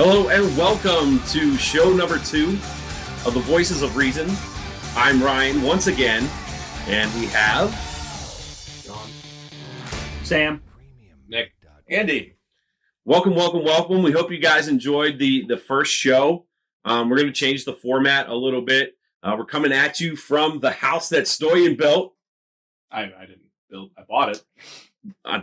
Hello and welcome to show number 2 of the Voices of Reason. I'm Ryan once again, and we have John, Sam, Nick, Andy. welcome. We hope you guys enjoyed the first show. We're going to change the format a little bit. We're coming at you from the house that Stoyan built. I didn't build. I bought it.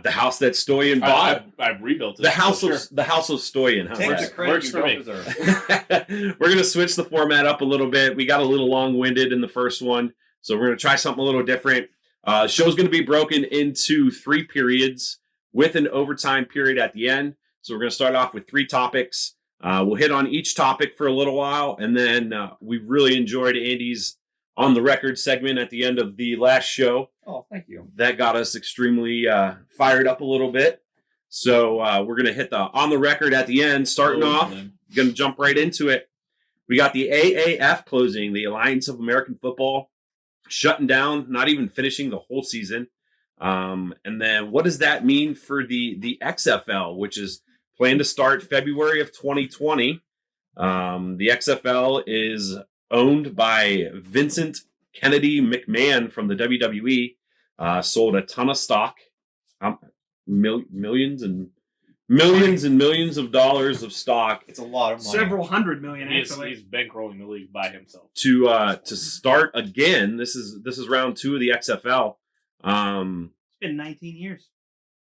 The house that Stoyan bought. I rebuilt it. The house so of the house of Stoyan. How's Take that? the credit Works you for don't me. deserve. We're going to switch the format up a little bit. We got a little long-winded in the first one, so we're going to try something a little different. Show's going to be broken into 3 periods with an overtime period at the end. So we're going to start off with 3 topics. We'll hit on each topic for a little while, and then we really enjoyed Andy's On the Record segment at the end of the last show. Oh, thank you. That got us extremely fired up a little bit. So we're going to hit the On the Record at the end. Starting off, going to jump right into it. We got the AAF closing, the Alliance of American Football, shutting down, not even finishing the whole season. And then what does that mean for the XFL, which is planned to start February of 2020? The XFL is owned by Vincent Kennedy McMahon from the WWE. Sold a ton of stock, millions and millions of dollars of stock. It's a lot of money. several hundred million He's actually. bankrolling the league by himself. to start again. This is round 2 of the XFL. It's been 19 years.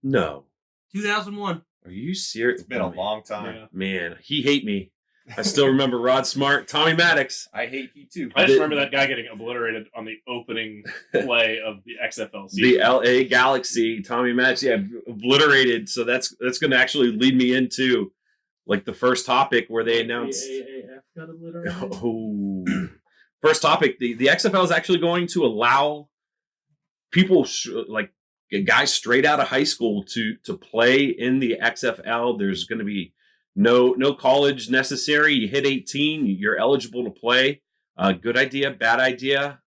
No, 2001. are you serious? It's been a long time. Yeah. Man, he hate me. I still remember Rod Smart, Tommy Maddox. I hate you too. I just remember that guy getting obliterated on the opening play of the XFL season. The LA Galaxy, Tommy Maddox, yeah, obliterated. So that's going to actually lead me into like the first topic where they announced. AAF got obliterated. Oh, first topic. The XFL is actually going to allow people like guys straight out of high school to play in the XFL. There's going to be no college necessary. You hit 18, you're eligible to play. Good idea, bad idea?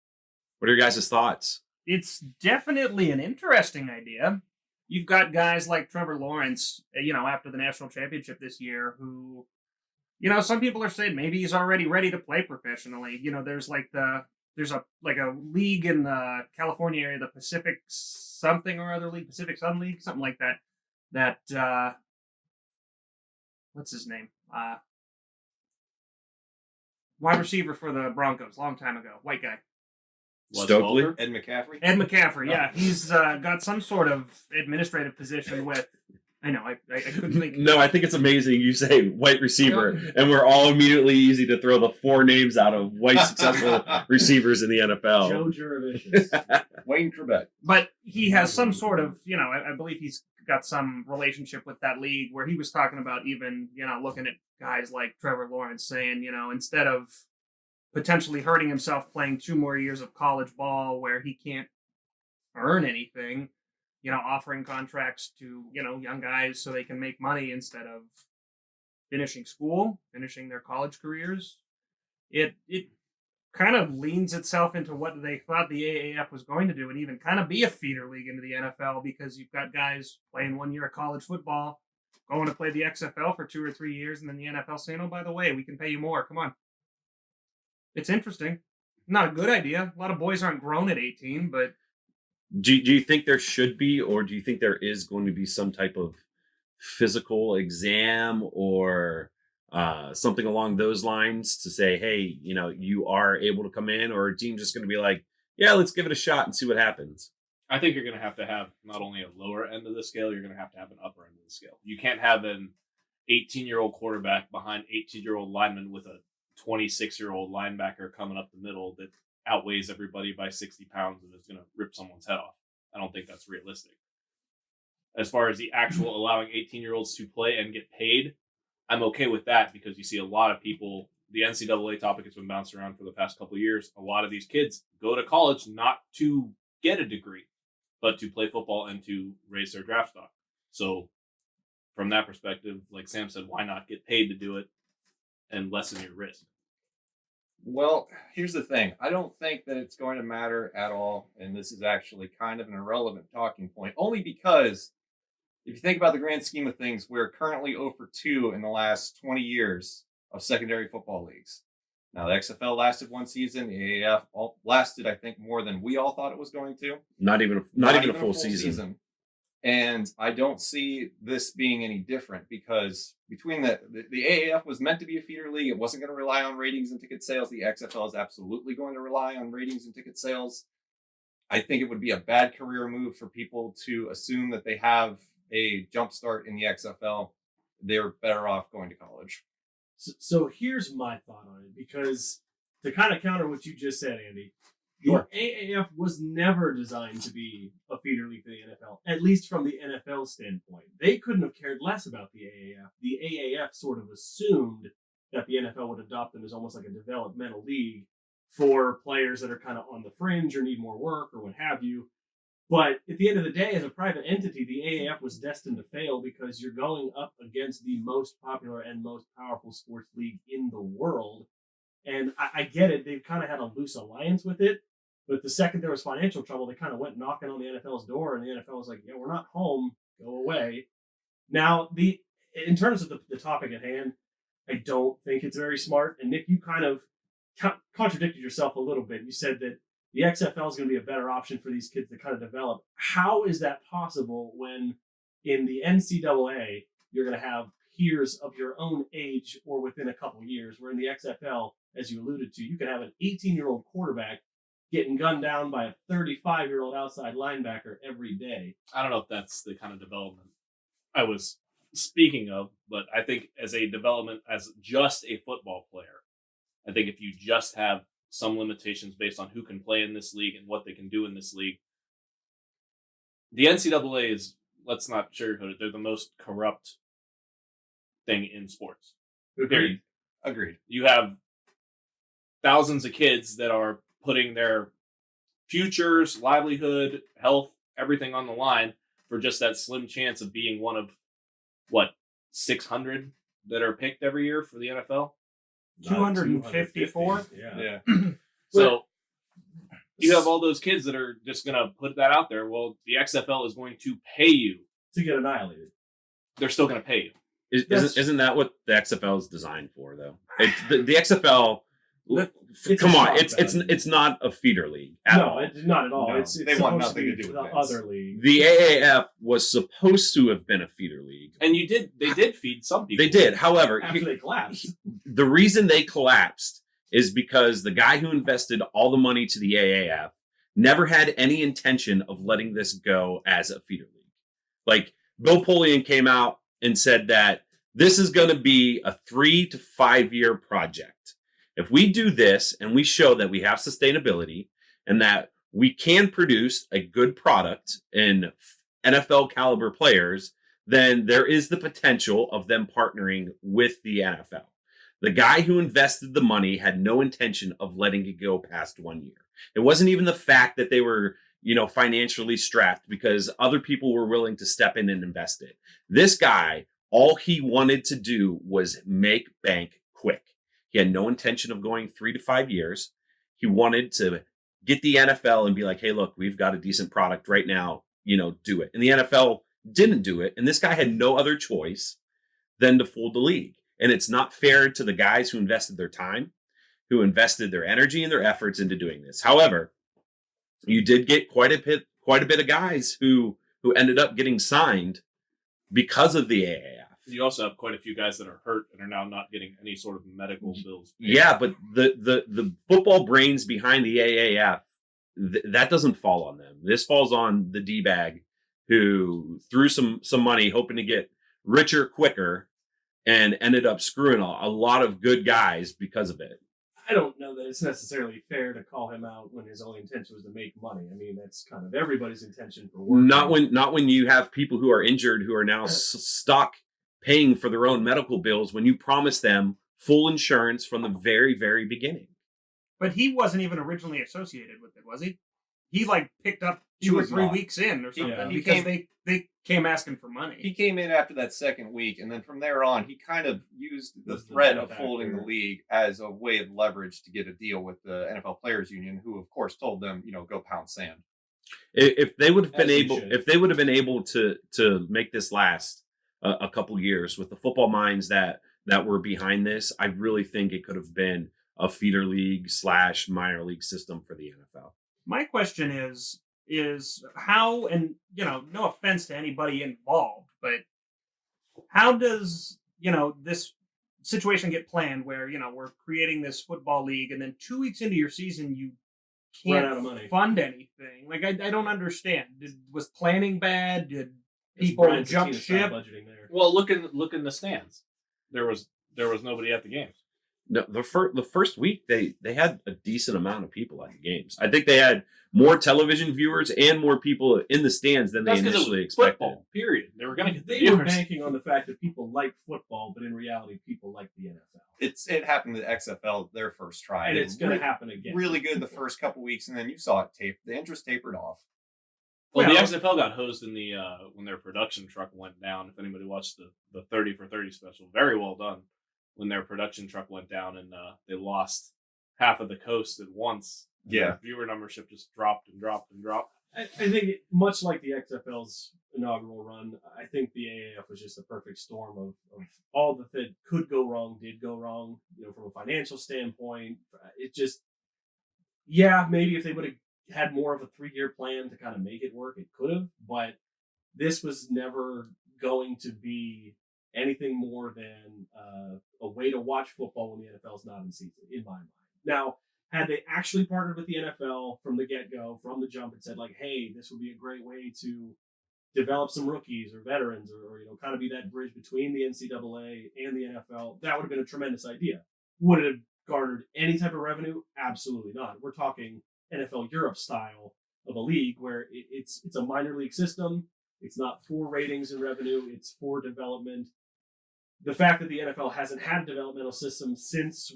What are your guys' thoughts? It's definitely an interesting idea. You've got guys like Trevor Lawrence, after the national championship this year, who, some people are saying maybe he's already ready to play professionally. There's a league in the California area, the Pacific something or other league, Pacific Sun League, something like that. What's his name? Wide receiver for the Broncos, long time ago, white guy. Was Stokely? Walter? Ed McCaffrey. Ed McCaffrey, yeah. He's got some sort of administrative position with... I know, I couldn't think... No, I think it's amazing you say white receiver, and we're all immediately easy to throw the 4 names out of white successful receivers in the NFL. Joe Jurevicius. Wayne Trebek. But he has some sort of, I believe he's got some relationship with that league where he was talking about even, looking at guys like Trevor Lawrence saying, instead of potentially hurting himself playing 2 more years of college ball where he can't earn anything, offering contracts to, young guys so they can make money instead of finishing school, finishing their college careers. It kind of leans itself into what they thought the AAF was going to do and even kind of be a feeder league into the NFL, because you've got guys playing 1 year of college football, going to play the XFL for 2 or 3 years, and then the NFL saying, oh, by the way, we can pay you more. Come on. It's interesting. Not a good idea. A lot of boys aren't grown at 18, but... Do you think there should be, or do you think there is going to be some type of physical exam or something along those lines to say, hey, you are able to come in, or a team just going to be like, yeah, let's give it a shot and see what happens? I think you're going to have not only a lower end of the scale, you're going to have an upper end of the scale. You can't have an 18-year-old quarterback behind 18-year-old lineman with a 26-year-old linebacker coming up the middle that outweighs everybody by 60 pounds and is going to rip someone's head off. I don't think that's realistic. As far as the actual allowing 18-year-olds to play and get paid, I'm okay with that, because you see a lot of people, the NCAA topic has been bounced around for the past couple of years. A lot of these kids go to college not to get a degree, but to play football and to raise their draft stock. So from that perspective, like Sam said, why not get paid to do it and lessen your risk? Well, here's the thing. I don't think that it's going to matter at all, and this is actually kind of an irrelevant talking point, only because if you think about the grand scheme of things, we're currently 0 for 2 in the last 20 years of secondary football leagues. Now, the XFL lasted one season. The AAF lasted, I think, more than we all thought it was going to. Not even a full season. And I don't see this being any different because between the AAF was meant to be a feeder league. It wasn't going to rely on ratings and ticket sales. The XFL is absolutely going to rely on ratings and ticket sales. I think it would be a bad career move for people to assume that they have a jump start in the XFL. They're better off going to college. So here's my thought on it, because to kind of counter what you just said, Andy, the AAF was never designed to be a feeder league for the NFL, at least from the NFL standpoint. They couldn't have cared less about the AAF. The AAF sort of assumed that the NFL would adopt them as almost like a developmental league for players that are kind of on the fringe or need more work or what have you. But at the end of the day, as a private entity, the AAF was destined to fail because you're going up against the most popular and most powerful sports league in the world. And I get it. They've kind of had a loose alliance with it. But the second there was financial trouble, they kind of went knocking on the NFL's door, and the NFL was like, yeah, we're not home. Go away. Now, in terms of the topic at hand, I don't think it's very smart. And Nick, you kind of contradicted yourself a little bit. You said that the XFL is going to be a better option for these kids to kind of develop. How is that possible when in the NCAA, you're going to have peers of your own age or within a couple of years, where in the XFL, as you alluded to, you can have an 18-year-old quarterback getting gunned down by a 35-year-old outside linebacker every day? I don't know if that's the kind of development I was speaking of, but I think as a development as just a football player, I think if you just have some limitations based on who can play in this league and what they can do in this league, the NCAA is, let's not sugarcoat it, they're the most corrupt thing in sports. Agreed. Agreed. You have thousands of kids that are putting their futures, livelihood, health, everything on the line for just that slim chance of being one of, 600 that are picked every year for the NFL? 254? Yeah. So you have all those kids that are just going to put that out there. Well, the XFL is going to pay you to get annihilated. They're still going to pay you. Isn't that what the XFL is designed for, though? The XFL... Come on, it's not a feeder league at all. No, not at all. No, It's they want nothing to do with the this. other league. The AAF was supposed to have been a feeder league. And they did feed some people. They did. However, After they collapsed. The reason they collapsed is because the guy who invested all the money to the AAF never had any intention of letting this go as a feeder league. Like, Bill Polian came out and said that this is going to be a 3 to 5 year project. If we do this and we show that we have sustainability and that we can produce a good product in NFL caliber players, then there is the potential of them partnering with the NFL. The guy who invested the money had no intention of letting it go past 1 year. It wasn't even the fact that they were, financially strapped because other people were willing to step in and invest it. This guy, all he wanted to do was make bank quick. He had no intention of going 3 to 5 years. He wanted to get the NFL and be like, hey, look, we've got a decent product right now, do it. And the NFL didn't do it. And this guy had no other choice than to fold the league. And it's not fair to the guys who invested their time, who invested their energy and their efforts into doing this. However, you did get quite a bit of guys who ended up getting signed because of the AAF. You also have quite a few guys that are hurt and are now not getting any sort of medical bills paid. Yeah, but the football brains behind the AAF, that doesn't fall on them. This falls on the D-bag who threw some money hoping to get richer quicker and ended up screwing a lot of good guys because of it. I don't know that it's necessarily fair to call him out when his only intention was to make money. I mean, that's kind of everybody's intention for work. Not when you have people who are injured who are now stuck paying for their own medical bills when you promise them full insurance from the very, very beginning. But he wasn't even originally associated with it, was he? He picked up He 2 or was 3 not. weeks in or something Yeah. because they came asking for money. He came in after that second week, and then from there on, he kind of used the Was the threat of benefactor. folding the league as a way of leverage to get a deal with the NFL Players Union, who, of course, told them, go pound sand. If they would have been As they able, should. if they would have been able to make this last a couple years with the football minds that were behind this, I really think it could have been a feeder league / minor league system for the NFL. My question is how, and no offense to anybody involved, but how does this situation get planned where we're creating this football league and then 2 weeks into your season you Run out of can't money. fund anything? Like I don't understand. Was planning bad? Did It's people Brian jump Satina style ship? budgeting there. Well, look in the stands. There was nobody at the games. No, the first week they had a decent amount of people at the games. I think they had more television viewers and more people in the stands than That's they 'cause it was initially expected. football, period. They were going to get the They were viewers. banking on the fact that people like football, but in reality, people like the NFL. It happened to the XFL their first try. And They it's going to re- happen again. Really good the first couple weeks, and then you saw it tape. The interest tapered off. Well, the Well- XFL got hosed in the when their production truck went down. If anybody watched the 30 for 30 special, very well done. When their production truck went down and they lost half of the coast at once. Yeah. Their viewer numbership just dropped and dropped and dropped. I think much like the XFL's inaugural run, I think the AAF was just the perfect storm of all that could go wrong, did go wrong. From a financial standpoint, it just, maybe if they would have had more of a 3-year plan to kind of make it work, it could have. But this was never going to be anything more than a way to watch football when the NFL is not in season, in my mind. Now, had they actually partnered with the NFL from the get-go, from the jump, and said, like, hey, this would be a great way to develop some rookies or veterans or kind of be that bridge between the NCAA and the NFL, that would have been a tremendous idea. Would it have garnered any type of revenue? Absolutely not. We're talking NFL Europe style of a league where it's a minor league system. It's not for ratings and revenue. It's for development. The fact that the NFL hasn't had a developmental system since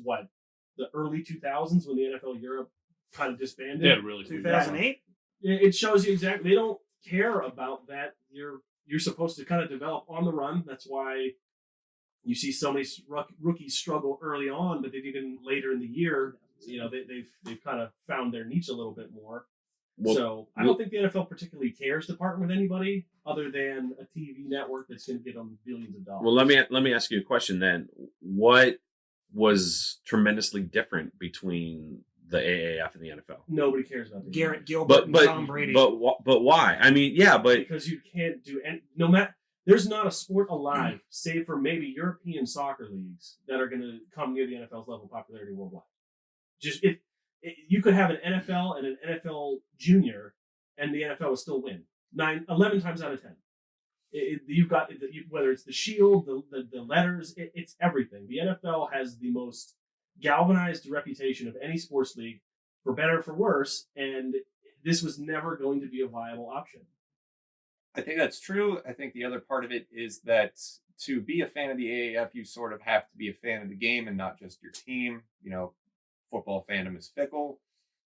the early 2000s when the NFL Europe kind of disbanded. They had a really cool 2008. It shows you exactly. They don't care about that. You're supposed to kind of develop on the run. That's why you see so many rookies struggle early on, but then even later in the year, they've kind of found their niche a little bit more. Well, So I don't think the NFL particularly cares to partner with anybody other than a TV network that's going to get them billions of dollars. Well, let me ask you a question then. What was tremendously different between the AAF and the NFL? Nobody cares about the Garrett Gilbert But and Tom Brady. but why? I mean, yeah, but because you can't do any. No matter, there's not a sport alive, save for maybe European soccer leagues, that are going to come near the NFL's level of popularity worldwide. Just you could have an NFL and an NFL junior, and the NFL will still win 11 times out of 10. You've got whether it's the shield, the letters, it's everything. The NFL has the most galvanized reputation of any sports league, for better or for worse, and this was never going to be a viable option. I think that's true. I think the other part of it is that to be a fan of the AAF, you sort of have to be a fan of the game and not just your team. Football fandom is fickle.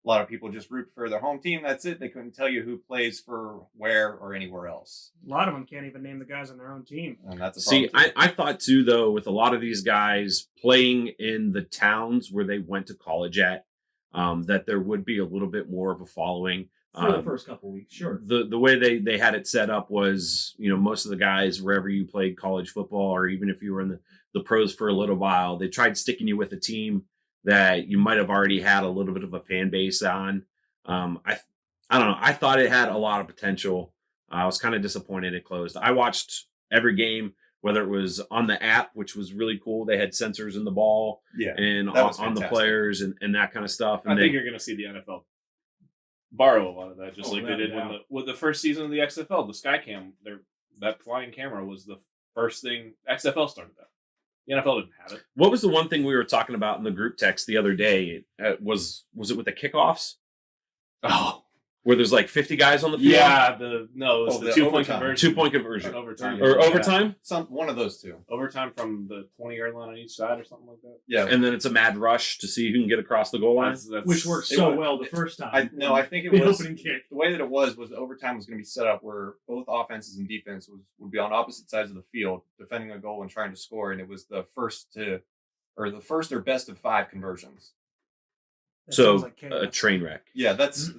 A lot of people just root for their home team. That's it. They couldn't tell you who plays for where or anywhere else. A lot of them can't even name the guys on their own team. And that's a see, problem. I thought too, though, with a lot of these guys playing in the towns where they went to college at, that there would be a little bit more of a following. For the first couple weeks, sure. The way they had it set up was, most of the guys, wherever you played college football, or even if you were in the pros for a little while, they tried sticking you with a team that you might have already had a little bit of a fan base on. I don't know. I thought it had a lot of potential. I was kind of disappointed it closed. I watched every game, whether it was on the app, which was really cool. They had sensors in the ball and that was on the fantastic. players and that kind of stuff. And I think you're going to see the NFL borrow a lot of that, just like they without did a doubt. with the first season of the XFL. The Skycam, that flying camera was the first thing. XFL started that. The NFL didn't have it. what was the one thing we were talking about in the group text the other day? Was it with the kickoffs? Oh, Where there's like 50 guys on the field? yeah. The 2-point overtime. conversion. 2-point conversion. Overtime. Or Yeah. overtime? One of those two. Overtime from the 20-yard line on each side or something like that. Yeah. And then it's a mad rush to see who can get across the goal line. That's- Which worked It so was- well the first time. I think it the was opening kick. the way that it was the overtime was going to be set up where both offenses and defense would be on opposite sides of the field, defending a goal and trying to score, and it was the first or best of 5 conversions. That So sounds like a chaos. train wreck. Yeah, that's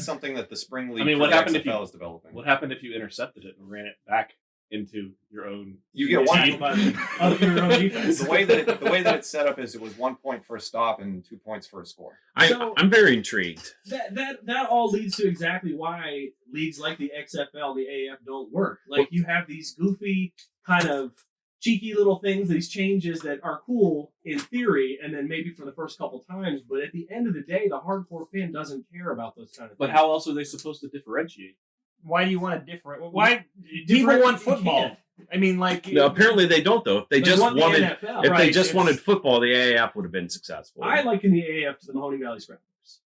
something that the spring league. I mean, for what the happened if XFL you- is developing? What happened if you intercepted it and ran it back into your own? You get Tackled by the other own defense. the way that it's set up is it was 1 point for a stop and 2 points for a score. So- I'm very intrigued. That all leads to exactly why leagues like the XFL, the AAF don't work. Like you have these goofy kind of cheeky little things, these changes that are cool in theory, and then maybe for the first couple times, but at the end of the day, the hardcore fan doesn't care about those kind of But things. how else are they supposed to differentiate? Why do you want to different? Why people Different- want you football? can't. I mean, like No, apparently they don't though. If they just want the wanted, NFL. if they Right, just it's- wanted football, the AAF would have been successful. I liken the AAF to the Mahoning Valley Scramblers.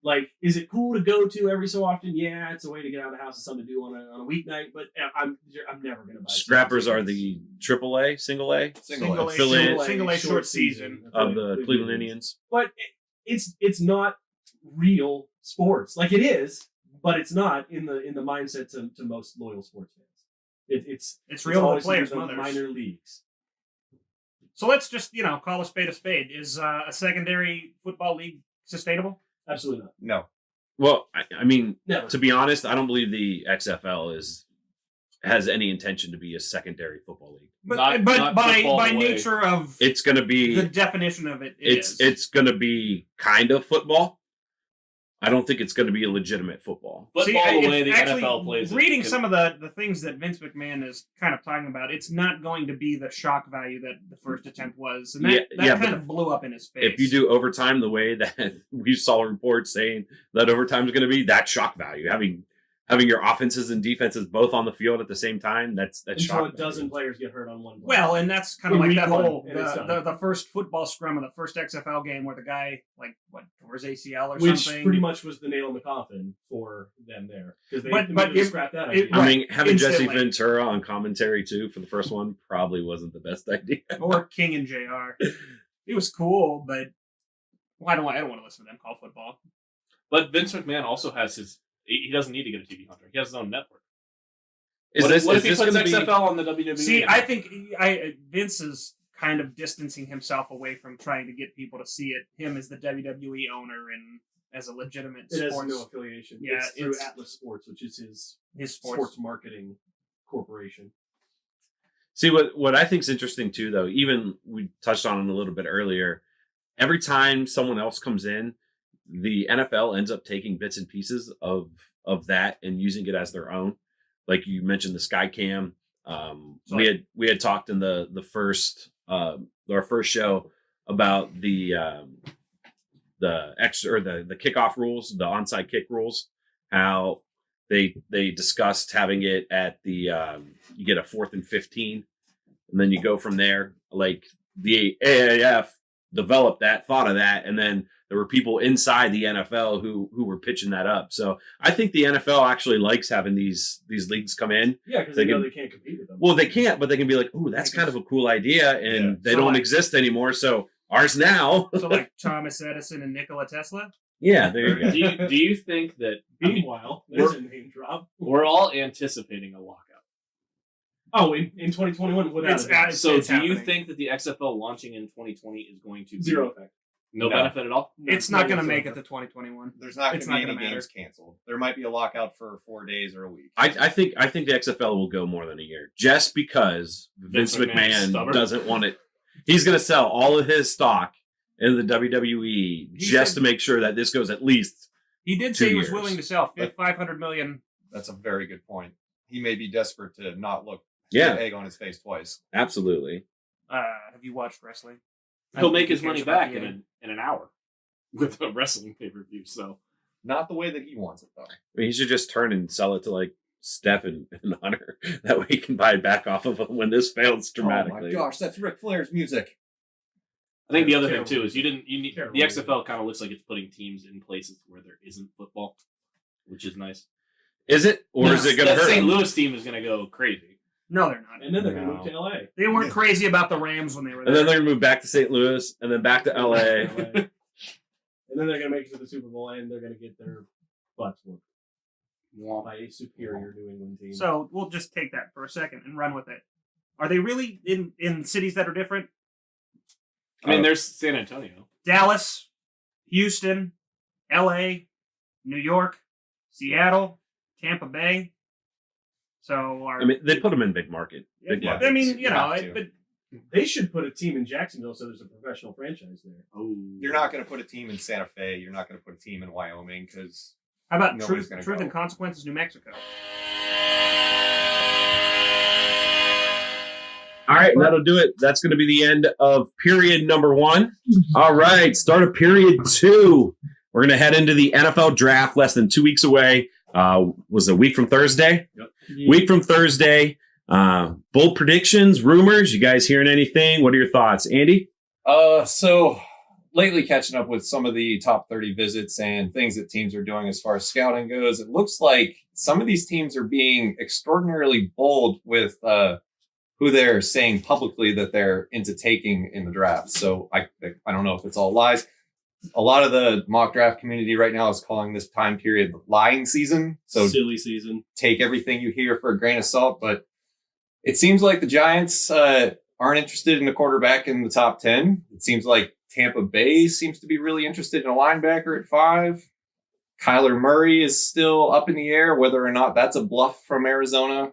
Like, is it cool to go to every so often? Yeah, it's a way to get out of the house and something to do on a weeknight. But I'm never going to buy. Scrappers are the AAA, single A Single affiliate single A short season of the Cleveland Indians. But it's not real sports. Like it is, but it's not in the mindset to most loyal sports fans. It's It's real to the always players' in the mothers. minor leagues. So let's just call a spade a spade. Is a secondary football league sustainable? Absolutely not. No. Well, I mean, Never. to be honest, I don't believe the XFL has any intention to be a secondary football league. But Not by football by the way- nature of It's going to be the definition of it, it's going to be kind of football. I don't think it's going to be a legitimate football. Football the way the actually, NFL plays. Reading some of the things that Vince McMahon is kind of talking about, it's not going to be the shock value that the first attempt was, and that Yeah, kind but of blew up in his face. If you do overtime the way that we saw reports saying that overtime is going to be, that shock value. Having your offenses and defenses both on the field at the same time, that's Until shock a dozen value. players get hurt on one play. well, and that's kind of In like that week one, whole and it's done. the first football scrum of the first XFL game where the guy tore his ACL or which something. pretty much was the nail in the coffin for them there because they But immediately it- scrapped that it- idea. I mean, having Jesse Instantly. Ventura on commentary too for the first one probably wasn't the best idea. or King and JR. It was cool, but I don't want to listen to them call football. But Vince McMahon also has his. He doesn't need to get a TV contract. He has his own network. Is What this if he is puts this going to be? XFL on the WWE? See, I think Vince is kind of distancing himself away from trying to get people to see it. Him as the WWE owner and as a legitimate It has sports no affiliation. Yeah, it's through it's- Atlas Sports, which is his his sports marketing corporation. See what I think is interesting too, though. Even we touched on it a little bit earlier. Every time someone else comes in, the NFL ends up taking bits and pieces of that and using it as their own. Like you mentioned, the Skycam. We had talked in the first our first show about the kickoff rules, the onside kick rules. How they discussed having it at the you get a 4th and 15, and then you go from there. Like the AAF developed that, thought of that, and then there were people inside the NFL who were pitching that up. So I think the NFL actually likes having these leagues come in. Yeah, because They they know can- they can't compete with them. Well, they can't, but they can be like, "Ooh, that's kind of a cool idea," and Yeah. they So, don't like- exist anymore. So ours now. So like Thomas Edison and Nikola Tesla. Yeah, there you go. do you think that? I mean, Meanwhile, there's a name drop. we're all anticipating a lockout. Oh, in 2021, without It's a doubt. at- So, it's do you happening. think that the XFL launching in 2020 is going to be Zero effect. no No. benefit at all? It's not going to make it to 2021. There's not going It's to be not any gonna games canceled. There might be a lockout for 4 days or a week. I think the XFL will go more than a year, just because Vince Vince McMahon's McMahon stubborn. doesn't want it. He's going to sell all of his stock in the WWE He just said- to make sure that this goes at least. He did 2 say he was years. willing to sell But- 500 million. That's a very good point. He may be desperate to not look Yeah, egg on his face twice. absolutely. Have you watched wrestling? I He'll don't make think his he money cares about back the in an hour with a wrestling pay per view. So Not the way that he wants it, though. I mean, he should just turn and sell it to like Steph and Hunter. That way he can buy it back off of him when this fails dramatically. Oh my gosh, that's Ric Flair's music. I think the other Terrible. thing too is you need Terrible. the XFL kind of looks like it's putting teams in places where there isn't football, which is nice. Is it, or is it going to that hurt? St. him? Louis team is going to go crazy. No, they're not. And then they're going to No. move to LA. They weren't crazy about the Rams when they were there. And then they're going to move back to St. Louis, and then back to LA. And then they're going to make it to the Super Bowl, and they're going to get their butts whooped by a superior New England team. So we'll just take that for a second and run with it. Are they really in cities that are different? I mean, there's San Antonio. Dallas, Houston, L.A., New York, Seattle, Tampa Bay. So they put them in big market. Big markets. I mean, but they should put a team in Jacksonville so there's a professional franchise there. Oh, you're not going to put a team in Santa Fe. You're not going to put a team in Wyoming because how about nobody's Truth gonna go. and Consequences, New Mexico? All right, and that'll do it. That's going to be the end of period number 1. All right, start of period 2. We're going to head into the NFL draft less than 2 weeks away. Was it a week from Thursday? Yep. Week from Thursday. Bold predictions, rumors. You guys hearing anything? What are your thoughts, Andy? So lately catching up with some of the top 30 visits and things that teams are doing as far as scouting goes, it looks like some of these teams are being extraordinarily bold with who they're saying publicly that they're into taking in the draft. So I don't know if it's all lies. A lot of the mock draft community right now is calling this time period the lying season. So silly season. Take everything you hear for a grain of salt. But it seems like the Giants aren't interested in a quarterback in the top 10. It seems like Tampa Bay seems to be really interested in a linebacker at 5. Kyler Murray is still up in the air, whether or not that's a bluff from Arizona.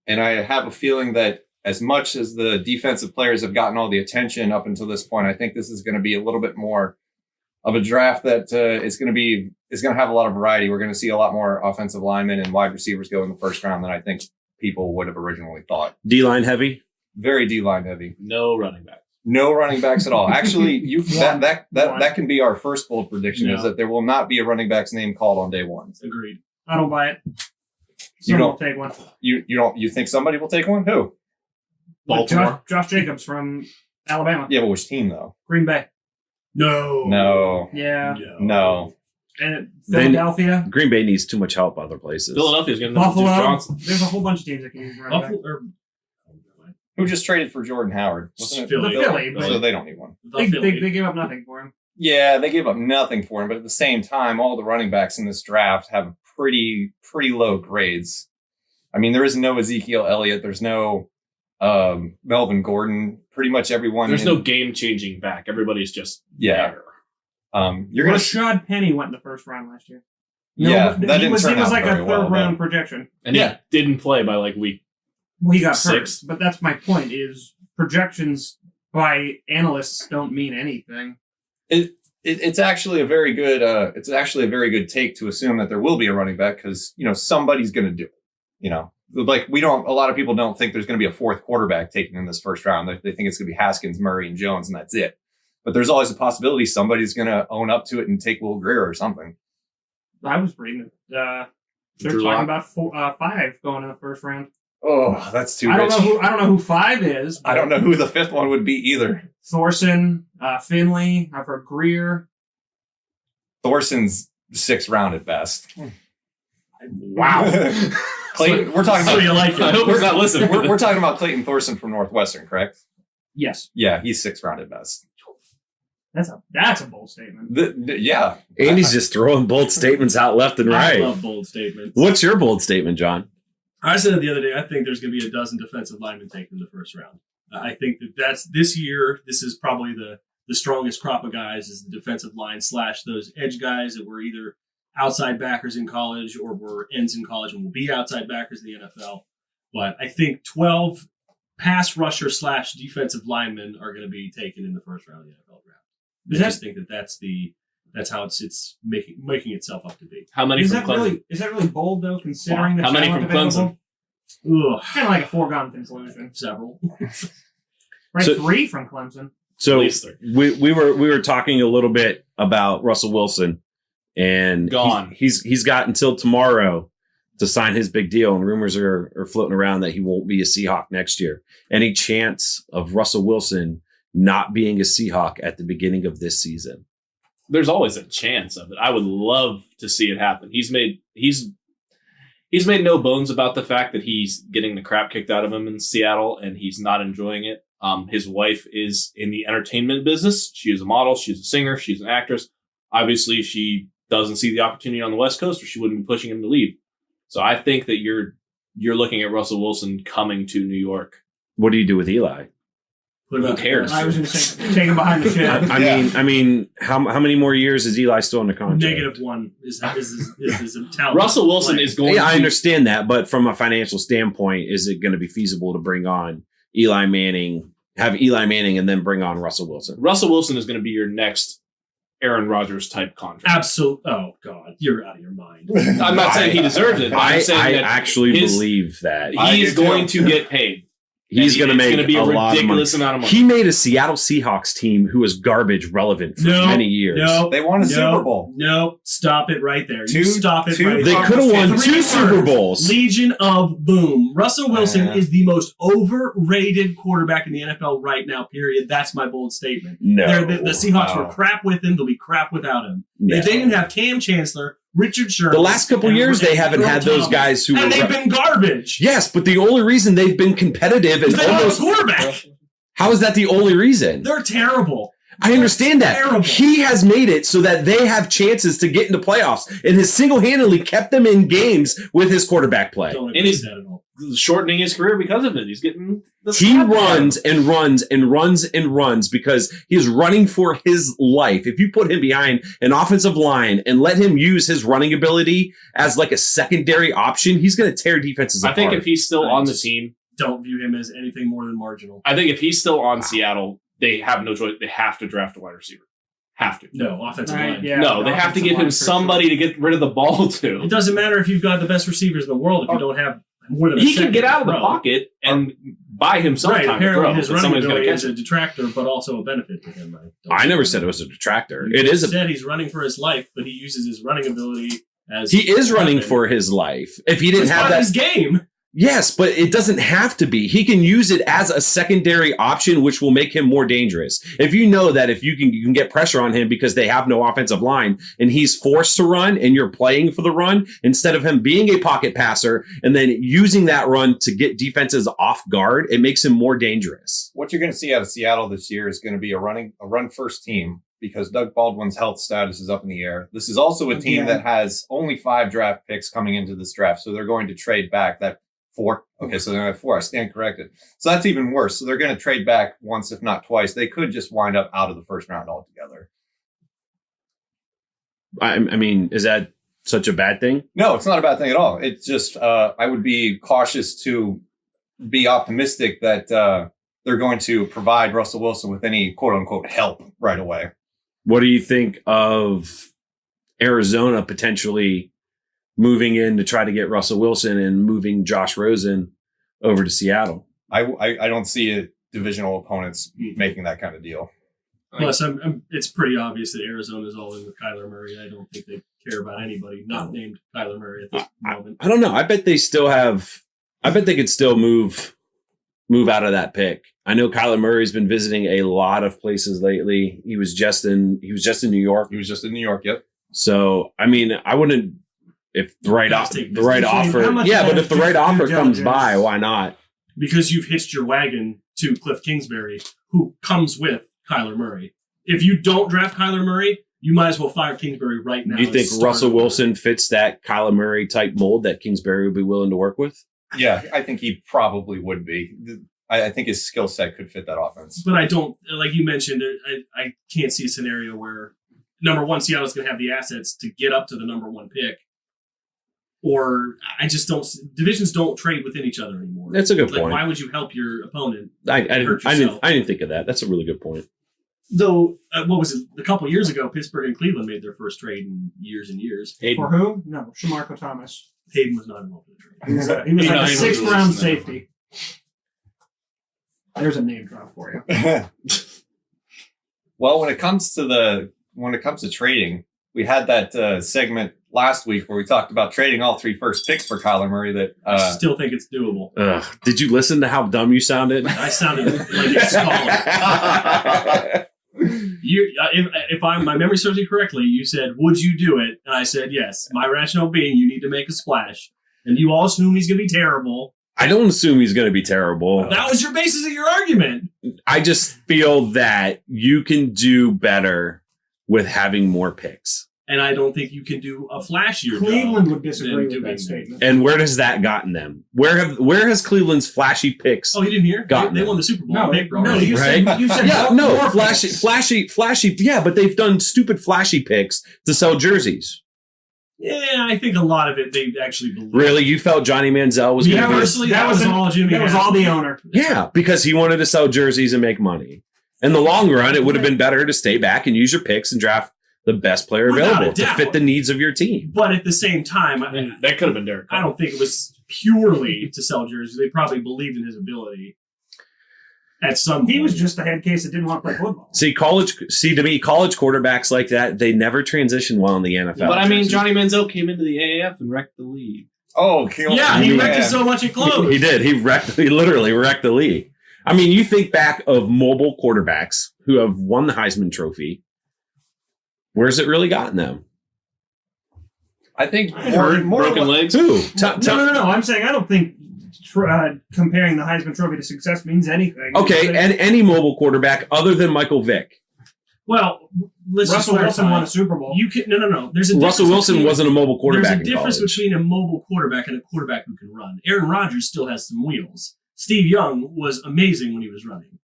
And I have a feeling that as much as the defensive players have gotten all the attention up until this point, I think this is going to be a little bit more of a draft that is going to have a lot of variety. We're going to see a lot more offensive linemen and wide receivers go in the first round than I think people would have originally thought. D-line heavy? Very D-line heavy. no running back. No running backs at all. Actually, that can be our first bold prediction is that there will not be a running back's name called on day 1. Agreed. I don't buy it. You Someone don't will take one. You think somebody will take one? Who? Baltimore. Josh Jacobs from Alabama. Yeah, but which team though? Green Bay. No. Yeah. No. And Philadelphia. Green Bay needs too much help other places. Philadelphia's going to Buffalo. Duke Johnson. There's a whole bunch of teams that can use running back. Who just traded for Jordan Howard? Wasn't it Philly. Philly, but- So they don't need one. They gave up nothing for him. Yeah, they gave up nothing for him, but at the same time, all the running backs in this draft have pretty low grades. I mean, there is no Ezekiel Elliott. There's no Melvin Gordon. Pretty much everyone. There's no game-changing back. Everybody's just Yeah. there. You're gonna. Rashad Penny went in the first round last year. Yeah, but that he didn't was turn out like a very third well, round but- projection. And Yeah. he didn't play by like week. Well, he got 6. hurt, but that's my point. Is projections by analysts don't mean anything. It's actually a very good. It's actually a very good take to assume that there will be a running back because somebody's going to do it. Like a lot of people don't think there's going to be a 4th quarterback taken in this first round. They think it's going to be Haskins, Murray, and Jones, and that's it. But there's always a possibility somebody's going to own up to it and take Will Grier or something. I was reading it. They're Drew talking Lock. about 5 going in the first round. Oh, that's too I rich. don't know who 5 is. I don't know who the 5th one would be either. Thorson, Finley. I've heard Greer. Thorson's 6th round at best. Wow. Clayton, we're talking So about. you like it. I hope he's not listening. We're talking about Clayton Thorson from Northwestern, correct? Yes, Yeah, he's 6th round at best. that's a bold statement. Yeah. Andy's just throwing bold statements out left and I right. love bold statements. What's your bold statement, John? I said it the other day. I think there's going to be a dozen defensive linemen taken in the first round. I think that's this year. This is probably the strongest crop of guys is the defensive line / those edge guys that were either outside backers in college or were ends in college and will be outside backers in the NFL. But I think 12 pass rusher / defensive linemen are going to be taken in the first round of the NFL draft. I just think that's how it's making itself up to be. How many Is from that Clemson? really bold though, considering the How many talent from available? Ugh, Kind of like a foregone conclusion. several. Right, So- 3 from Clemson. So At least 3. we were talking a little bit about Russell Wilson, and Gone. He's got until tomorrow to sign his big deal, and rumors are floating around that he won't be a Seahawk next year. Any chance of Russell Wilson not being a Seahawk at the beginning of this season? There's always a chance of it. I would love to see it happen. He's made no bones about the fact that he's getting the crap kicked out of him in Seattle and he's not enjoying it. His wife is in the entertainment business. She is a model. She's a singer. She's an actress. Obviously, she doesn't see the opportunity on the West Coast or she wouldn't be pushing him to leave. So I think that you're looking at Russell Wilson coming to New York. What do you do with Eli? Put Who up- cares? I was going to say, take him behind the shed. I mean, how many more years is Eli still in the contract? -1 is his talent. Russell Wilson is going Yeah, I to understand that, but from a financial standpoint, is it going to be feasible to bring on Eli Manning, have Eli Manning, and then bring on Russell Wilson? Russell Wilson is going to be your next Aaron Rodgers type contract. Absolutely. Oh God, you're out of your mind. I'm not saying he deserves it. But I'm saying I that actually believe that he is going to get paid. he's going to make it's gonna be a lot of money. ridiculous amount of money. He made a Seattle Seahawks team who was garbage relevant for many years. No, They won a Super Bowl. No, stop it right there. Two- Stop it two right They there. could have won Three 2 Super words. Bowls. Legion of Boom. Russell Wilson Yeah. is the most overrated quarterback in the NFL right now, period. That's my bold statement. No. The Seahawks Wow. were crap with him. They'll be crap without him. No. If they didn't have Cam Chancellor, Richard Sherman. The last couple and- years, they and haven't Earl had those Thomas. guys who were. And they've been garbage. Yes, but the only reason they've been competitive and They don't have a almost. quarterback. How is that the only reason? They're terrible. I understand that. terrible. He has made it so that they have chances to get into playoffs and has single-handedly kept them in games with his quarterback play. Don't And agree he's- with that at all. Shortening his career because of it. He's getting the He slap runs and runs and runs and runs because he's running for his life. If you put him behind an offensive line and let him use his running ability as like a secondary option, he's going to tear defenses I apart. think if he's still on the team, Don't view him as anything more than marginal. I think if he's still on Seattle, they have no choice. They have to draft a wide receiver. Have to. No, offensive Right, line. yeah. No, they have to offensive give line him for somebody to get rid of the ball to. It doesn't matter if you've got the best receivers in the world if you don't have more than a He can second get out of the throw. pocket and buy himself Right, time to apparently throw. his but running somebody's going ability to is catch a it. detractor, but also a benefit to him. I never said it was a detractor. You It is a. said he's running for his life, but he uses his running ability as He is running weapon. for his life. If he didn't It's have part that, of his game. yes, but it doesn't have to be. He can use it as a secondary option, which will make him more dangerous. If you know that if you can get pressure on him because they have no offensive line and he's forced to run and you're playing for the run instead of him being a pocket passer and then using that run to get defenses off guard, it makes him more dangerous. What you're going to see out of Seattle this year is going to be a run first team because Doug Baldwin's health status is up in the air. This is also a team that has only 5 draft picks coming into this draft, so they're going to trade back that 4. Okay, so they're going to have 4. I stand corrected. So that's even worse. So they're going to trade back once, if not twice. They could just wind up out of the first round altogether. I mean, is that such a bad thing? No, it's not a bad thing at all. It's just I would be cautious to be optimistic that they're going to provide Russell Wilson with any quote unquote help right away. What do you think of Arizona potentially moving in to try to get Russell Wilson and moving Josh Rosen over to Seattle? I don't see divisional opponents making that kind of deal. Plus, it's pretty obvious that Arizona is all in with Kyler Murray. I don't think they care about anybody not named Kyler Murray at this moment. I don't know. I bet they could still move out of that pick. I know Kyler Murray's been visiting a lot of places lately. He was just in New York. He was just in New York, yep. So, I mean, I wouldn't if the right Guys take the right business. offer. How much Yeah, of but that if the is right due offer comes diligence? by, why not? Because you've hitched your wagon to Cliff Kingsbury, who comes with Kyler Murray. If you don't draft Kyler Murray, you might as well fire Kingsbury right now. Do you and think start Russell over. Wilson fits that Kyler Murray type mold that Kingsbury would be willing to work with? Yeah, I think he probably would be. I think his skill set could fit that offense. But I don't, like you mentioned, I can't see a scenario where, number one, Seattle's going to have the assets to get up to the number 1 pick. Or I just don't, divisions don't trade within each other anymore. That's a good Like, point. why would you help your opponent? I hurt didn't yourself? think of that. That's a really good point. Though, what was it? A couple years ago, Pittsburgh and Cleveland made their first trade in years and years. For who? No, Shamarko Thomas. Hayden was not involved in the trade. He was like No, a he was 6th round listening. safety. There's a name drop for you. Well, when it comes to trading, we had that segment last week where we talked about trading all 3 first picks for Kyler Murray. That I still think it's doable. Did you listen to how dumb you sounded? I sounded like a scholar. If my memory serves me correctly, you said, "Would you do it?" And I said, "Yes." My rationale being, you need to make a splash, and you all assume he's going to be terrible. I don't assume he's going to be terrible. That was your basis of your argument. I just feel that you can do better with having more picks. And I don't think you can do a flashier Cleveland job would disagree than with that doing statement. And where has that gotten them? Where has Cleveland's flashy picks? Oh, you didn't hear? Gotten They them. won the Super Bowl. No, Big bro. no, you Right? said you said Yeah, more no, picks. flashy. Yeah, but they've done stupid flashy picks to sell jerseys. Yeah, I think a lot of it they actually believe. Really, you felt Johnny Manziel was going to be? Universally, that was all Jimmy. That was had. all the owner. Yeah, because he wanted to sell jerseys and make money. In the long run, it would have been better to stay back and use your picks and draft the best player Without available a to doubt. fit the needs of your team. But at the same time, And that could have been Derek. I don't think it was purely to sell jerseys. They probably believed in his ability. At some point. He was just a head case that didn't want to play football. To me, college quarterbacks like that, they never transition well in the NFL. But I mean, Johnny Manziel came into the AAF and wrecked the league. Oh, kill Yeah, he wrecked it so much it closed. He did. He literally wrecked the league. I mean, you think back of mobile quarterbacks who have won the Heisman Trophy. Where's it really gotten them? I think Broken legs. Who? No. I'm saying I don't think comparing the Heisman Trophy to success means anything. Okay, and any mobile quarterback other than Michael Vick. Well, let's Russell just Wilson clarify. won a Super Bowl. You can no. There's a Russell difference Wilson between- wasn't a mobile quarterback There's a in difference college. between a mobile quarterback and a quarterback who can run. Aaron Rodgers still has some wheels. Steve Young was amazing when he was running.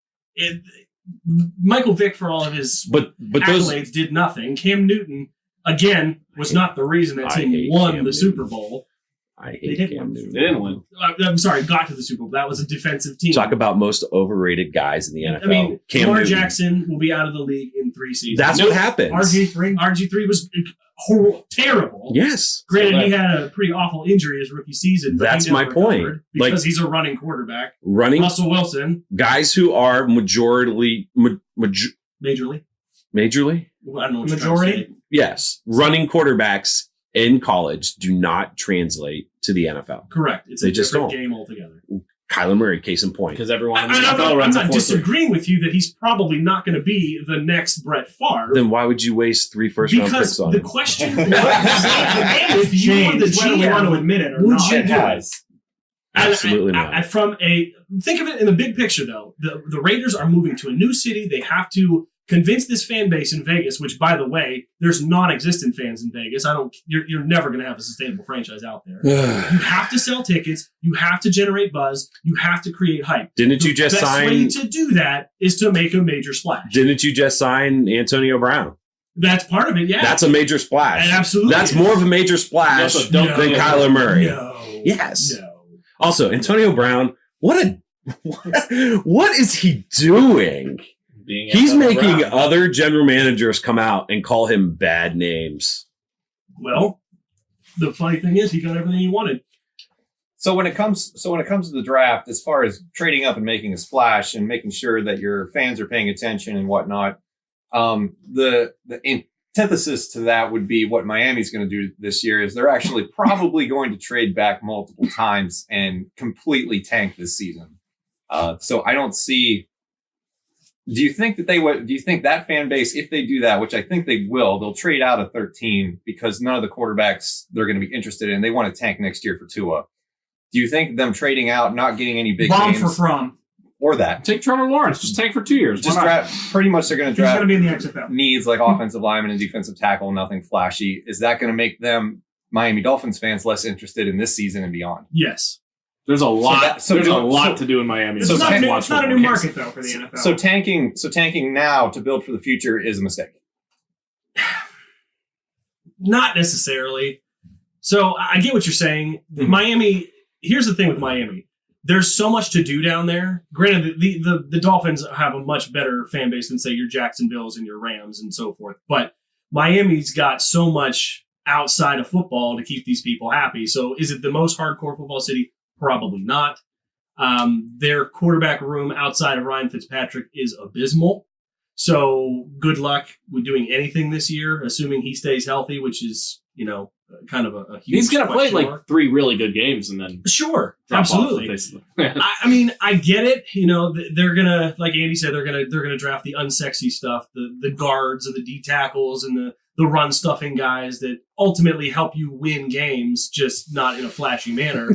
Michael Vick, for all of his But those accolades, did nothing. Cam Newton, again, was not the reason that I team hate won Cam the Newton. Super Bowl. I They hate did Cam win. Newton. They didn't win. I'm sorry, got to the Super Bowl. That was a defensive team. Talk about most overrated guys in the NFL. I mean, Cam Lamar Newton. Jackson will be out of the league in 3 seasons. That's what happens. RG3. RG3 was terrible. Yes. Granted, he had a pretty awful injury his rookie season. But That's he never my point. recovered because Like- he's a running quarterback. Running Russell Wilson, guys who are majorly majorly. majorly? Well, I don't know what you're Majority? trying to say. Yes. Running quarterbacks in college do not translate to the NFL. Correct. It's They a just different don't. game altogether. Kyler Murray, case in point. Because everyone in the I'm NFL not, runs a 4-3. disagreeing with you that he's probably not going to be the next Brett Favre. Then why would you waste 3 first-round Because picks on the him? question was, if you were the Changed, whether we want to GM, admit it or would not. you It do has. Absolutely not. Think of it in the big picture, though. The Raiders are moving to a new city. They have to convince this fan base in Vegas, which, by the way, there's non-existent fans in Vegas. You're never going to have a sustainable franchise out there. You have to sell tickets. You have to generate buzz. You have to create hype. Didn't you just The best sign? way to do that is to make a major splash. Didn't you just sign Antonio Brown? That's part of it, yeah. That's a major splash. And absolutely That's is. more of a major splash Yes, don't than No. Kyler Murray. No. Yes. No. Also, Antonio Brown, what is he doing? Being He's Antonio making Brown. other general managers come out and call him bad names. Well, the funny thing is, he got everything he wanted. So when it comes to the draft, as far as trading up and making a splash and making sure that your fans are paying attention and whatnot, the antithesis to that would be what Miami's going to do this year is they're actually probably going to trade back multiple times and completely tank this season. So I don't see. Do you think that they would? Do you think that fan base, if they do that, which I think they will, they'll trade out of 13 because none of the quarterbacks they're going to be interested in. They want to tank next year for Tua. Do you think them trading out, not getting any big Bomb games, for Fromm. or that Take Trevor Lawrence. Just tank for 2 years. just Why not? draft? Pretty much, they're going to He's going draft to be in the XFL. needs like offensive lineman and defensive tackle, nothing flashy. Is that going to make them Miami Dolphins fans less interested in this season and beyond? Yes. There's a lot. there's there's a lot to do in Miami. It's So not, tank- it's not a new market, though, for the NFL. So tanking now to build for the future is a mistake. Not necessarily. So I get what you're saying. Mhm. Miami, here's the thing with Miami. There's so much to do down there. Granted, the Dolphins have a much better fan base than, say, your Jacksonvilles and your Rams and so forth. But Miami's got so much outside of football to keep these people happy. So is it the most hardcore football city? Probably not. Their quarterback room outside of Ryan Fitzpatrick is abysmal. So good luck with doing anything this year, assuming he stays healthy, which is, kind of a huge He's going to play question like mark. 3 really good games and then Sure, drop absolutely. off the face of the- I mean, I get it. They're gonna, like Andy said, they're gonna draft the unsexy stuff, the guards and the D tackles and the run stuffing guys that ultimately help you win games, just not in a flashy manner.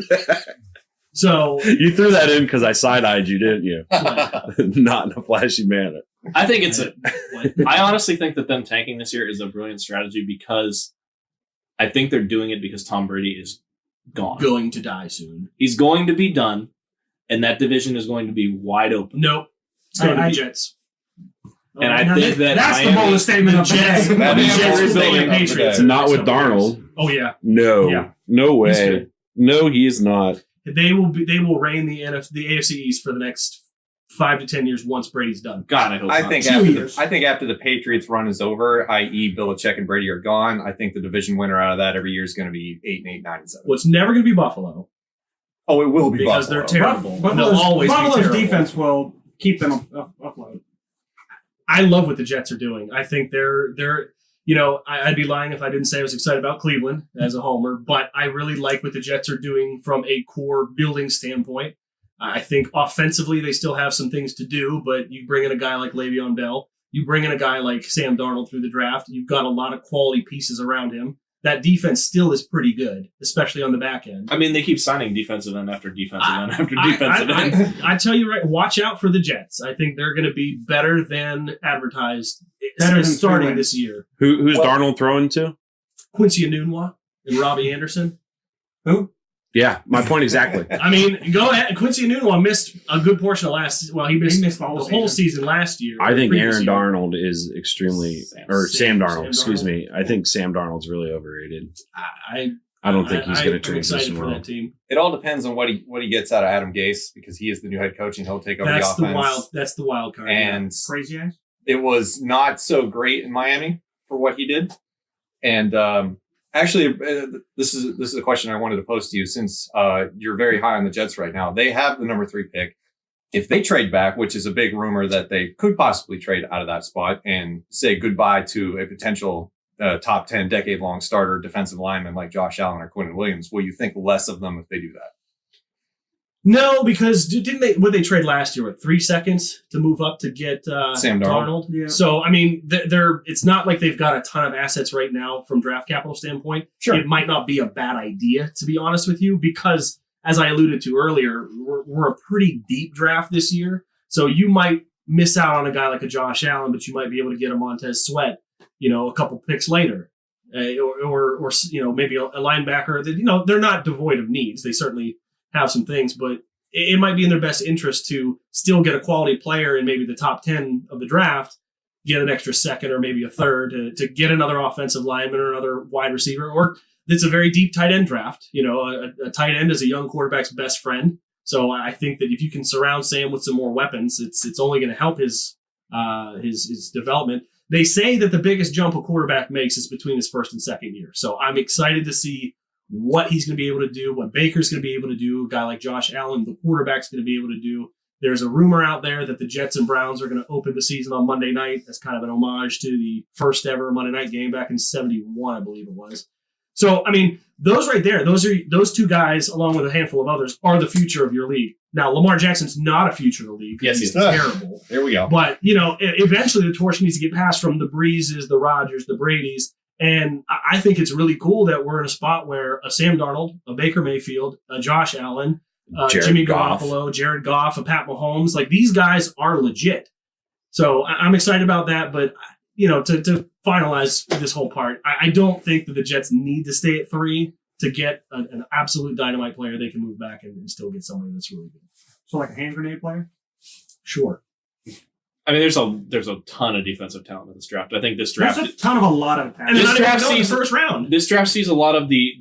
So You threw that in because I side-eyed you, didn't you? Not in a flashy manner. I think it's I honestly think that them tanking this year is a brilliant strategy because I think they're doing it because Tom Brady is gone. Going to die soon. He's going to be done, and that division is going to be wide open. Nope. It's going to be Jets. And I think that's Miami, the boldest statement of the day. That is Jets the will statement beat of the Patriots. day. Not with Darnold. Oh yeah. No. Yeah. No He's way. good. No, he is not. They will reign the AFC East for the next 5 to 10 years once Brady's done. God, I hope I not. think 2 years. I think after the Patriots run is over, i.e. Belichick and Brady are gone, I think the division winner out of that every year is going to be 8-8, 9-7. Well, it's never going to be Buffalo Oh, it will be because Buffalo. they're terrible. They'll Buffalo's, always be Buffalo's terrible. defense will keep them afloat. I love what the Jets are doing. I think they're I'd be lying if I didn't say I was excited about Cleveland as a homer, but I really like what the Jets are doing from a core building standpoint. I think offensively they still have some things to do, but you bring in a guy like Le'Veon Bell, you bring in a guy like Sam Darnold through the draft, you've got a lot of quality pieces around him. That defense still is pretty good, especially on the back end. I mean, they keep signing defensive end after defensive end after defensive end. I tell you right, watch out for the Jets. I think they're going to be better than advertised starting this year. Who's Darnold throwing to? Quincy Enunwa and Robbie Anderson. Who? Yeah, my point exactly. I mean, go ahead. Quincy Enunwa missed a good portion of he missed the the whole whole season last year. I think previous Aaron year. Darnold is extremely, Sam Darnold, excuse me. I think Sam Darnold's really overrated. I don't think he's going to I'm excited transition for well. that team. It all depends on what he gets out of Adam Gase because he is the new head coach and he'll take over That's the offense. That's the wild card. And Crazy eyes. it was not so great in Miami for what he did. And actually, this is a question I wanted to pose to you since you're very high on the Jets right now. They have the number 3 pick. If they trade back, which is a big rumor that they could possibly trade out of that spot and say goodbye to a potential top 10 decade-long starter defensive lineman like Josh Allen or Quentin Williams, will you think less of them if they do that? No, because would they trade last year with 3 seconds to move up to get Sam Darnold? Yeah. So I mean, it's not like they've got a ton of assets right now from draft capital standpoint. Sure. It might not be a bad idea, to be honest with you, because as I alluded to earlier, we're a pretty deep draft this year. So you might miss out on a guy like a Josh Allen, but you might be able to get a Montez Sweat, a couple picks later, or maybe a linebacker that they're not devoid of needs. They certainly have some things, but it might be in their best interest to still get a quality player in maybe the top 10 of the draft, get an extra second or maybe a third to get another offensive lineman or another wide receiver, or it's a very deep tight end draft. A tight end is a young quarterback's best friend. So I think that if you can surround Sam with some more weapons, it's only going to help his development. They say that the biggest jump a quarterback makes is between his first and second year. So I'm excited to see what he's going to be able to do, what Baker's going to be able to do, a guy like Josh Allen, the quarterback's going to be able to do. There's a rumor out there that the Jets and Browns are going to open the season on Monday night. That's kind of an homage to the first ever Monday night game back in 71, I believe it was. So, I mean, those right there, those two guys, along with a handful of others, are the future of your league. Now, Lamar Jackson's not a future of the league. Yes, he's he is. terrible. There we go. But, eventually the torch needs to get passed from the Breezes, the Rodgers, the Bradys. And I think it's really cool that we're in a spot where a Sam Darnold, a Baker Mayfield, a Josh Allen, Jimmy Garoppolo, Jared Goff, a Pat Mahomes, like these guys are legit. So I'm excited about that. But, to finalize this whole part, I don't think that the Jets need to stay at 3 to get an absolute dynamite player. They can move back and still get somebody that's really good. So like a hand grenade player? Sure. I mean, there's a ton of defensive talent in this draft. I think this There's draft, a ton of a lot of And talent. then This not draft even go in the season- first round. this draft sees a lot of the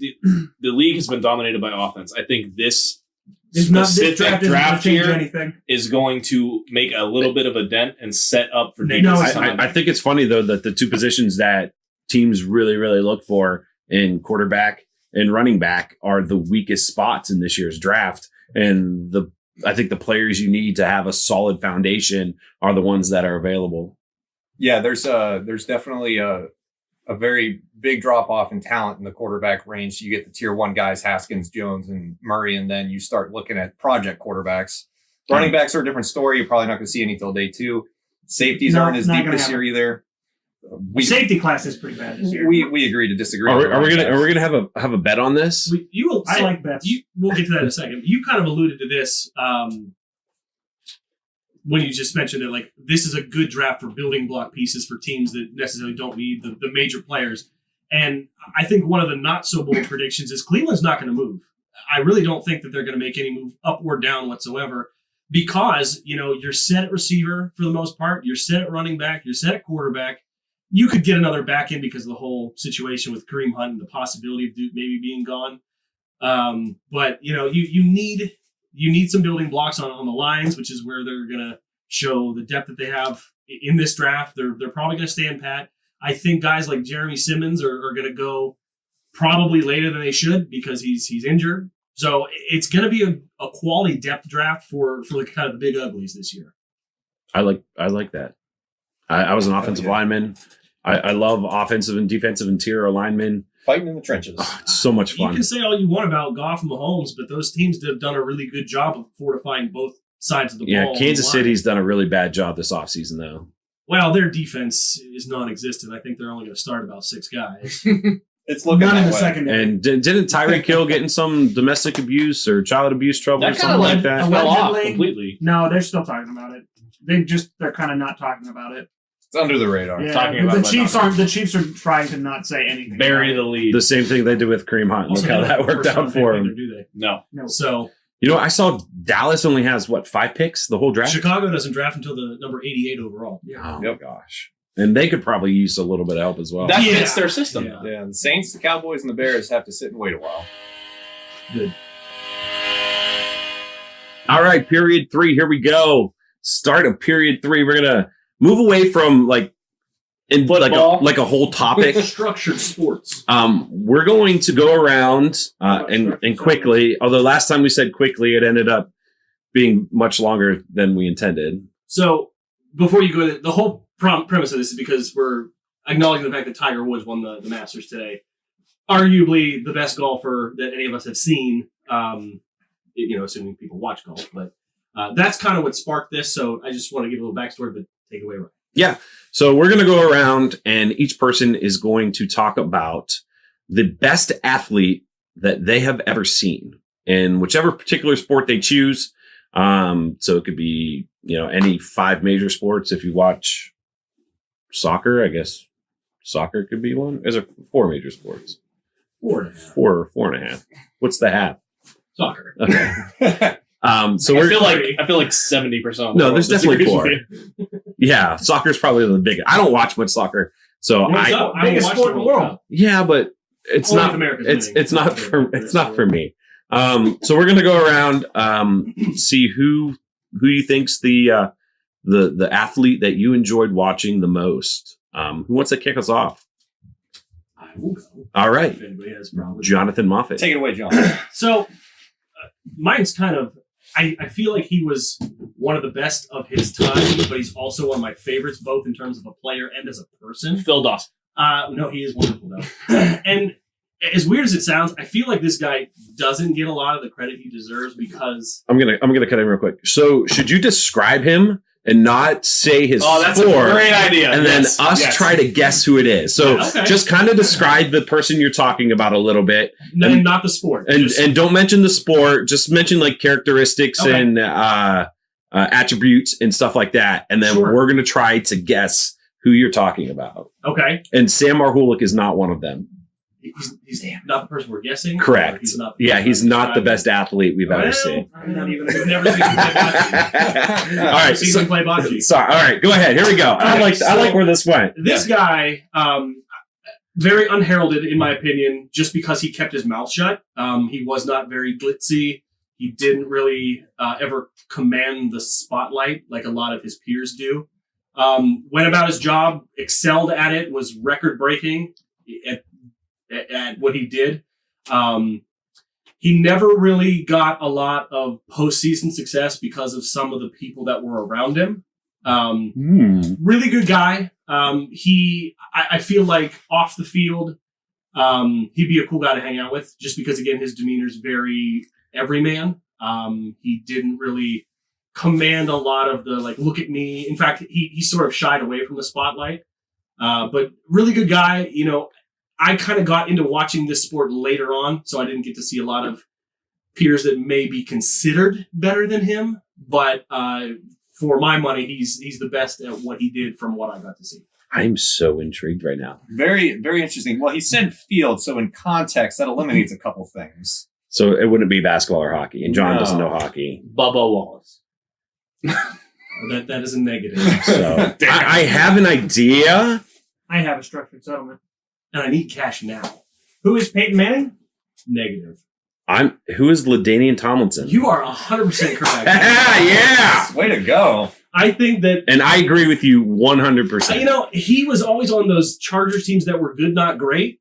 league has been dominated by offense. I think this This specific draft isn't going draft to change here anything. is going to make a little bit of a dent and set up for No, defensive it's talent. I think it's funny though that the two positions that teams really, really look for in quarterback and running back are the weakest spots in this year's draft. And I think the players you need to have a solid foundation are the ones that are available. Yeah, there's definitely a very big drop off in talent in the quarterback range. You get the tier 1 guys, Haskins, Jones, and Murray, and then you start looking at project quarterbacks. Running backs are a different story. You're probably not going to see any till day 2. Safeties No, aren't as not deep gonna this year either. The safety class is pretty bad this year. We agree to disagree. Are we gonna have a bet on this? I like bets. We'll get to that in a second. You kind of alluded to this. when you just mentioned it, like this is a good draft for building block pieces for teams that necessarily don't need the major players. And I think one of the not so bold predictions is Cleveland's not going to move. I really don't think that they're going to make any move up or down whatsoever because, you're set at receiver for the most part. You're set at running back. You're set at quarterback. You could get another back in because of the whole situation with Kareem Hunt and the possibility of Duke maybe being gone. But, you need some building blocks on the lines, which is where they're going to show the depth that they have in this draft. They're probably going to stand pat. I think guys like Jeremy Simmons are going to go probably later than they should because he's injured. So it's going to be a quality depth draft for the kind of the big uglies this year. I like that. I was an offensive lineman. I love offensive and defensive interior linemen. Fighting in the trenches. Oh, it's so much fun. You can say all you want about Goff and Mahomes, but those teams have done a really good job of fortifying both sides of the ball. Yeah, Kansas City's done a really bad job this offseason, though. Well, their defense is non-existent. I think they're only going to start about 6 guys. It's looking Not that in the way. secondary. And didn't Tyreek Hill get in some domestic abuse or child abuse trouble or That kind something of like that? fell off Allegedly. completely. No, they're still talking about it. They're kind of not talking about it. It's under the radar. Yeah, talking about the Chiefs are trying to not say anything. Bury about the lead. The same thing they did with Kareem Hunt. Look how that worked out for him. Do they? No. No. So I saw Dallas only has, 5 picks the whole draft? Chicago doesn't draft until the number 88 overall. Oh, my gosh. And they could probably use a little bit of help as well. That fits their system. Yeah. Yeah, the Saints, the Cowboys, and the Bears have to sit and wait a while. Good. All right, period 3. Here we go. Start of period 3. We're going to move away from like a whole topic. Structured sports. We're going to go around and quickly, although last time we said quickly, it ended up being much longer than we intended. So before you go, the whole premise of this is because we're acknowledging the fact that Tiger Woods won the Masters today. Arguably the best golfer that any of us have seen, assuming people watch golf. But that's kind of what sparked this. So I just want to give a little backstory, but take it away, Ryan. Yeah. So we're going to go around and each person is going to talk about the best athlete that they have ever seen in whichever particular sport they choose. So it could be, any 5 major sports. If you watch soccer, I guess soccer could be one. Is there 4 major sports? 4.5. 4 or 4.5. What's the half? Soccer. Okay. So I feel like 70%. No, there's definitely 4. Yeah, soccer's probably the biggest. I don't watch much soccer, so biggest sport in the world. Yeah, but it's Only not. if America's It's winning. it's not for it's not for me. So we're gonna go around, see who you think's the athlete that you enjoyed watching the most. Who wants to kick us off? I will go. All right, If anybody has a problem. Jonathan Moffat. Take it away, John. So mine's kind of, I feel like he was one of the best of his time, but he's also one of my favorites, both in terms of a player and as a person. Phil Dawson. No, he is wonderful, though. And as weird as it sounds, I feel like this guy doesn't get a lot of the credit he deserves because... I'm gonna cut in real quick. So should you describe him and not say his That's sport? a great idea. And then us try to guess who it is. So Yeah, okay. just kind of describe the person you're talking about a little bit. And not the sport. And don't mention the sport. Just mention like characteristics Okay. and attributes and stuff like that. And then Sure. we're going to try to guess who you're talking about. Okay. And Sam Marhulik is not one of them. He's not the person we're guessing? Or Correct. He's not He's not the best athlete we've ever seen. I'm not even... We've never seen him play bocce. All right. Seen him play bocce. Sorry. All right. Go ahead. Here we go. I like where this went. This guy, very unheralded in my opinion, just because he kept his mouth shut. He was not very glitzy. He didn't really ever command the spotlight like a lot of his peers do. Went about his job, excelled at it, was record-breaking at what he did. He never really got a lot of postseason success because of some of the people that were around him. Really good guy. I feel like off the field, he'd be a cool guy to hang out with just because, again, his demeanor's very everyman. He didn't really command a lot of the, like, look at me. In fact, he sort of shied away from the spotlight. But really good guy. I kind of got into watching this sport later on, so I didn't get to see a lot of peers that may be considered better than him. But for my money, he's the best at what he did from what I got to see. I'm so intrigued right now. Very, very interesting. Well, he said field, so in context, that eliminates a couple things. So it wouldn't be basketball or hockey, and John No. doesn't know hockey. Bubba Wallace. That is a negative. So I have an idea. I have a structured settlement. And I need cash now. Who is Peyton Manning? Negative. Who is LaDainian Tomlinson? You are 100% correct. Yeah. Way to go. I think that, And I agree with you 100%. you know, he was always on those Chargers teams that were good, not great.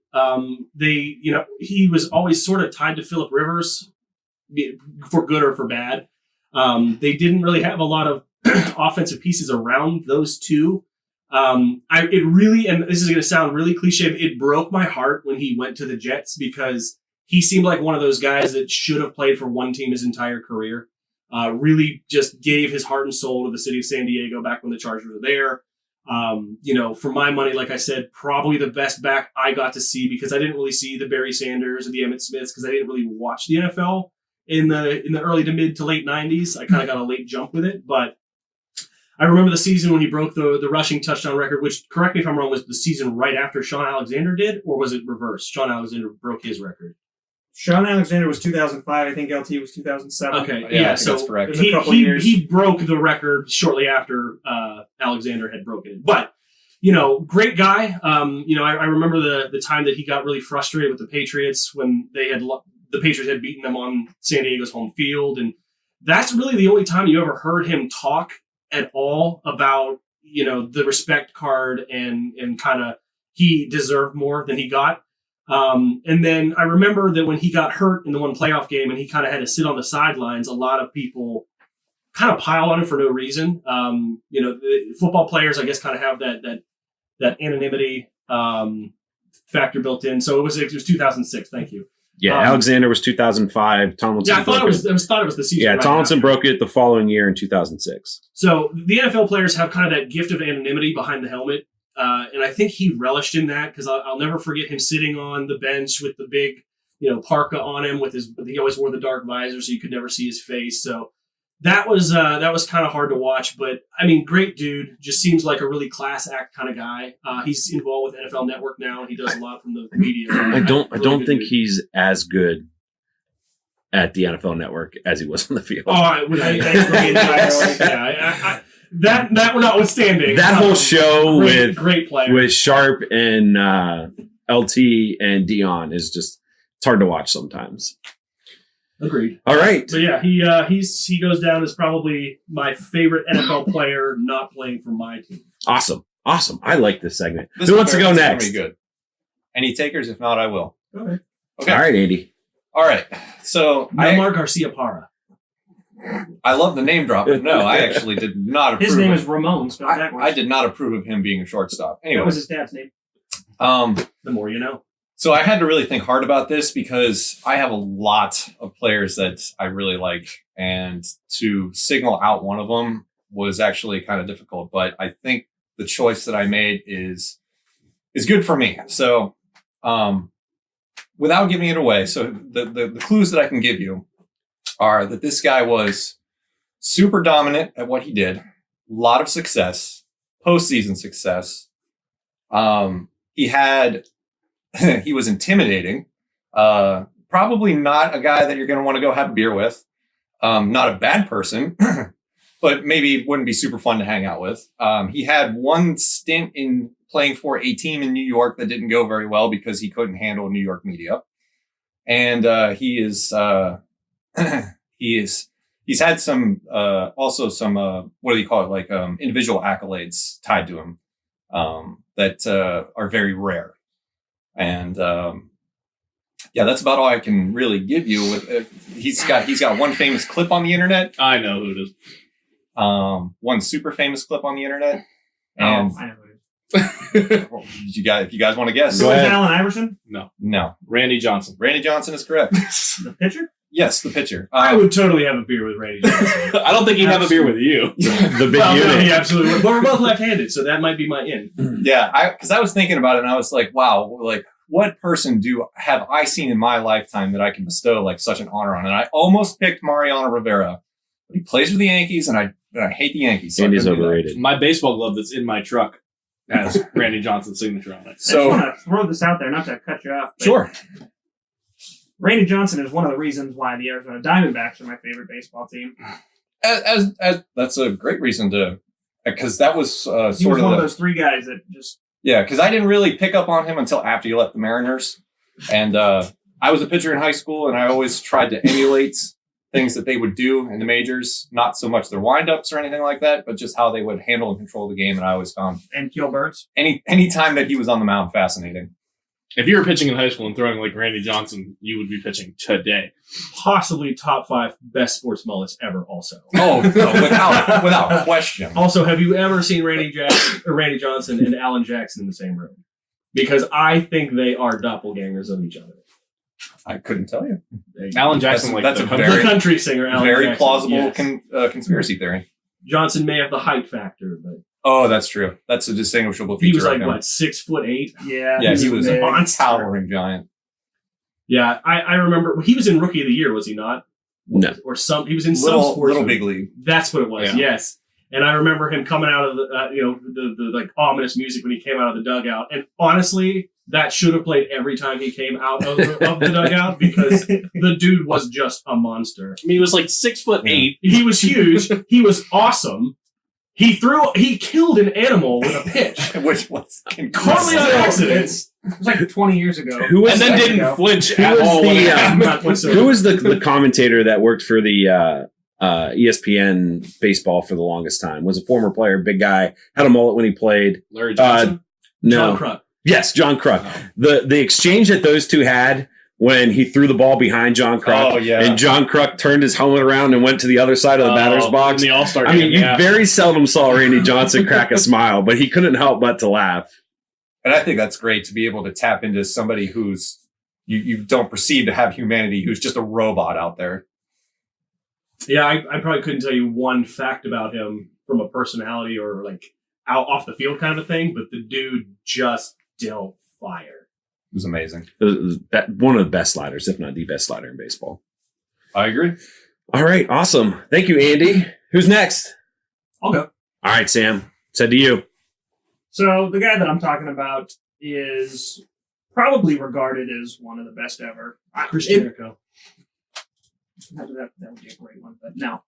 He was always sort of tied to Phillip Rivers for good or for bad. They didn't really have a lot of offensive pieces around those two. It really, and this is going to sound really cliche, but it broke my heart when he went to the Jets because he seemed like one of those guys that should have played for one team his entire career. Really just gave his heart and soul to the city of San Diego back when the Chargers were there. For my money, like I said, probably the best back I got to see because I didn't really see the Barry Sanders or the Emmitt Smiths because I didn't really watch the NFL in the early to mid to late 90s. I kind of got a late jump with it, but I remember the season when he broke the rushing touchdown record, which, correct me if I'm wrong, was the season right after Sean Alexander did, or was it reversed? Sean Alexander broke his record. Sean Alexander was 2005. I think LT was 2007. Okay, Yeah, I think so that's correct. It was a couple years. he broke the record shortly after Alexander had broken it. But, great guy. I remember the time that he got really frustrated with the Patriots when the Patriots had beaten them on San Diego's home field. And that's really the only time you ever heard him talk at all about, the respect card and kind of he deserved more than he got. And then I remember that when he got hurt in the one playoff game and he kind of had to sit on the sidelines, a lot of people kind of piled on him for no reason. The football players, I guess, kind of have that anonymity factor built in. So it was 2006. Thank you. Yeah, Alexander was 2005. Tomlinson. Yeah, I thought it was the season. Yeah, right Tomlinson after. broke it the following year in 2006. So the NFL players have kind of that gift of anonymity behind the helmet. And I think he relished in that because I'll never forget him sitting on the bench with the big, parka on him he always wore the dark visor so you could never see his face. So that was kind of hard to watch, but I mean, great dude. Just seems like a really class act kind of guy. He's involved with NFL Network now, and he does a lot from the media. I don't Really think dude. he's as good at the NFL Network as he was on the field. Oh, I agree entirely. Yeah, that notwithstanding, That whole show great player with Sharp and LT and Dion is just it's hard to watch sometimes. Agreed. All right. So yeah, he goes down as probably my favorite NFL player not playing for my team. Awesome. I like this segment. This Who wants to go is gonna next? be good. Any takers? If not, I will. Okay. Okay. All right, Andy. All right. So Nomar Garcia Para. I love the name drop, but no, I actually did not approve. His name of- is Ramon. Spelled backwards. I did not approve of him being a shortstop. Anyway, What was his dad's name? The more you know. So I had to really think hard about this because I have a lot of players that I really like, and to signal out one of them was actually kind of difficult. But I think the choice that I made is good for me. So without giving it away, so the clues that I can give you are that this guy was super dominant at what he did, a lot of success, postseason success. He was intimidating, probably not a guy that you're going to want to go have a beer with, not a bad person, but maybe wouldn't be super fun to hang out with. He had one stint in playing for a team in New York that didn't go very well because he couldn't handle New York media. And he's had some, also some, what do you call it? Like, individual accolades tied to him, that, are very rare. And, that's about all I can really give you. He's got one famous clip on the internet. I know who it is. One super famous clip on the internet. I And know who it is. if you guys want to guess, Go ahead. Allen Iverson, no, Randy Johnson. Randy Johnson is correct. the pitcher. Yes, the pitcher. I would totally have a beer with Randy Johnson. I don't think he'd have a beer with you. The big Well, no, unit. he absolutely would. But we're both left-handed, so that might be my in. Yeah, because I was thinking about it and I was like, wow, like what person have I seen in my lifetime that I can bestow like such an honor on? And I almost picked Mariano Rivera, but he plays for the Yankees, and I hate the Yankees. So I Andy's couldn't do that. overrated. My baseball glove that's in my truck has Randy Johnson's signature on it. I just So want to throw this out there, not to cut you off. But sure. Randy Johnson is one of the reasons why the Arizona Diamondbacks are my favorite baseball team. As that's a great reason to, because that was He was sort one of of those three guys that just yeah. Because I didn't really pick up on him until after he left the Mariners, and I was a pitcher in high school, and I always tried to emulate things that they would do in the majors. Not so much their windups or anything like that, but just how they would handle and control the game. And I always found and kill birds. any time that he was on the mound fascinating. If you were pitching in high school and throwing like Randy Johnson, you would be pitching today. Possibly top 5 best sports mullets ever. Also. Oh, no, without question. Also, have you ever seen Randy Johnson and Alan Jackson in the same room? Because I think they are doppelgangers of each other. I couldn't tell you. Alan Jackson, That's the a country- The very- country singer, Alan Very Jackson. plausible Yes. conspiracy theory. Johnson may have the height factor, but Oh, that's true. That's a distinguishable feature. he was like of him. what 6'8". Yeah, Yeah, he was a big. towering giant. Yeah, I remember he was in Rookie of the Year, was he not? No. Or some he was in some sports Little movie. big league. That's what it was. Yeah. Yes. And I remember him coming out of the the like ominous music when he came out of the dugout. And honestly, that should have played every time he came out of the dugout because the dude was just a monster. I mean, he was like 6'8". He was huge. He was awesome. He killed an animal with a pitch. Which was Totally on accident. It was like 20 years ago. Who was And then Second didn't ago. flinch Who at was all when the, it um, happened. Not whatsoever. Who was the commentator that worked for the ESPN baseball for the longest time? Was a former player, big guy, had a mullet when he played. Larry Johnson? No, John Kruk. yes, John Kruk. Oh. The exchange that those two had when he threw the ball behind John Kruk, Oh, yeah. and John Kruk turned his helmet around and went to the other side of the batter's box. In the All-Star I game, mean, you yeah. very seldom saw Randy Johnson crack a smile, but he couldn't help but to laugh. And I think that's great to be able to tap into somebody who's you don't perceive to have humanity, who's just a robot out there. Yeah, I probably couldn't tell you one fact about him from a personality or like out off the field kind of thing, but the dude just dealt fire. It was amazing. It was one of the best sliders, if not the best slider in baseball. I agree. All right, awesome. Thank you, Andy. Who's next? I'll go. All right, Sam. Said to you. So the guy that I'm talking about is probably regarded as one of the best ever. Chris It- Jericho. that would be a great one, but no,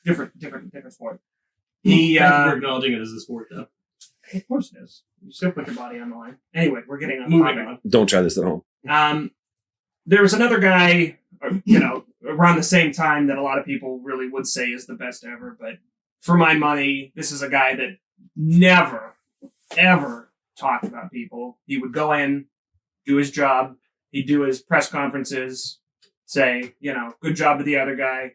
different sport. He, Thank you for acknowledging it as a sport, though. of course it is. You still put your body on the line. Anyway, we're getting on Moving topic. on. Don't try this at home. There was another guy, around the same time that a lot of people really would say is the best ever. But for my money, this is a guy that never, ever talked about people. He would go in, do his job. He'd do his press conferences, say, good job to the other guy.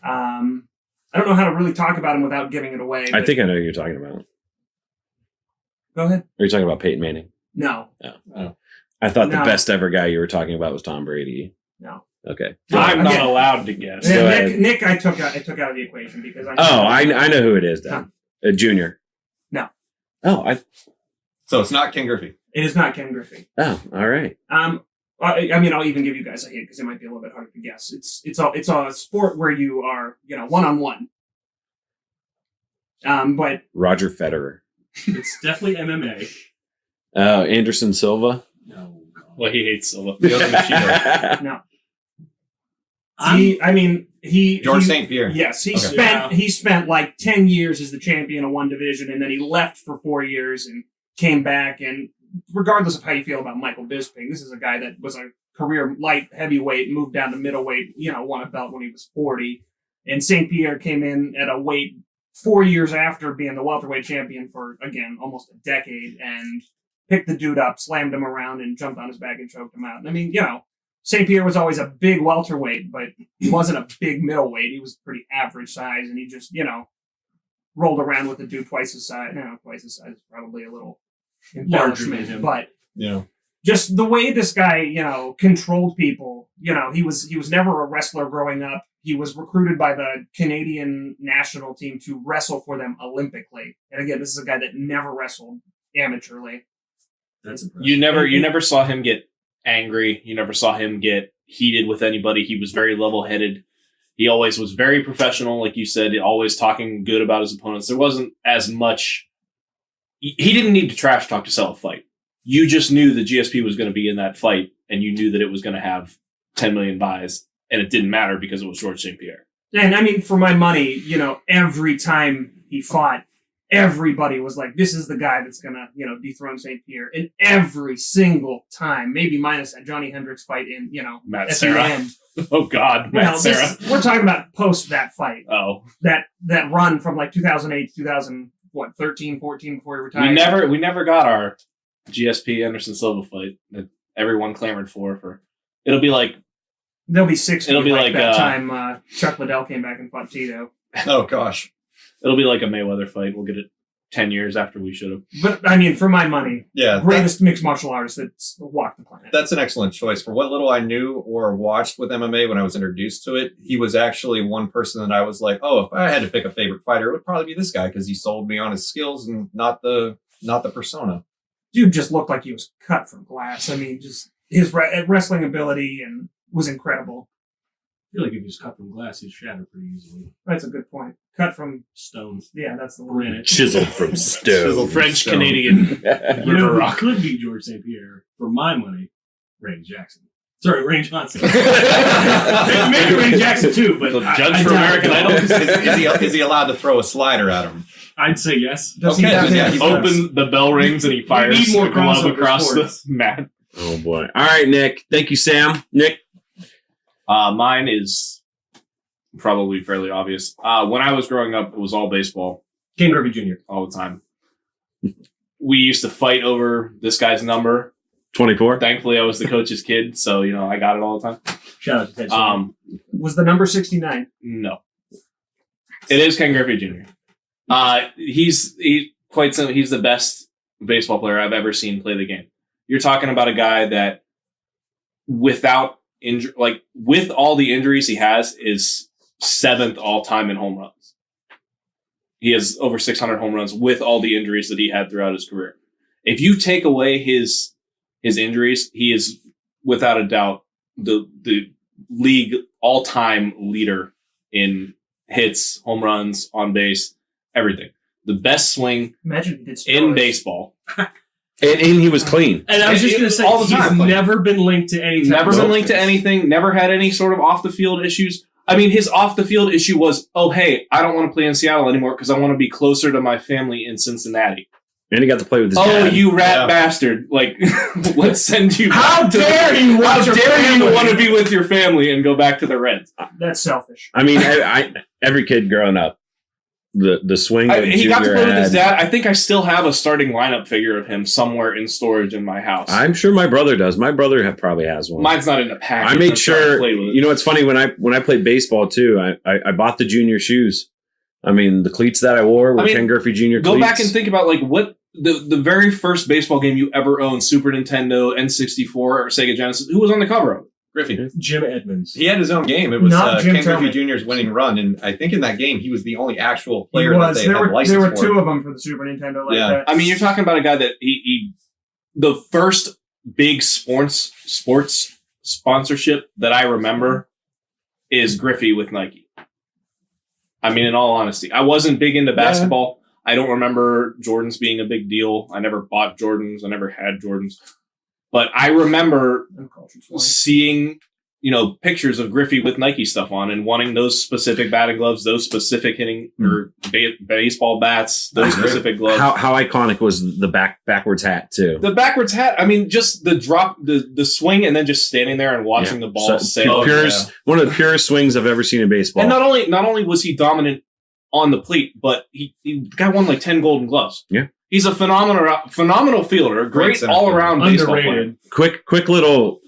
I don't know how to really talk about him without giving it away. I but- think I know who you're talking about. Go ahead. Are you talking about Peyton Manning? No. I thought the No. best ever guy you were talking about was Tom Brady. No. Okay. I'm not Again- allowed to guess. Go Yeah, ahead. Nick, I took out of the equation because I. Oh, I know who it is then. A junior. No. Oh, So it's not Ken Griffey. It is not Ken Griffey. all right. I mean, I'll even give you guys a hint because it might be a little bit harder to guess. It's a sport where you are, 1-on-1. But Roger Federer. It's definitely MMA. Oh, Anderson Silva. No. Well, he hates Silva. He doesn't think she does. no, I'm- George St. Pierre. Yes, he Okay. spent like 10 years as the champion of one division, and then he left for 4 years and came back. And regardless of how you feel about Michael Bisping, this is a guy that was a career light heavyweight, moved down to middleweight, won a belt when he was 40. And St. Pierre came in at a weight 4 years after being the welterweight champion for, again, almost a decade, and picked the dude up, slammed him around, and jumped on his back and choked him out. And I mean, St. Pierre was always a big welterweight, but he wasn't a big middleweight. He was pretty average size, and he just, rolled around with a dude twice his size. No, twice his size is probably a little Larger than embellishment, him. but Yeah. just the way this guy, controlled people. He was never a wrestler growing up. He was recruited by the Canadian national team to wrestle for them Olympically. And again, this is a guy that never wrestled amateurly. That's impressive. You never saw him get angry. You never saw him get heated with anybody. He was very level-headed. He always was very professional, like you said, always talking good about his opponents. There wasn't as much. He didn't need to trash talk to sell a fight. You just knew the GSP was going to be in that fight, and you knew that it was going to have 10 million buys, and it didn't matter because it was George St. Pierre. And I mean, for my money, every time he fought, everybody was like, this is the guy that's going to, dethrone St. Pierre. And every single time, maybe minus that Johnny Hendricks fight in, Matt at Serra. the end. Oh, God, Matt Serra. We're talking about post that fight. Oh. That run from like 2008 to 2013, 14 before he retired. We never got our GSP Anderson Silva fight that everyone clamored for. It'll be like There'll be 60. It'll be like that time Chuck Liddell came back and fought Tito. Oh gosh, it'll be like a Mayweather fight. We'll get it 10 years after we should have. But I mean, for my money, yeah, greatest mixed martial artist that's walked the planet. That's an excellent choice. For what little I knew or watched with MMA when I was introduced to it, he was actually one person that I was like, oh, if I had to pick a favorite fighter, it would probably be this guy because he sold me on his skills and not the persona. Dude just looked like he was cut from glass. I mean, just his wrestling ability and was incredible. I feel like if he was cut from glass, he'd shatter pretty easily. That's a good point. Cut from stone. Yeah, that's the one. Granite. Chiseled from stone. French Canadian river rock. Could be George St. Pierre for my money. Randy Jackson. Sorry, Randy Johnson. Maybe Randy Jackson too, but The judge for American Idol. Is he allowed to throw a slider at him? I'd say yes. Does Okay, he have yeah, his- he's Open the bell rings and he fires need more a glove crossover across sports. the mat. Oh boy! All right, Nick. Thank you, Sam. Nick. Mine is probably fairly obvious. When I was growing up, it was all baseball Ken Griffey Jr. all the time. We used to fight over this guy's number. 24. Thankfully, I was the coach's kid, so I got it all the time. Shout out to Ted Sherman. Was the number 69? No, it is Ken Griffey Jr. He's quite simple. He's the best baseball player I've ever seen play the game. You're talking about a guy that, without with all the injuries he has, is 7th all time in home runs. He has over 600 home runs with all the injuries that he had throughout his career. If you take away his injuries, he is without a doubt the league all-time leader in hits, home runs, on base, everything. The best swing Imagine he did in steroids. baseball. And he was clean. And I was just going to say, all the he's time, like, never been linked to any Never type been of linked to anything. Never had any sort of off-the-field issues. I mean, his off-the-field issue was, oh, hey, I don't want to play in Seattle anymore because I want to be closer to my family in Cincinnati. And he got to play with his Oh, dad. you rat Yeah. bastard. Like, let's send you How back to dare you How watch your dare you family? want to be with your family and go back to the Reds? That's selfish. I mean, every kid growing up, the swing that He got to Junior play with his had, dad. I think I still have a starting lineup figure of him somewhere in storage in my house. I'm sure my brother does. My brother probably has one. Mine's not in a package. I I'm made trying to sure. play with it. You know, it's funny when I played baseball too. I bought the junior shoes. I mean, the cleats that I wore were Ken Griffey Jr. Go cleats. back and think about what the very first baseball game you ever owned, Super Nintendo, N64, or Sega Genesis. Who was on the cover of it? Griffey. Jim Edmonds. He had his own game. It was Not Jim Ken Griffey Tillman. Jr.'s winning run, and I think in that game he was the only actual He player that was. they There had were licensed for. two of them for the Super Nintendo like Yeah. that. I mean, you're talking about a guy that he the first big sports sponsorship that I remember is Griffey with Nike. I mean, in all honesty, I wasn't big into basketball. I don't remember Jordans being a big deal. I never bought Jordans. I never had Jordans. But I remember seeing, pictures of Griffey with Nike stuff on and wanting those specific batting gloves, those specific hitting or baseball bats, those specific gloves. How iconic was the backwards hat too? The backwards hat, I mean, just the drop, the swing, and then just standing there and watching the ball sail. One of the purest swings I've ever seen in baseball. And not only was he dominant on the plate, but the guy won like 10 Golden Gloves. Yeah. He's a phenomenal fielder, great center all-around baseball player. Underrated. Quick little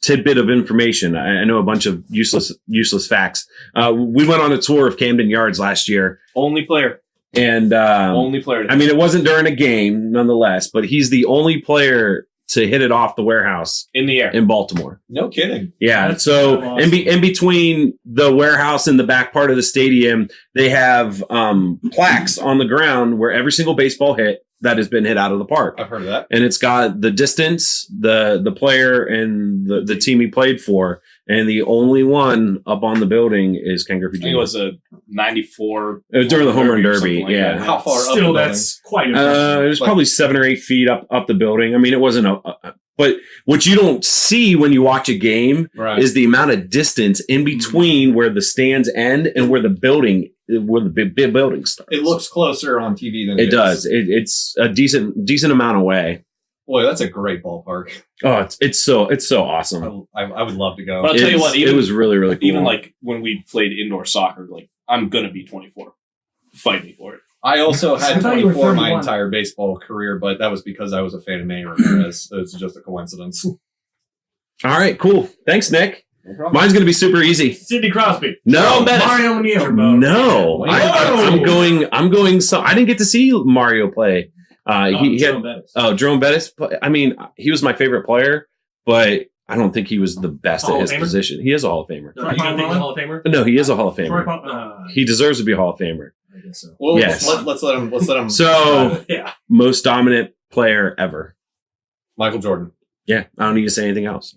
tidbit of information. I know a bunch of useless facts. We went on a tour of Camden Yards last year, Only player. and Only player. I mean, it wasn't during a game, nonetheless, but he's the only player to hit it off the warehouse in the air. in Baltimore. No kidding. Yeah. That's So awesome. in between the warehouse and the back part of the stadium, they have plaques on the ground where every single baseball hit that has been hit out of the park. I've heard of that. And it's got the distance, the player, and the team he played for. and the only one up on the building is Ken Griffey I Jr. think it was a 94. It was during the home run or derby, something like yeah. that. How far up the Still, building? that's quite It impressive. was probably 7 or 8 feet up the building. I mean, it wasn't but what you don't see when you watch a game Right. is the amount of distance in between where the stands end and where the big building starts. It looks closer on TV than It is. does. It's a decent amount away. Boy, that's a great ballpark. Oh, it's so awesome. I would love to go. But I'll tell you what, even- it was really really cool. Even like when we played indoor soccer, like I'm gonna be 24. Fight me for it. I also I had thought you were 24 my 31. entire baseball career, but that was because I was a fan of Manny Ramirez. It's just a coincidence. All right, cool. Thanks, Nick. No problem. Mine's gonna be super easy. Sidney Crosby. No, Mario O'Neill. no. I'm Whoa. going. So I didn't get to see Mario play. He had Jerome Bettis. I mean, he was my favorite player, but I don't think he was the best Hall at of his Famer? position. He is a Hall of Famer. No, you don't think he's a Hall of Famer? No, he is a Hall of Troy Famer. Pump- He deserves to be a Hall of Famer. I guess so. Well, Yes. let's let him. So Yeah. most dominant player ever. Michael Jordan. Yeah, I don't need to say anything else.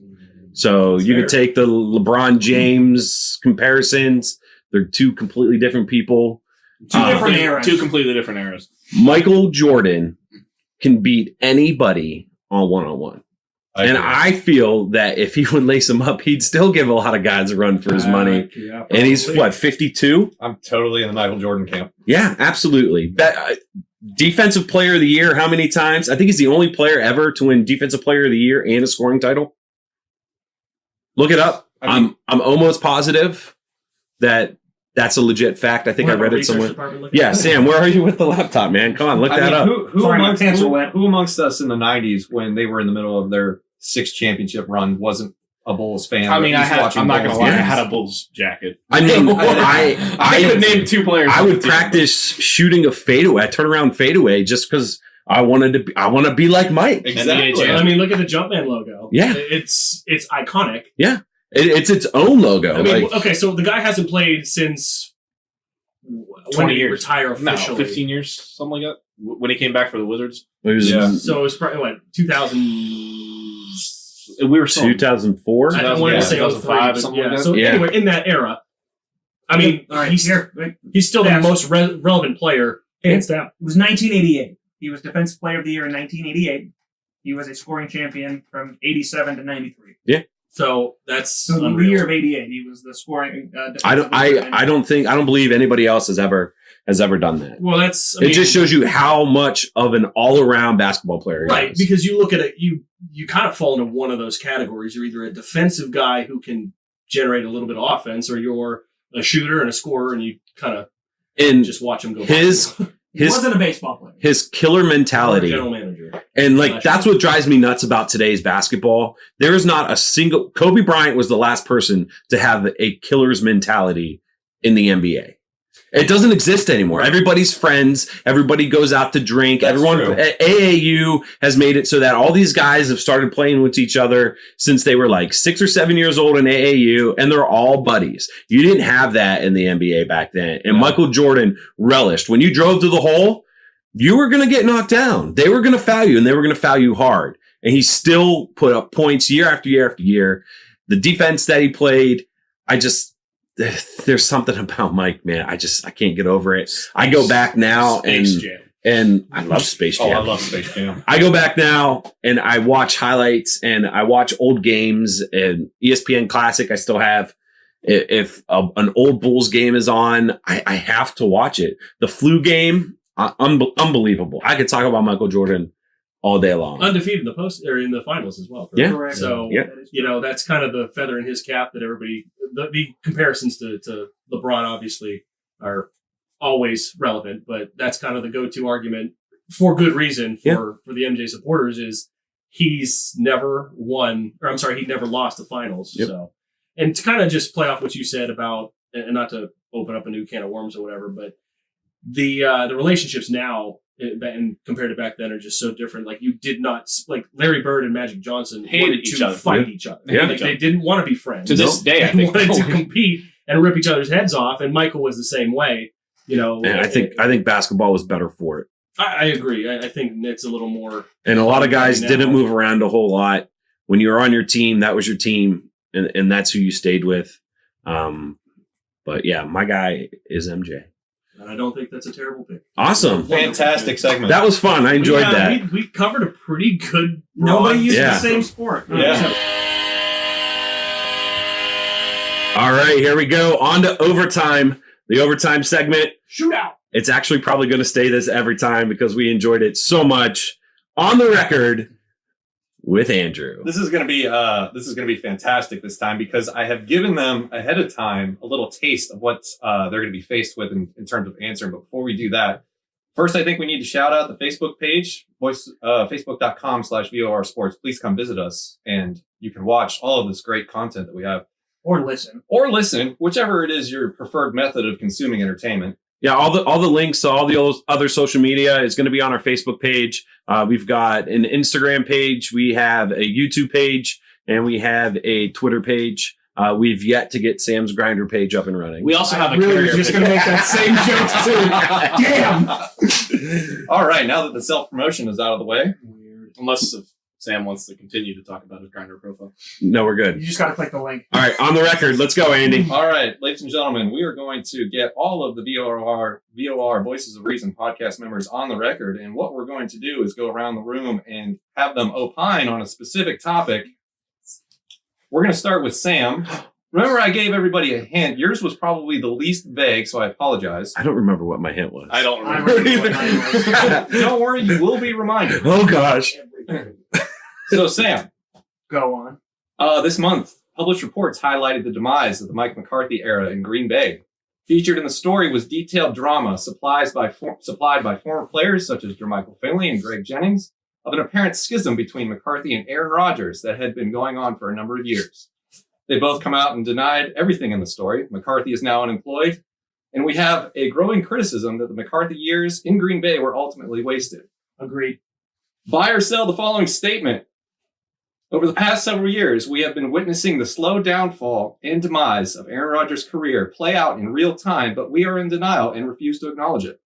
So That's you fair. could take the LeBron James comparisons. They're two completely different people. Two different eras. Two completely different eras. Michael Jordan can beat anybody on one-on-one. And agree. I feel that if he would lace him up, he'd still give a lot of guys a run for his money. Yeah, And he's, probably. what, 52? I'm totally in the Michael Jordan camp. Yeah, absolutely. Defensive Player of the Year, how many times? I think he's the only player ever to win Defensive Player of the Year and a scoring title. Look it up. I mean- I'm almost positive that that's a legit fact. I think We'll I have read a it research somewhere. department look at Yeah, it. Sam, where are you with the laptop, man? Come on, look that up. Who Sorry, my amongst, pants are wet. who amongst us in the 90s when they were in the middle of their 6th championship run wasn't a Bulls fan? I mean, or at least watching I'm not gonna Bulls lie. I games? had a Bulls jacket. I mean, I could name two players. I on would the team. practice shooting a fadeaway, a turnaround fadeaway, just because I want to be like Mike. Exactly. I mean, look at the Jumpman logo. Yeah. It's iconic. It's its own logo. I mean, like, okay, so the guy hasn't played since when 20 did he years. retire No, officially? 15 years, something like that. When he came back for the Wizards, it was Yeah. So it was probably what 2000. we were still 2004. I wanted to say 2005, 03, something yeah. like that. So Yeah. anyway, in that era, I mean, All right, he's still the Yes. most relevant player, hands down. It was 1988. He was Defensive Player of the Year in 1988. He was a scoring champion from 87 to 93. So that's So in the unreal. year of 88, he was the scoring. I don't believe anybody else has ever done that. Well, that's It just shows you how much of an all-around basketball player he right is. because you look at it, you kind of fall into one of those categories. You're either a defensive guy who can generate a little bit of offense, or you're a shooter and a scorer, and you kind of And just watch him go. his He his wasn't a baseball player. his killer mentality. general manager. And like that's what drives me nuts about today's basketball. There is not a single Kobe Bryant was the last person to have a killer's mentality in the NBA. It doesn't exist anymore. Everybody's friends. Everybody goes out to drink. That's Everyone true. AAU has made it so that all these guys have started playing with each other since they were like 6 or 7 years old in AAU, and they're all buddies. You didn't have that in the NBA back then. And No. Michael Jordan relished when you drove to the hole. You were going to get knocked down. They were going to foul you, and they were going to foul you hard. And he still put up points year after year after year. The defense that he played, there's something about Mike, man. I can't get over it. I go back now Space Jam. and I love Space Jam. Oh, I love Space Jam. I go back now and I watch highlights and I watch old games and ESPN Classic. I still have. If an old Bulls game is on, I have to watch it. The flu game, unbelievable. I could talk about Michael Jordan all day long. Undefeated in the post or in the finals as well. Yeah. Correct. So Yeah. That is you know that's kind of the feather in his cap that everybody. The comparisons to LeBron obviously are always relevant, but that's kind of the go-to argument for good reason for the MJ supporters is he's never won, or I'm sorry, he never lost the finals. Yep. So, and to kind of just play off what you said about, and not to open up a new can of worms or whatever, but the relationships now and compared to back then are just so different. Like you did not like Larry Bird and Magic Johnson Hated wanted each to other. fight each other. Yeah. Like, they didn't want to be friends. To this day, I They think. wanted to compete and rip each other's heads off. And Michael was the same way. You know, And I think basketball was better for it. I agree. I think it's a little more. And a lot of guys Now. didn't move around a whole lot. When you were on your team, that was your team. and that's who you stayed with. But yeah, my guy is MJ. And I don't think that's a terrible pick. Awesome. Fantastic segment. That was fun. I enjoyed that. We covered a pretty good. Nobody broad- used Yeah. the same sport. Yeah. All right, here we go. On to overtime. The overtime segment. Shootout. It's actually probably going to stay this every time because we enjoyed it so much. On the record with Andrew. This is going to be fantastic this time because I have given them ahead of time a little taste of what they're going to be faced with in terms of answering. But before we do that, first I think we need to shout out the Facebook page, facebook.com/VoR Sports. Please come visit us and you can watch all of this great content that we have. Or listen. Or listen, whichever it is your preferred method of consuming entertainment. Yeah, all the links to all the other social media is going to be on our Facebook page. We've got an Instagram page, we have a YouTube page, and we have a Twitter page. We've yet to get Sam's Grinder page up and running. We also have a really carrier was just pigeon. going to make that same joke too. Damn. All right, now that the self-promotion is out of the way. Weird. Unless if Sam wants to continue to talk about his grinder profile. No, we're good. You just got to click the link. All right, on the record. Let's go, Andy. All right, ladies and gentlemen, we are going to get all of the VoR Voices of Reason podcast members on the record. And what we're going to do is go around the room and have them opine on a specific topic. We're going to start with Sam. Remember, I gave everybody a hint. Yours was probably the least vague, so I apologize. I don't remember what my hint was. I don't I remember. remember what mine Don't worry, you will be reminded. Oh, gosh. So, Sam, Go on. this month, published reports highlighted the demise of the Mike McCarthy era in Green Bay. Featured in the story was detailed drama supplied by former players such as Jermichael Finley and Greg Jennings of an apparent schism between McCarthy and Aaron Rodgers that had been going on for a number of years. They both come out and denied everything in the story. McCarthy is now unemployed, and we have a growing criticism that the McCarthy years in Green Bay were ultimately wasted. Agreed. Buy or sell the following statement. Over the past several years, we have been witnessing the slow downfall and demise of Aaron Rodgers' career play out in real time, but we are in denial and refuse to acknowledge it.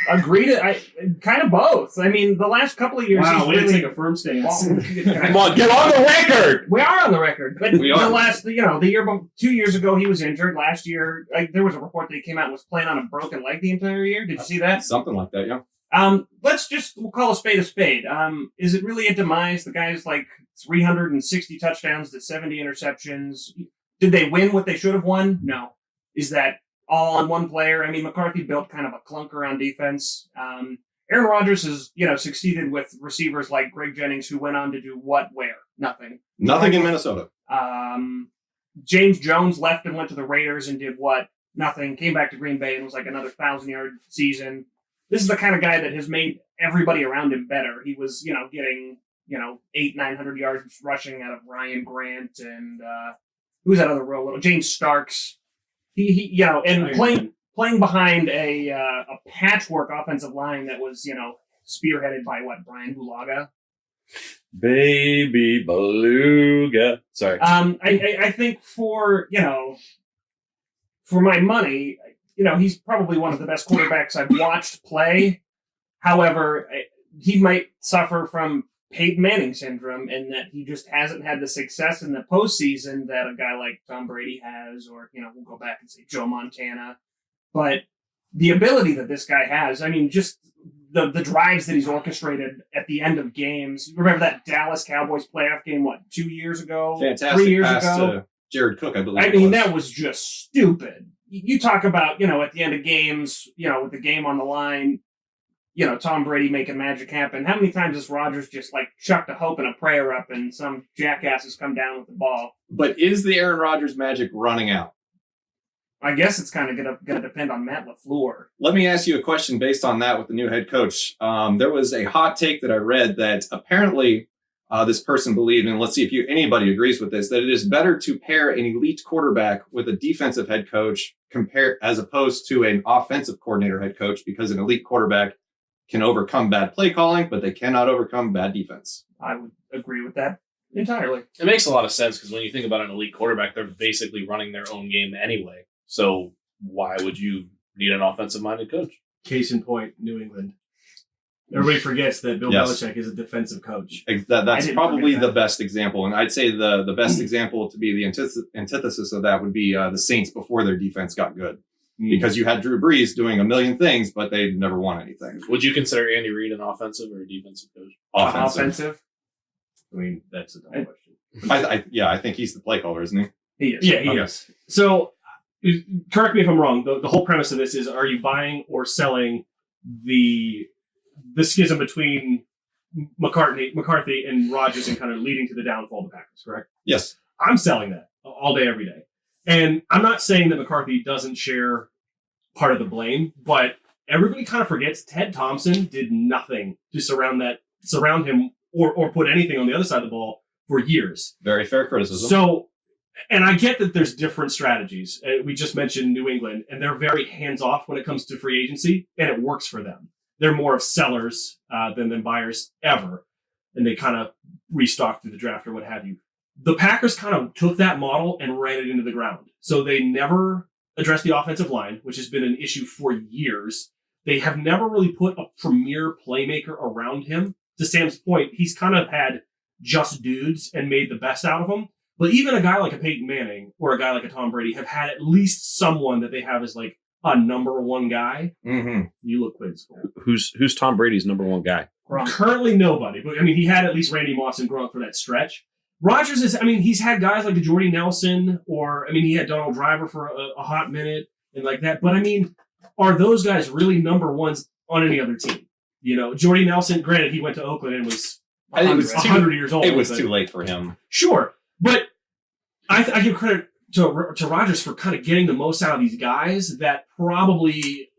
Agreed. I kind of both. I mean, the last couple of years. Wow, he's way to really, take a firm stance. Come on, get on the record. We are on the record, but We are. the last, the year, 2 years ago, he was injured. Last year, there was a report that he came out and was playing on a broken leg the entire year. Did you see that? Something like that, yeah. We'll call a spade a spade. Is it really a demise? The guy's like 360 touchdowns to 70 interceptions. Did they win what they should have won? No. Is that all on one player? I mean, McCarthy built kind of a clunker on defense. Aaron Rodgers has, succeeded with receivers like Greg Jennings, who went on to do what, where? Nothing. Nothing in Minnesota. James Jones left and went to the Raiders and did what? Nothing. Came back to Green Bay and was like another 1,000-yard season. This is the kind of guy that has made everybody around him better. He was, getting, 800-900 yards rushing out of Ryan Grant and who's that other real little James Starks. He and playing behind a patchwork offensive line that was, spearheaded by Brian Bulaga. Baby Beluga. Sorry. I think for my money, he's probably one of the best quarterbacks I've watched play. However, he might suffer from Peyton Manning syndrome in that he just hasn't had the success in the postseason that a guy like Tom Brady has, or, we'll go back and say Joe Montana. But the ability that this guy has, I mean, just the drives that he's orchestrated at the end of games. Remember that Dallas Cowboys playoff game, 2 years ago? Fantastic 3 years pass ago? to Jared Cook, I believe. I mean, that was just stupid. You talk about, at the end of games, with the game on the line, Tom Brady making magic happen. How many times has Rodgers just chucked a hope and a prayer up and some jackass has come down with the ball? But is the Aaron Rodgers magic running out? I guess it's kind of going to depend on Matt LaFleur. Let me ask you a question based on that with the new head coach. There was a hot take that I read that apparently this person believed, and let's see if anybody agrees with this, that it is better to pair an elite quarterback with a defensive head coach as opposed to an offensive coordinator head coach, because an elite quarterback can overcome bad play calling, but they cannot overcome bad defense. I would agree with that entirely. It makes a lot of sense because when you think about an elite quarterback, they're basically running their own game anyway. So why would you need an offensive-minded coach? Case in point, New England. Everybody forgets that Bill Yes. Belichick is a defensive coach. I That's didn't probably forget the that. best example. And I'd say the best example to be the antithesis of that would be the Saints before their defense got good. Because you had Drew Brees doing a million things, but they never won anything. Would you consider Andy Reid an offensive or a defensive coach? Offensive. I mean, that's a dumb question. I think he's the play caller, isn't he? He is. Yeah, he Okay. is. So, correct me if I'm wrong. The whole premise of this is: are you buying or selling the schism between McCarthy and Rodgers and kind of leading to the downfall of the Packers? Correct. Yes. I'm selling that all day, every day. And I'm not saying that McCarthy doesn't share part of the blame, but everybody kind of forgets Ted Thompson did nothing to surround him or put anything on the other side of the ball for years. Very fair criticism. So, and I get that there's different strategies. We just mentioned New England, and they're very hands-off when it comes to free agency, and it works for them. They're more of sellers than buyers ever, and they kind of restock through the draft or what have you. The Packers kind of took that model and ran it into the ground. So they never addressed the offensive line, which has been an issue for years. They have never really put a premier playmaker around him. To Sam's point, he's kind of had just dudes and made the best out of them. But even a guy like a Peyton Manning or a guy like a Tom Brady have had at least someone that they have as like a number one guy. Mm-hmm. You look quiz. Who's Tom Brady's number one guy? Gronk. Currently nobody, but I mean, he had at least Randy Moss and Gronk for that stretch. Rodgers is, I mean, he's had guys like Jordy Nelson, or I mean, he had Donald Driver for a hot minute and like that. But I mean, are those guys really number ones on any other team? You know, Jordy Nelson, granted, he went to Oakland and was I think it was 100 years old. It was but- too late for him. Sure, but I give credit to Rodgers for kind of getting the most out of these guys that probably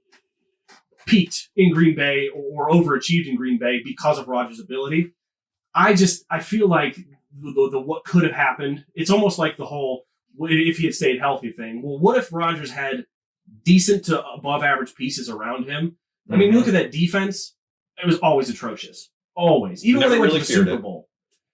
peaked in Green Bay or overachieved in Green Bay because of Rodgers' ability. I feel like the what could have happened. It's almost like the whole if he had stayed healthy thing. Well, what if Rodgers had decent to above average pieces around him? I mean, you look at that defense; it was always atrocious, always. Even when Never they went really to the feared Super it. Bowl.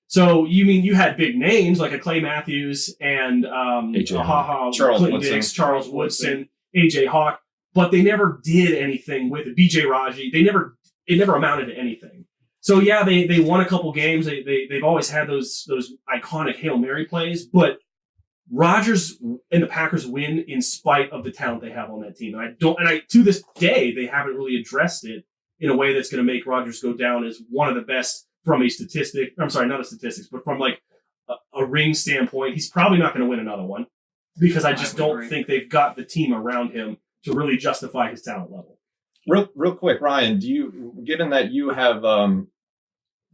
So you had big names like a Clay Matthews and AJ Charles Clinton Woodson. Diggs, Charles Woodson, AJ Hawk, but they never did anything with it. BJ Raji, it never amounted to anything. So yeah, they won a couple games. They've always had those iconic Hail Mary plays, but Rodgers and the Packers win in spite of the talent they have on that team. And to this day they haven't really addressed it in a way that's going to make Rodgers go down as one of the best from a statistic. I'm sorry, not a statistics, but from like a ring standpoint. He's probably not going to win another one because I just don't think they've got the team around him to really justify his talent level. Real quick, Ryan, given that you have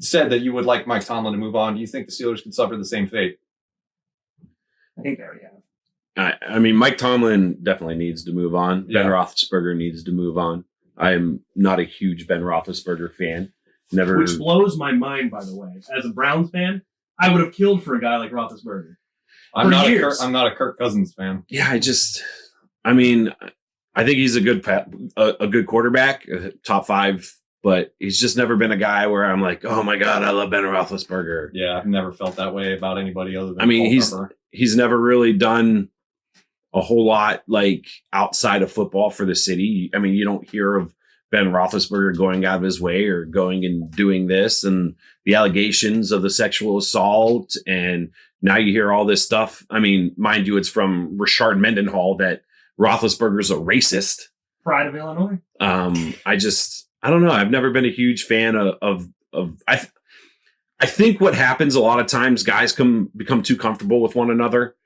said that you would like Mike Tomlin to move on, do you think the Steelers could suffer the same fate? I think they already have. I mean, Mike Tomlin definitely needs to move on. Yeah. Ben Roethlisberger needs to move on. I'm not a huge Ben Roethlisberger fan. Never. Which blows my mind, by the way. As a Browns fan, I would have killed for a guy like Roethlisberger. I'm years. not a Kirk Cousins fan. Yeah, I think he's a good quarterback, top 5, but he's just never been a guy where I'm like, oh my God, I love Ben Roethlisberger. Yeah, I've never felt that way about anybody other than I mean, Paul Pepper. he's never really done a whole lot like outside of football for the city. I mean, you don't hear of Ben Roethlisberger going out of his way or going and doing this, and the allegations of the sexual assault. And now you hear all this stuff. I mean, mind you, it's from Rashard Mendenhall that Roethlisberger's a racist. Pride of Illinois. I don't know. I've never been a huge fan of I think what happens a lot of times, guys become too comfortable with one another,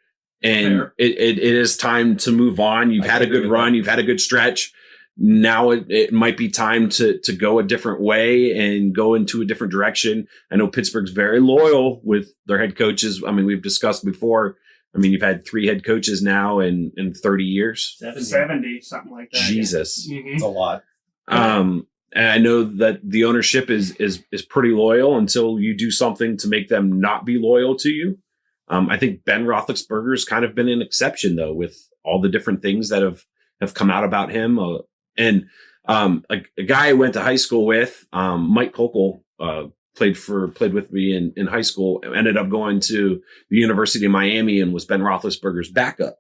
and it is time to move on. You've had a good run. You've had a good stretch. Now it might be time to go a different way and go into a different direction. I know Pittsburgh's very loyal with their head coaches. I mean, we've discussed before. I mean, you've had 3 head coaches now in 30 years. 70, something like that. Jesus. Yeah. It's a lot. And I know that the ownership is pretty loyal until you do something to make them not be loyal to you. I think Ben Roethlisberger's kind of been an exception, though, with all the different things that have come out about him. And a guy I went to high school with, Mike Kokel, played with me in high school, ended up going to the University of Miami and was Ben Roethlisberger's backup,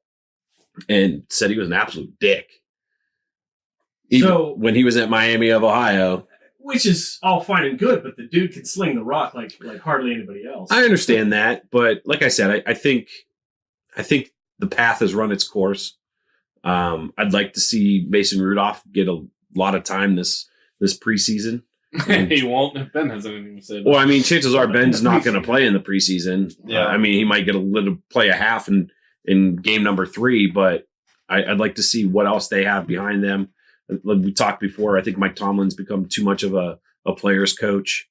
and said he was an absolute dick. Even when he was at Miami of Ohio. Which is all fine and good, but the dude can sling the rock like hardly anybody else. I understand that, but like I said, I think the path has run its course. I'd like to see Mason Rudolph get a lot of time this preseason. He won't if Ben has anything to say. Well, I mean, chances are Ben's not going to play in the preseason. Yeah. I mean, he might get a little play a half in game number 3, but I'd like to see what else they have behind them. Like we talked before, I think Mike Tomlin's become too much of a player's coach,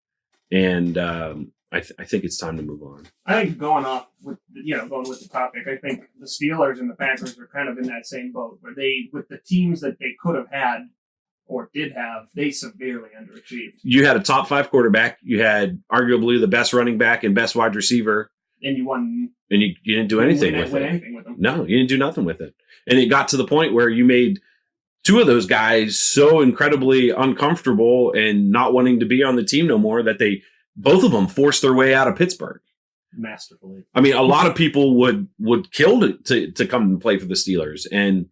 and I think it's time to move on. I think going with the topic, I think the Steelers and the Packers are kind of in that same boat where they, with the teams that they could have had or did have, they severely underachieved. You had a top 5 quarterback. You had arguably the best running back and best wide receiver. And you won. And you didn't do anything with it. No, you didn't do nothing with it. And it got to the point where you made 2 of those guys so incredibly uncomfortable and not wanting to be on the team no more that both of them forced their way out of Pittsburgh. Masterfully. I mean, a lot of people would kill to come and play for the Steelers, and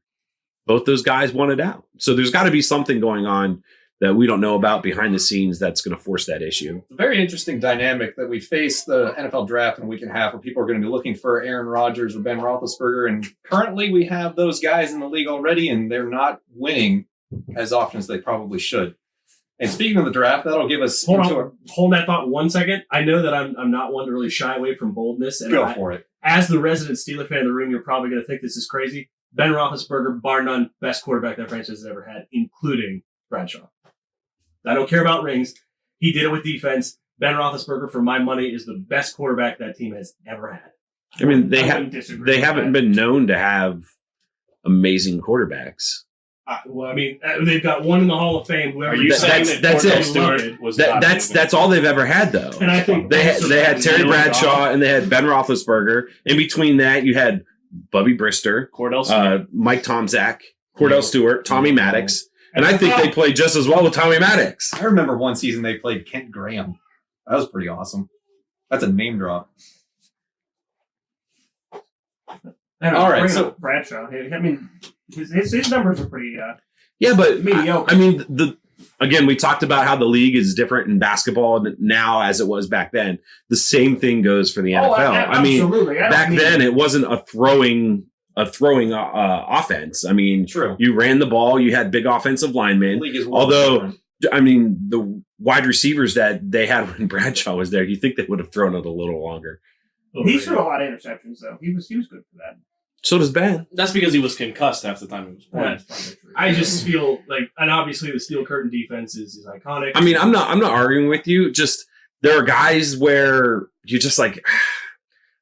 both those guys wanted out. So there's got to be something going on that we don't know about behind the scenes that's going to force that issue. It's a very interesting dynamic that we face the NFL draft in a week and a half where people are going to be looking for Aaron Rodgers or Ben Roethlisberger. And currently we have those guys in the league already, and they're not winning as often as they probably should. And speaking of the draft, that'll give us... Hold that thought 1 second. I know that I'm not one to really shy away from boldness. And Go for it. As the resident Steeler fan in the room, you're probably going to think this is crazy. Ben Roethlisberger, bar none, best quarterback that franchise has ever had, including Bradshaw. I don't care about rings. He did it with defense. Ben Roethlisberger, for my money, is the best quarterback that team has ever had. I mean, they haven't been known to have amazing quarterbacks. They've got one in the Hall of Fame. Are you saying that's Cordell it? Stewart was That's all they've ever had, though. And I think they had Terry Bradshaw and they had Ben Roethlisberger. In between that, you had Bubby Brister, Cordell Stewart, Mike Tomczak, Cordell Stewart, Tommy Maddox. And I think they played just as well with Tommy Maddox. I remember one season they played Kent Graham. That was pretty awesome. That's a name drop. All right, so Bradshaw. I mean, his numbers are pretty. Yeah, but mediocre. I mean, again, we talked about how the league is different in basketball now as it was back then. The same thing goes for the NFL. I mean, back then it wasn't a throwing offense. I mean, true. You ran the ball. You had big offensive linemen. Although, I mean, the wide receivers that they had when Bradshaw was there, you think they would have thrown it a little longer. He threw a lot of interceptions, though. He was good for that. So does Ben. That's because he was concussed half the time he was playing. I just feel like, and obviously the steel curtain defense is iconic. I mean, I'm not arguing with you. Just there are guys where you're just like,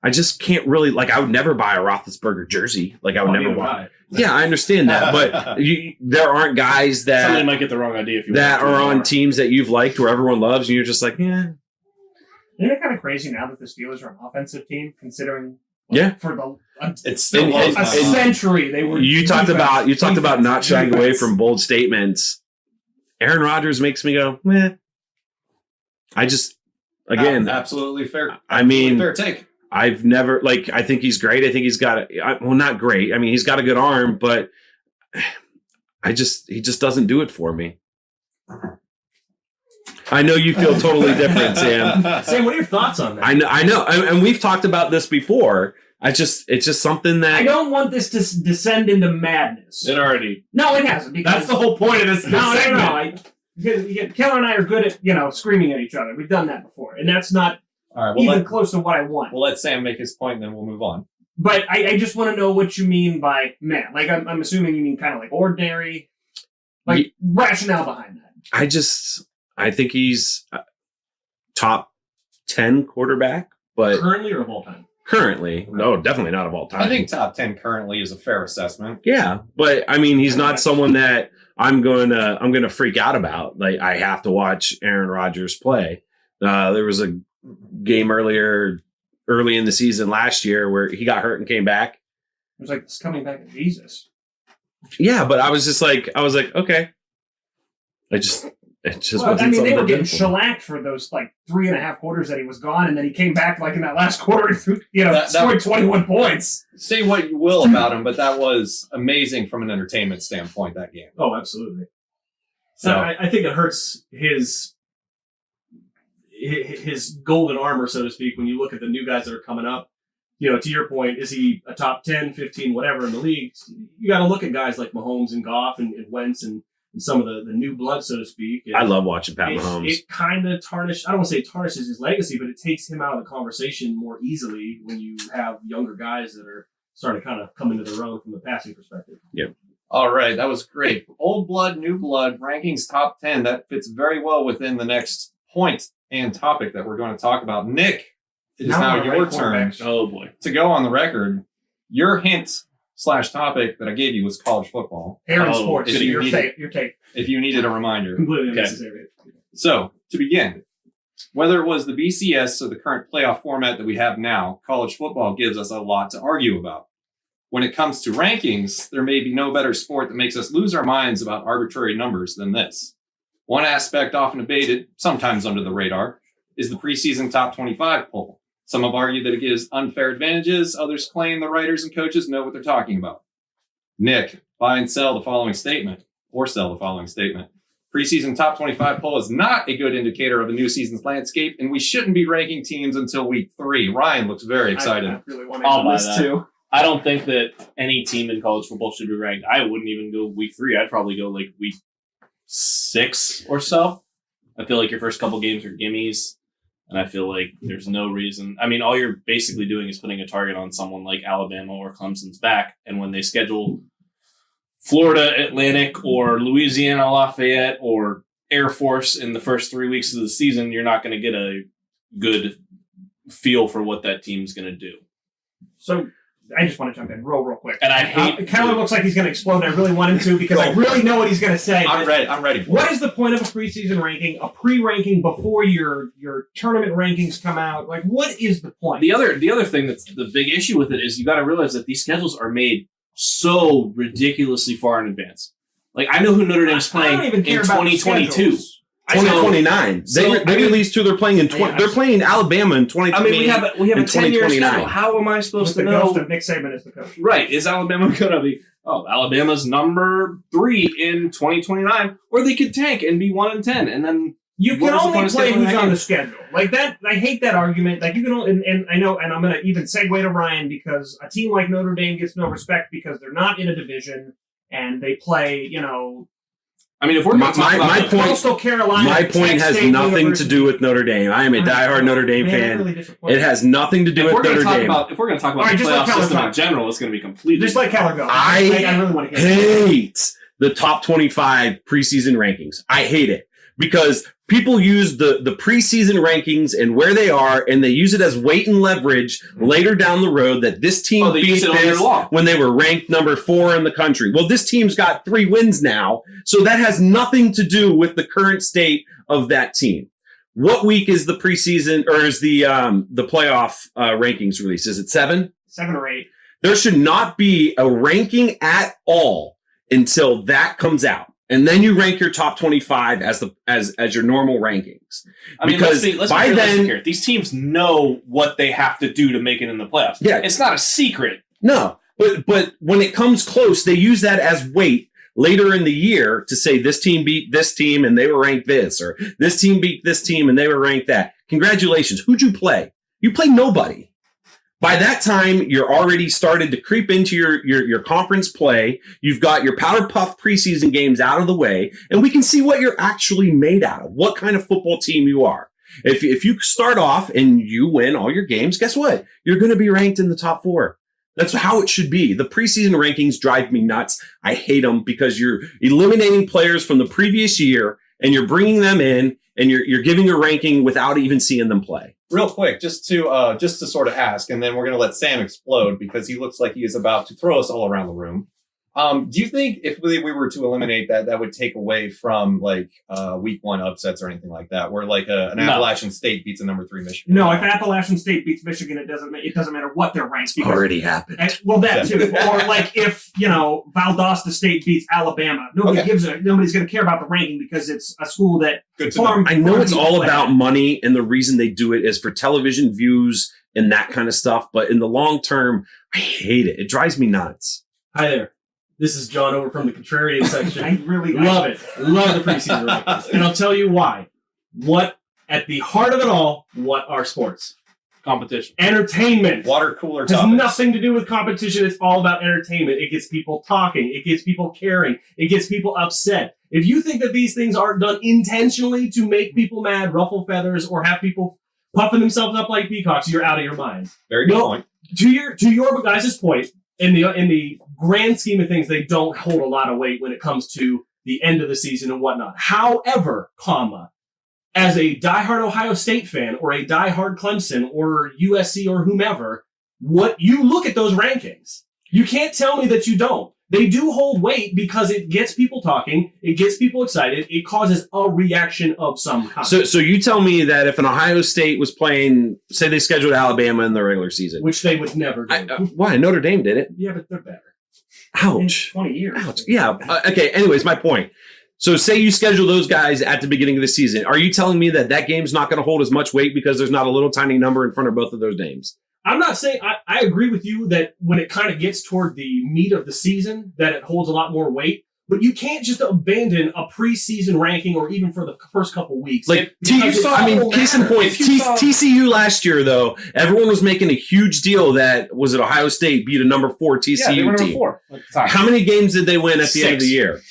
I just can't really like. I would never buy a Roethlisberger jersey. Like I would never buy it. Yeah, I understand that, but there aren't guys that somebody might get the wrong idea if you that are on teams that you've liked where everyone loves, and you're just like, yeah. Isn't it kind of crazy now that the Steelers are an offensive team, considering? Yeah, for it's still a century they were. You talked about not shying away from bold statements. Aaron Rodgers makes me go, meh. I just again absolutely fair. I mean, fair take. I've never I think he's great. I think he's got not great. I mean, he's got a good arm, but he just doesn't do it for me. I know you feel totally different, Sam. Sam, what are your thoughts on that? I know, and we've talked about this before. It's just something that I don't want this to descend into madness. It already. No, it hasn't. Because that's the whole point of this. No. Keller and I are good at screaming at each other. We've done that before, and that's not even close to what I want. We'll let Sam make his point, and then we'll move on. But I just want to know what you mean by man. Like I'm assuming you mean kind of like ordinary, rationale behind that. I think he's top 10 quarterback, but currently or of all time? Currently, no, definitely not of all time. I think top 10 currently is a fair assessment. Yeah, but I mean, he's not someone that I'm gonna freak out about. Like I have to watch Aaron Rodgers play. There was a game early in the season last year where he got hurt and came back. It was like this coming back of Jesus. Yeah, but I was like, okay. They were getting shellacked for those 3.5 quarters that he was gone, and then he came back in that last quarter and scored 21 points. Say what you will about him, but that was amazing from an entertainment standpoint, that game. Oh, absolutely. So I think it hurts his golden armor, so to speak, when you look at the new guys that are coming up. You know, to your point, is he a top 10, 15, whatever in the league? You got to look at guys like Mahomes and Goff and Wentz and some of the new blood, so to speak. And I love watching Pat Mahomes. It kind of I don't want to say tarnishes his legacy, but it takes him out of the conversation more easily when you have younger guys that are starting to kind of come into their own from the passing perspective. Yeah. All right, that was great. Old blood, new blood, rankings top 10. That fits very well within the next point and topic that we're going to talk about. Nick, it is now your turn Oh boy. to go on the record. Your hint/topic that I gave you was college football. Aaron Sports. if you Your take. If you needed a reminder. Completely Okay. unnecessary. So, to begin, whether it was the BCS or the current playoff format that we have now, college football gives us a lot to argue about. When it comes to rankings, there may be no better sport that makes us lose our minds about arbitrary numbers than this. One aspect often debated, sometimes under the radar, is the preseason top 25 poll. Some have argued that it gives unfair advantages. Others claim the writers and coaches know what they're talking about. Nick, buy and sell the following statement, or sell the following statement. Preseason top 25 poll is not a good indicator of a new season's landscape, and we shouldn't be ranking teams until week 3. Ryan looks very excited. I really want I'll to buy this that. too. I don't think that any team in college football should be ranked. I wouldn't even go week 3. I'd probably go like week 6 or so. I feel like your first couple games are gimmies, and I feel like there's no reason. I mean, all you're basically doing is putting a target on someone like Alabama or Clemson's back, and when they schedule Florida Atlantic or Louisiana Lafayette or Air Force in the first 3 weeks of the season, you're not going to get a good feel for what that team's going to do. So I just want to jump in real quick. And I hate Keller looks like he's going to explode. I really want him to because I really know what he's going to say. I'm ready. What is the point of a preseason ranking, a pre-ranking before your tournament rankings come out? Like, what is the point? The other thing that's the big issue with it is you got to realize that these schedules are made so ridiculously far in advance. Like, I know who Notre Dame's I don't playing even care in about the 2022. schedules. 2029. So, They released who they're playing in. They're playing Alabama in 2020. I mean, we have a 10-year 2029. schedule. How am I supposed With to the know? ghost of Nick Saban is the coach. Right? Is Alabama going to be? Oh, Alabama's number 3 in 2029, or they could tank and be 1-10, and then You what can was the point only of play scheduling who's that on game? the schedule. Like that, I hate that argument. Like you can only, and I know, and I'm going to even segue to Ryan because a team like Notre Dame gets no respect because they're not in a division and they play, I mean, if we're going to talk about my the- point- Coastal Carolina. My point Tech has State nothing to University. do with Notre Dame. I am a diehard Notre Dame Man, fan. really disappointed. It has nothing to do if we're with going Notre to talk Dame. about the All right, playoff just let Keller system in talk. general, it's going to be completely Just let Keller go. I really want to hear hate the top 25 preseason rankings. I hate it because people use the preseason rankings and where they are, and they use it as weight and leverage later down the road that this team they beat use it all year this long. when they were ranked number 4 in the country. Well, this team's got 3 wins now, so that has nothing to do with the current state of that team. What week is the preseason or is the playoff rankings release? Is it 7? 7 or 8. There should not be a ranking at all until that comes out. And then you rank your top 25 as your normal rankings. I mean, Because let's by be realistic then- here. These teams know what they have to do to make it in the playoffs. Yeah. It's not a secret. No, but when it comes close, they use that as weight later in the year to say this team beat this team and they were ranked this, or this team beat this team and they were ranked that. Congratulations. Who'd you play? You played nobody. By that time, you're already started to creep into your conference play. You've got your Powder Puff preseason games out of the way, and we can see what you're actually made out of, what kind of football team you are. If you start off and you win all your games, guess what? You're going to be ranked in the top 4. That's how it should be. The preseason rankings drive me nuts. I hate them because you're eliminating players from the previous year, and you're bringing them in, and you're giving a ranking without even seeing them play. Real quick, just to sort of ask, and then we're going to let Sam explode because he looks like he is about to throw us all around the room. Do you think if we were to eliminate that would take away from like week 1 upsets or anything like that, where like an Appalachian State beats a number 3 Michigan? No, if Appalachian State beats Michigan, it doesn't matter what they're ranked. Because, Already happened. well, that too. Or like if Valdosta State beats Alabama, nobody's going to care about the ranking because it's a school that. Good to know. I know it's all about money, and the reason they do it is for television views and that kind of stuff. But in the long term, I hate it. It drives me nuts. Hi there. This is John over from the contrarian section. I really love it. Love the preseason rankings. And I'll tell you why. What, at the heart of it all, what are sports? Competition. Entertainment. Water cooler It has topics. nothing to do with competition. It's all about entertainment. It gets people talking. It gets people caring. It gets people upset. If you think that these things aren't done intentionally to make people mad, ruffle feathers, or have people puffing themselves up like peacocks, you're out of your mind. Very good point. To your guys' point, in the grand scheme of things, they don't hold a lot of weight when it comes to the end of the season and whatnot. However, as a diehard Ohio State fan or a diehard Clemson or USC or whomever, what you look at those rankings, you can't tell me that you don't. They do hold weight because it gets people talking, it gets people excited, it causes a reaction of some kind. So you tell me that if an Ohio State was playing, say they scheduled Alabama in the regular season, which they would never do. Why? Notre Dame did it. Yeah, but they're better. Ouch. 20 years. Ouch. Yeah. Okay. Anyways, my point. So say you schedule those guys at the beginning of the season. Are you telling me that that game's not going to hold as much weight because there's not a little tiny number in front of both of those names? I'm not saying I agree with you that when it kind of gets toward the meat of the season, that it holds a lot more weight. But you can't just abandon a preseason ranking or even for the first couple weeks. Like, case in point, TCU last year, though, everyone was making a huge deal that, was it Ohio State beat a number 4 TCU they were team? number 4 at the time. How many games did they win at the end of the year?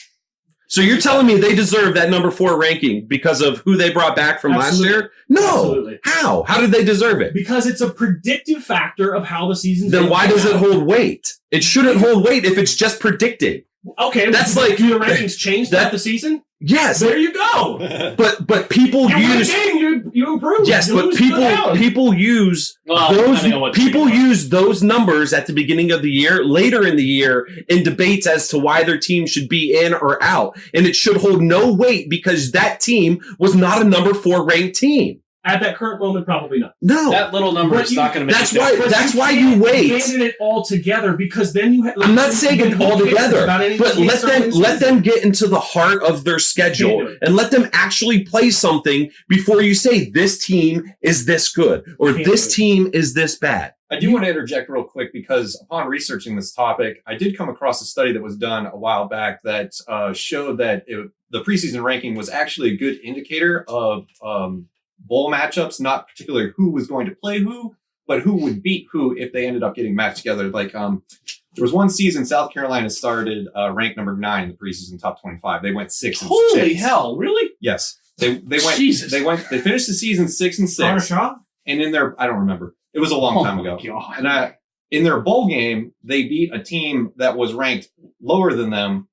So you're telling me they deserve that number 4 ranking because of who they brought back from last year? No. Absolutely. How? How did they deserve it? Because it's a predictive factor of how the season's Then going why to does play it out. hold weight? It shouldn't hold weight if it's just predicted. Okay, That's but like- do the rankings change throughout the season? Yes, There you go. but people You win a use game, you improve. yes, You but lose, you go down. people use Well, those depending on what people team you are. use those numbers at the beginning of the year, later in the year, in debates as to why their team should be in or out, and it should hold no weight because that team was not a number 4 ranked team. At that current moment, probably not. No, That little number But is you- not going to make that's a why- difference. that's why can't you wait. abandon it all together because then you. I'm not saying it all together, but let them get into the heart of their Can't schedule do it. and let them actually play something before you say this team is this good or Can't this do it. team is this bad. I do want to interject real quick because upon researching this topic, I did come across a study that was done a while back that showed that the preseason ranking was actually a good indicator of bowl matchups, not particularly who was going to play who, but who would beat who if they ended up getting matched together. Like there was one season South Carolina started ranked number 9 in the preseason top 25. They went 6 and 6. Holy hell, really? Yes. They went Jesus. they finished the season 6 and 6. Shaw? And in their, I don't remember. It was a long time ago. God. And in their bowl game, they beat a team that was ranked lower than them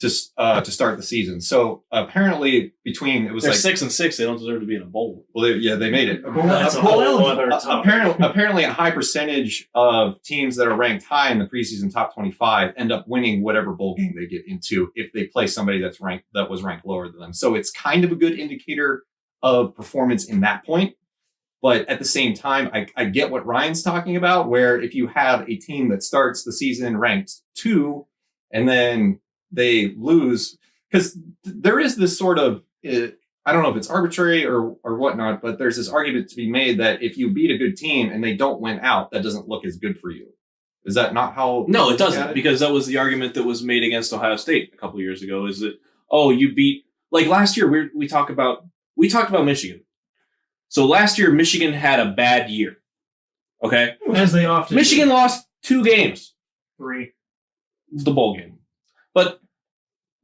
to start the season. So apparently, it was They're like 6 and 6. They don't deserve to be in a bowl. well, they made it. That's a whole other topic. Apparently, a high percentage of teams that are ranked high in the preseason top 25 end up winning whatever bowl game they get into if they play somebody that was ranked lower than them. So it's kind of a good indicator of performance in that point. But at the same time, I get what Ryan's talking about, where if you have a team that starts the season ranked 2 and then they lose, because there is this sort of, I don't know if it's arbitrary or whatnot, but there's this argument to be made that if you beat a good team and they don't win out, that doesn't look as good for you. Is that not how? No, it you doesn't, got it? because that was the argument that was made against Ohio State a couple of years ago. Is that you beat, like last year we talked about Michigan. So last year Michigan had a bad year. Okay, As they often Michigan lost 2 games, 3 the bowl game, but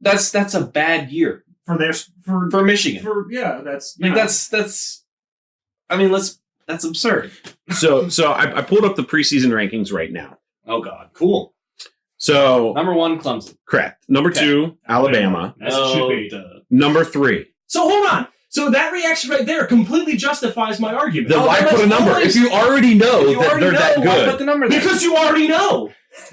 that's a bad year for Michigan. that's Like that's absurd. So I pulled up the preseason rankings right now. Oh God, Cool. So number 1 Clemson. correct. Number Okay. 2, Alabama. As it should be. duh. Number 3. So hold on. So that reaction right there completely justifies my argument. Then why put a number if you already know If you that already they're that know, why good? put the number there? Because you already know.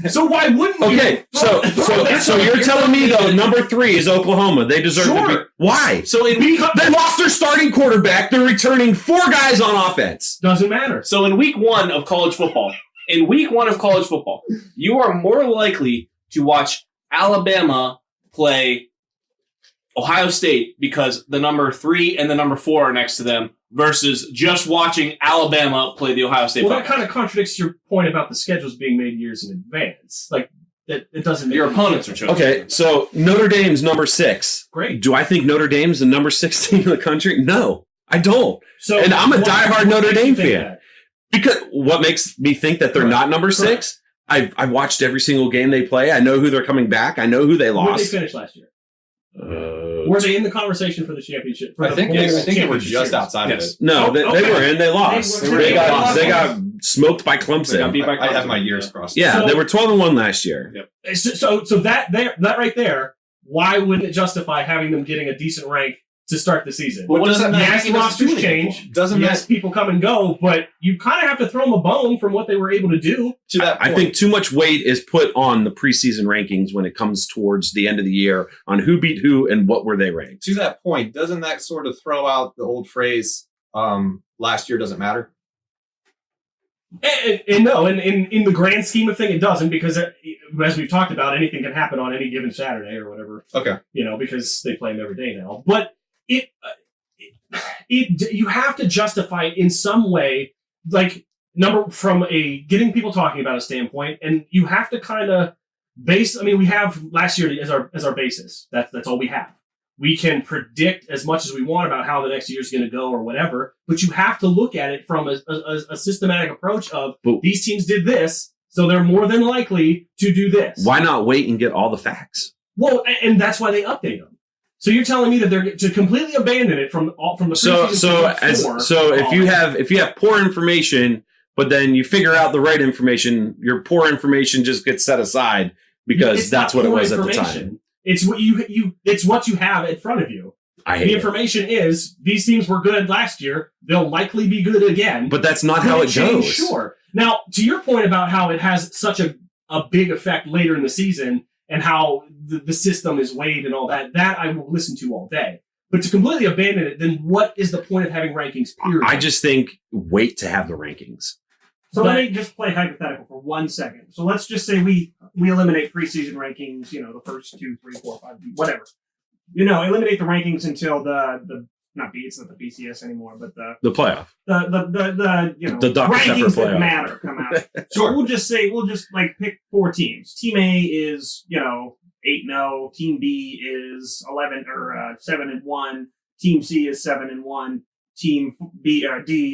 So why wouldn't you? Okay, so you're telling me though number 3 is Oklahoma. They deserve to be. Sure. Why? So in They lost their starting quarterback. They're returning 4 guys on offense. Doesn't matter. So in week 1 of college football, you are more likely to watch Alabama play Ohio State because the number 3 and the number 4 are next to them versus just watching Alabama play the Ohio State Well, that Buckeyes. kind of contradicts your point about the schedules being made years in advance. Like that it doesn't make Your any opponents are difference. chosen. Okay, so Notre Dame's number 6. Great. Do I think Notre Dame's the number 6 team in the country? No, I don't. So, And I'm a diehard Notre makes you Dame think fan. that? Because what makes me think that they're Correct. not number 6? I've watched every single game they play. I know who they're coming back. I know who they Where did they lost. finish last year? Were they in the conversation for the championship? For I the think whole they were championship just series? outside Yes. of No, Oh, they okay. were in. They lost. They were- They got they they got smoked by They got Clemson. beat by it. I have Clemson. my years crossed. Yeah, So- they were 12-1 last year. Yep. So that right there, why wouldn't it justify having them getting a decent rank to start the season? But what does that matter? Yes, It doesn't rosters do anything change. Doesn't Yes, people come and go, but you kind of have to throw them a bone from what they were able to do. to that I point. think too much weight is put on the preseason rankings when it comes towards the end of the year on who beat who and what were they ranked. to that point, doesn't that sort of throw out the old phrase, last year doesn't matter? And no, in the grand scheme of thing, it doesn't, because as we've talked about, anything can happen on any given Saturday or whatever. Okay. Because they play them every day now. But you have to justify it in some way, like from a getting people talking about a standpoint, and you have to kind of base. I mean, we have last year as our basis. That's all we have. We can predict as much as we want about how the next year is going to go or whatever, but you have to look at it from a systematic approach of these teams did this, so they're more than likely to do this. Why not wait and get all the facts? Well, and that's why they update them. So you're telling me that they're to completely abandon it from the preseason So if you have poor information, but then you figure out the right information, your poor information just gets set aside because It's that's not what it poor was at the information. time. It's what it's what you have in front of you. I hate The it. information is these teams were good last year. They'll likely be good again. But that's not Could how it change? goes. Sure. Now, to your point about how it has such a big effect later in the season and how the system is weighed and all that I will listen to all day. But to completely abandon it, then what is the point of having rankings, period? I just think wait to have the rankings. So let me just play hypothetical for 1 second. So let's just say we eliminate preseason rankings, the first 2, 3, 4, 5, whatever. Eliminate the rankings until it's not the BCS anymore, but The playoff. the Dr. Pepper rankings that playoff. matter come out. Sure. We'll just pick 4 teams. Team A is 8-0. Team B is 7-1. Team C is 7-1. Team D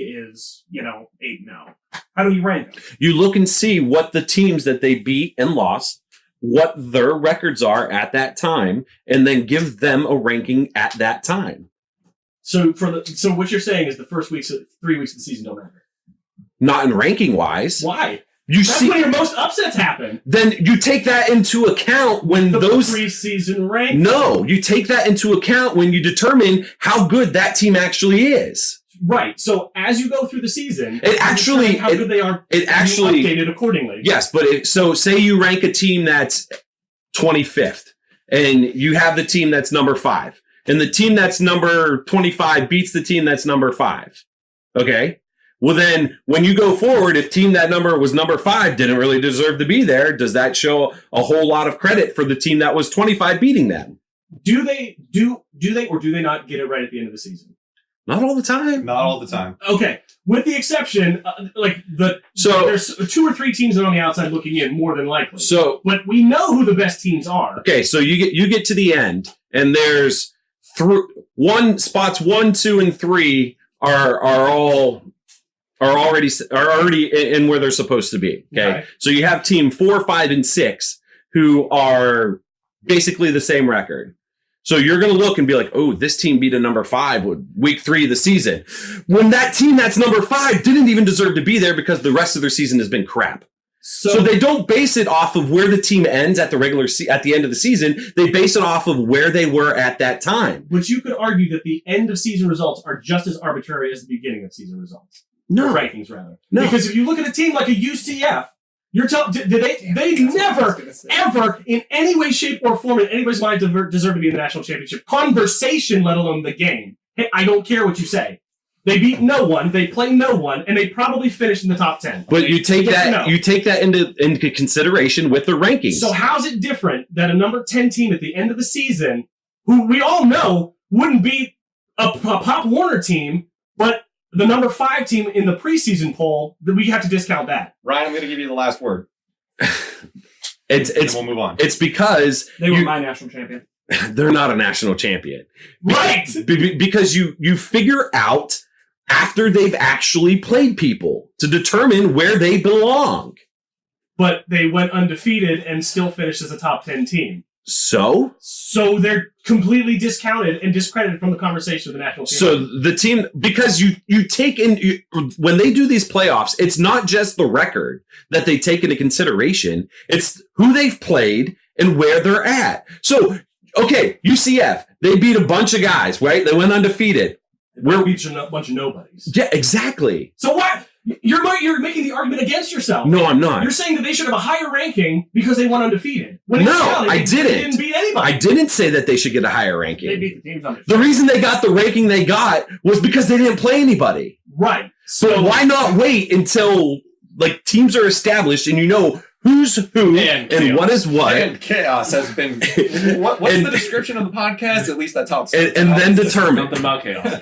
is 8-0. How do you rank them? You look and see what the teams that they beat and lost, what their records are at that time, and then give them a ranking at that time. So what you're saying is the first 3 weeks of the season don't matter. Not in ranking wise. Why? You That's see, when your most upsets happen. then you take that into account when The those. preseason rank. No, you take that into account when you determine how good that team actually is. Right. So as you go through the season, It actually- determine how good they are. it and actually- you update it accordingly. Yes, but so say you rank a team that's 25th, and you have the team that's number 5, and the team that's number 25 beats the team that's number 5. Okay. Well, then when you go forward, if team that number was number 5 didn't really deserve to be there, does that show a whole lot of credit for the team that was 25 beating them? Do they or do they not get it right at the end of the season? Not all the time. Not all the time. Okay, with the exception, there's 2 or 3 teams that are on the outside looking in, more than likely. So But we know who the best teams are. okay, so you get to the end, and there's spots 1, 2, and 3 are already in where they're supposed to be. Okay, so you have team 4, 5, and 6 who are basically the same record. So you're going to look and be like, oh, this team beat a number 5 with week 3 of the season. When that team that's number 5 didn't even deserve to be there because the rest of their season has been crap. So they don't base it off of where the team ends at the end of the season. They base it off of where they were at that time. But you could argue that the end of season results are just as arbitrary as the beginning of season results. No. Or rankings, rather. No. Because if you look at a team like a UCF, you're telling they never, ever, in any way, shape, or form, in anybody's mind, deserve to be in the national championship conversation, let alone the game. Hey, I don't care what you say. They beat no one, they play no one, and they probably finished in the top 10. But you take Yes or that no? you take that into consideration with the rankings. So how's it different that a number 10 team at the end of the season, who we all know wouldn't beat a Pop Warner team, but the number 5 team in the preseason poll, that we have to discount that? Ryan, I'm going to give you the last word. And we'll move on. It's because They were my national champion. they're not a national champion. Right! Because you figure out after they've actually played people to determine where they belong. But they went undefeated and still finished as a top 10 team. So they're completely discounted and discredited from the conversation of the national team. So the team, because you take in, when they do these playoffs, it's not just the record that they take into consideration. It's who they've played and where they're at. So, okay, UCF, they beat a bunch of guys, right? They went undefeated. We're beating a bunch of nobodies. Yeah, exactly. So what? You're making the argument against yourself. No, I'm not. You're saying that they should have a higher ranking because they went undefeated. When No, I didn't. They didn't beat anybody. I didn't say that they should get a higher ranking. They beat the teams on The reason they got the ranking they got was because they didn't play anybody. Right. So why not wait until like teams are established and you know who's who and what is what? And chaos has been. What's the description of the podcast? At least that's how it's. And then determine. Something about chaos.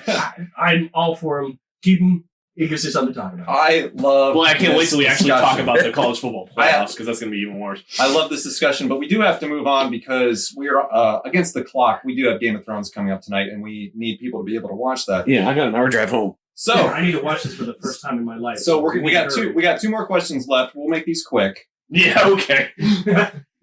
I'm all for them. Keep them. It gives us something to talk about. I love. Well, I can't wait till we actually talk discussion. about the college football playoffs because that's going to be even worse. I love this discussion, but we do have to move on because we are against the clock. We do have Game of Thrones coming up tonight, and we need people to be able to watch that. Yeah, I got an hour drive home. So Yeah, I need to watch this for the first time in my life. So we got two more questions left. We'll make these quick. Yeah, okay.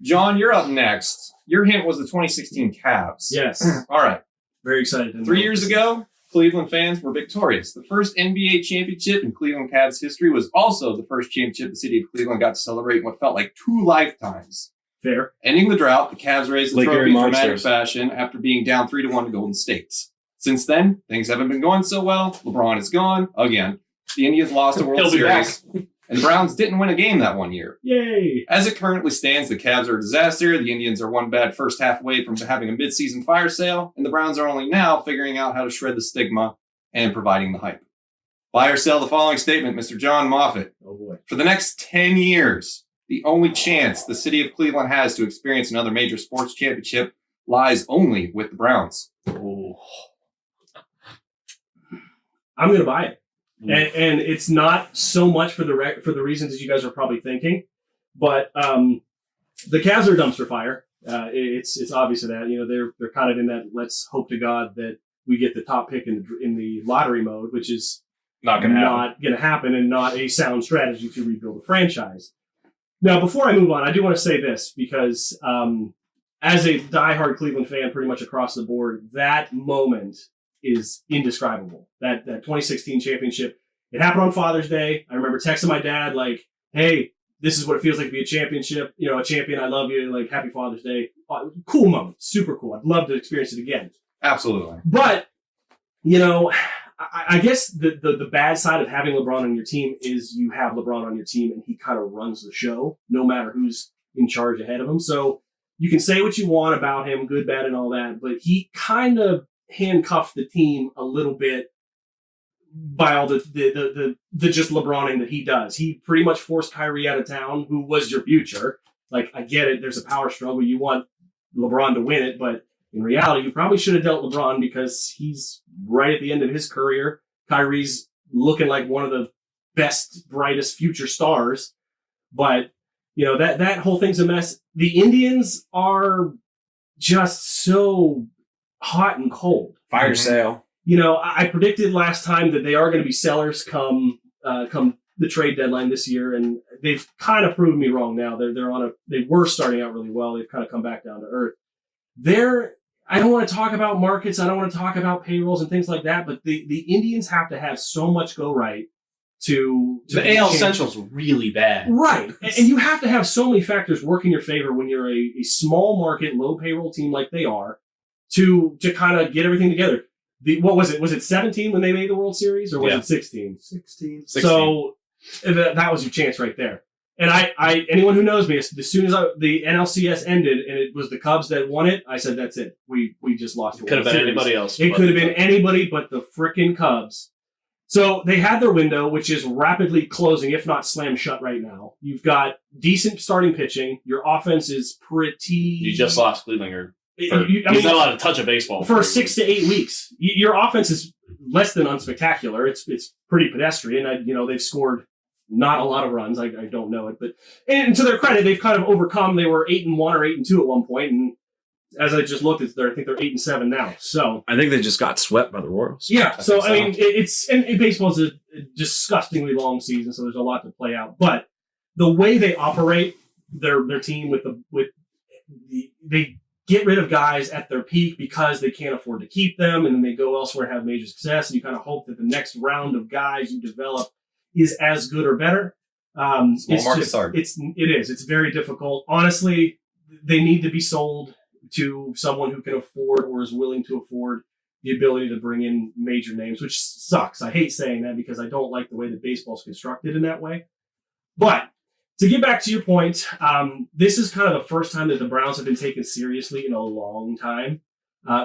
John, you're up next. Your hint was the 2016 Cavs. Yes. All right. Very excited. to know 3 years this. ago, Cleveland fans were victorious. The first NBA championship in Cleveland Cavs history was also the first championship the city of Cleveland got to celebrate in what felt like 2 lifetimes. Fair. Ending the drought, the Cavs raised the Like trophy in Gary dramatic Monsters. fashion after being down 3-1 to Golden State. Since then, things haven't been going so well. LeBron is gone again. The Indians lost a World He'll be Series, and the Browns didn't win a game that one year. Yay. As it currently stands, the Cavs are a disaster. The Indians are one bad first half away from having a midseason fire sale, and the Browns are only now figuring out how to shred the stigma and providing the hype. Buy or sell the following statement, Mr. John Moffitt. Oh boy. For the next 10 years, the only chance the city of Cleveland has to experience another major sports championship lies only with the Browns. Oh. I'm going to buy it. And it's not so much for the reasons that you guys are probably thinking, but the Cavs are a dumpster fire. It's obvious of that. You know, they're kind of in that let's hope to God that we get the top pick in the lottery mode, which is Not going to happen. and not a sound strategy to rebuild a franchise. Now, before I move on, I do want to say this because as a diehard Cleveland fan, pretty much across the board, that moment is indescribable. That 2016 championship, it happened on Father's Day. I remember texting my dad like, "Hey, this is what it feels like to be a championship. You know, a champion. I love you. Like, happy Father's Day." Cool moment, super cool. I'd love to experience it again. Absolutely. But you know, I guess the bad side of having LeBron on your team is you have LeBron on your team and he kind of runs the show, no matter who's in charge ahead of him. So you can say what you want about him, good, bad, and all that, but he kind of handcuffed the team a little bit by all the just LeBroning that he does. He pretty much forced Kyrie out of town, who was your future. Like, I get it. There's a power struggle. You want LeBron to win it, but in reality, you probably should have dealt LeBron because he's right at the end of his career. Kyrie's looking like one of the best, brightest future stars. But, you know, that whole thing's a mess. The Indians are just so hot and cold. Fire sale. You know, I predicted last time that they are going to be sellers come the trade deadline this year, and they've kind of proven me wrong now. They were starting out really well. They've kind of come back down to earth. I don't want to talk about markets. I don't want to talk about payrolls and things like that, but the Indians have to have so much go right to The AL Central's really bad. right. And you have to have so many factors work in your favor when you're a small market, low payroll team like they are to kind of get everything together. What was it? Was it 17 when they made the World Series, or was it 16? 16. So that was your chance right there. And I anyone who knows me, as soon as the NLCS ended and it was the Cubs that won it, I said, that's it. We just lost. Could have been anybody else. It could have been anybody but the frickin' Cubs. So they had their window, which is rapidly closing, if not slammed shut right now. You've got decent starting pitching. Your offense is pretty... You just lost Cleveland. He's not allowed to touch a baseball. For 6 to 8 weeks. Your offense is less than unspectacular. It's pretty pedestrian. They've scored not a lot of runs. I don't know it, but and to their credit, they've kind of overcome. They were 8-1 or 8-2 at one point, and as I just looked, I think they're 8-7 now. So I think they just got swept by the Royals. yeah. So I mean, it's and baseball's a disgustingly long season, so there's a lot to play out. But the way they operate their team they get rid of guys at their peak because they can't afford to keep them, and then they go elsewhere and have major success, and you kind of hope that the next round of guys you develop is as good or better. Small market's hard. It is. It's very difficult. Honestly, they need to be sold to someone who can afford or is willing to afford the ability to bring in major names, which sucks. I hate saying that because I don't like the way that baseball's constructed in that way. But to get back to your point, this is kind of the first time that the Browns have been taken seriously in a long time,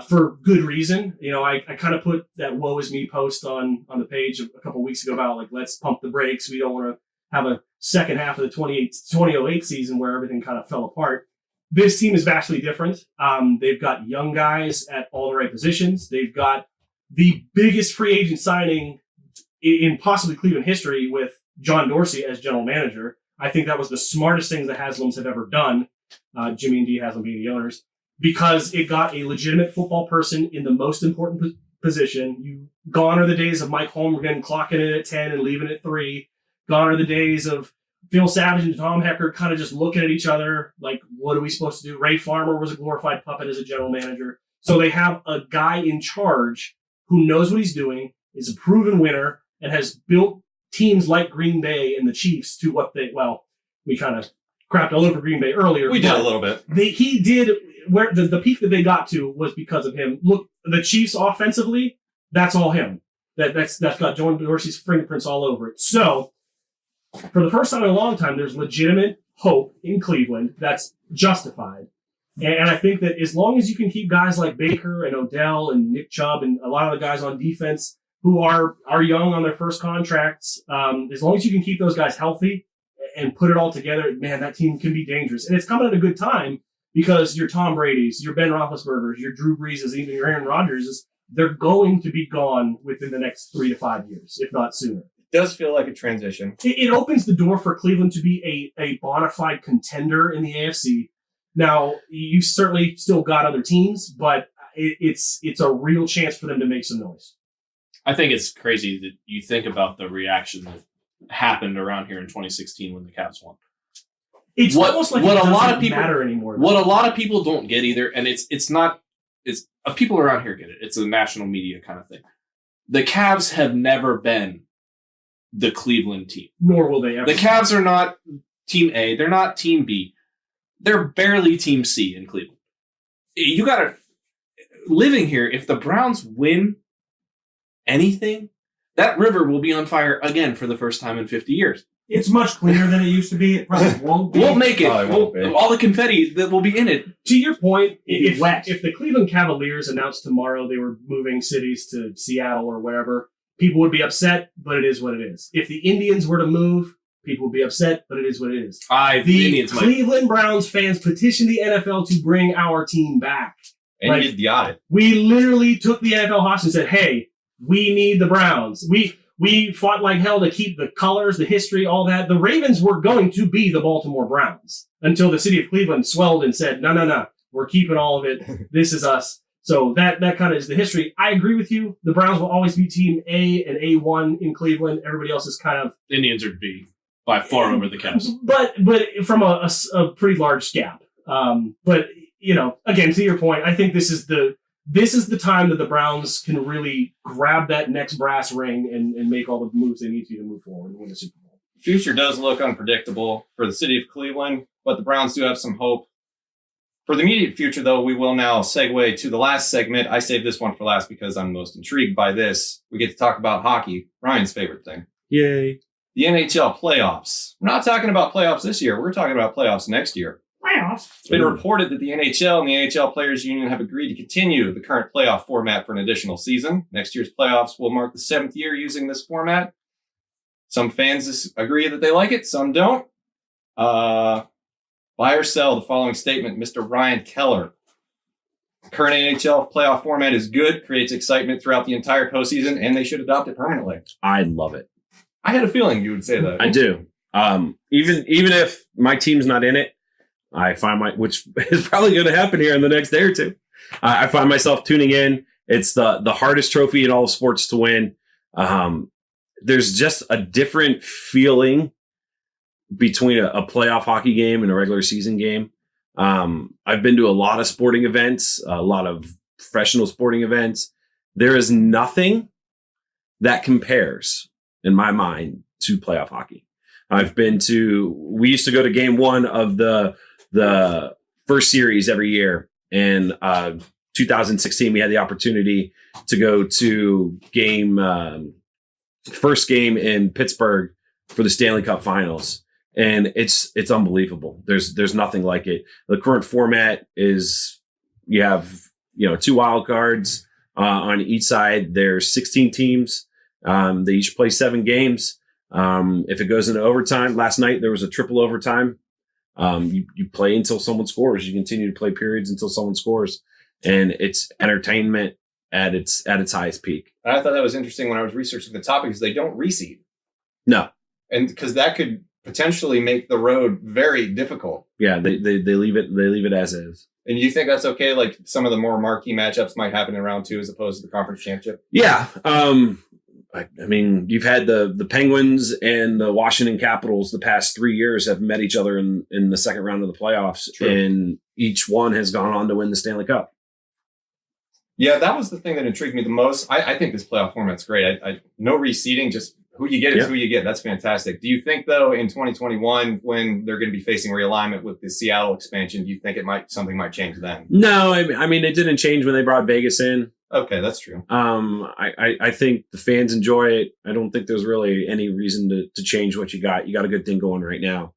for good reason. You know, I kind of put that "woe is me" post on the page a couple weeks ago about, like, let's pump the brakes. We don't want to have a second half of the 2008 season where everything kind of fell apart. This team is vastly different. They've got young guys at all the right positions. They've got the biggest free agent signing in possibly Cleveland history with John Dorsey as general manager. I think that was the smartest thing the Haslams have ever done, Jimmy and Dee Haslam being the owners, because it got a legitimate football person in the most important position. Gone are the days of Mike Holmgren clocking in at 10 and leaving at 3. Gone are the days of Phil Savage and Tom Hecker kind of just looking at each other like, what are we supposed to do? Ray Farmer was a glorified puppet as a general manager. So they have a guy in charge who knows what he's doing, is a proven winner, and has built teams like Green Bay and the Chiefs to what we kind of crapped all over Green Bay earlier. We did a little bit. He did, where the peak that they got to was because of him. Look, the Chiefs offensively, that's all him. That's got John Dorsey's fingerprints all over it. So for the first time in a long time, there's legitimate hope in Cleveland that's justified. And I think that as long as you can keep guys like Baker and Odell and Nick Chubb and a lot of the guys on defense who are young on their first contracts, as long as you can keep those guys healthy and put it all together, man, that team can be dangerous. And it's coming at a good time because your Tom Brady's, your Ben Roethlisberger's, your Drew Brees's, even your Aaron Rodgers, they're going to be gone within the next 3 to 5 years, if not sooner. It does feel like a transition. It opens the door for Cleveland to be a bona fide contender in the AFC. Now, you certainly still got other teams, but it's a real chance for them to make some noise. I think it's crazy that you think about the reaction that happened around here in 2016 when the Cavs won. It's almost like it doesn't matter anymore. What a lot of people don't get either, and it's people around here get it. It's a national media kind of thing. The Cavs have never been the Cleveland team. Nor will they ever. The Cavs are not Team A. They're not Team B. They're barely Team C in Cleveland. You got to living here. If the Browns win anything, that river will be on fire again for the first time in 50 years. It's much cleaner than it used to be. It probably won't be. We'll make it. All the confetti that will be in it. To your point, if the Cleveland Cavaliers announced tomorrow they were moving cities to Seattle or wherever, people would be upset, but it is what it is. If the Indians were to move, people would be upset, but it is what it is. The Cleveland Browns fans petitioned the NFL to bring our team back. And you did the audit. We literally took the NFL hostage and said, hey, we need the Browns. We fought like hell to keep the colors, the history, all that. The Ravens were going to be the Baltimore Browns until the city of Cleveland swelled and said, no, we're keeping all of it. This is us. So that kind of is the history. I agree with you. The Browns will always be Team A and A1 in Cleveland. Everybody else is kind of... Indians are B, by far over the Cavs. But from a pretty large gap. But, again, to your point, I think this is the time that the Browns can really grab that next brass ring and make all the moves they need to move forward and win the Super Bowl. The future does look unpredictable for the city of Cleveland, but the Browns do have some hope. For the immediate future, though, we will now segue to the last segment. I saved this one for last because I'm most intrigued by this. We get to talk about hockey, Ryan's favorite thing. Yay. The NHL playoffs. We're not talking about playoffs this year. We're talking about playoffs next year. Playoffs? It's been reported that the NHL and the NHL Players Union have agreed to continue the current playoff format for an additional season. Next year's playoffs will mark the 7th year using this format. Some fans agree that they like it. Some don't. Buy or sell the following statement, Mr. Ryan Keller. Current NHL playoff format is good, creates excitement throughout the entire postseason, and they should adopt it permanently. I love it. I had a feeling you would say that. I do. Even if my team's not in it, I find which is probably going to happen here in the next day or two. I find myself tuning in. It's the hardest trophy in all of sports to win. There's just a different feeling between a playoff hockey game and a regular season game. I've been to a lot of sporting events, a lot of professional sporting events. There is nothing that compares, in my mind, to playoff hockey. We used to go to game one of the first series every year. And 2016, we had the opportunity to go to first game in Pittsburgh for the Stanley Cup Finals. And it's unbelievable. There's nothing like it. The current format is you have, 2 wild cards on each side. There's 16 teams. They each play 7 games. If it goes into overtime, last night there was a triple overtime. You play until someone scores. You continue to play periods until someone scores, and it's entertainment at its highest peak. And I thought that was interesting when I was researching the topic, because they don't reseed. No, and because that could potentially make the road very difficult. Yeah, they leave it as is. And you think that's okay? Like some of the more marquee matchups might happen in round 2 as opposed to the conference championship? Yeah. I mean, you've had the Penguins and the Washington Capitals the past 3 years have met each other in the second round of the playoffs. True. And each one has gone on to win the Stanley Cup. Yeah, that was the thing that intrigued me the most. I think this playoff format's great. No reseeding, just who you get is who you get. That's fantastic. Do you think, though, in 2021, when they're going to be facing realignment with the Seattle expansion, do you think something might change then? No, I mean, it didn't change when they brought Vegas in. Okay, that's true. I think the fans enjoy it. I don't think there's really any reason to change what you got. You got a good thing going right now.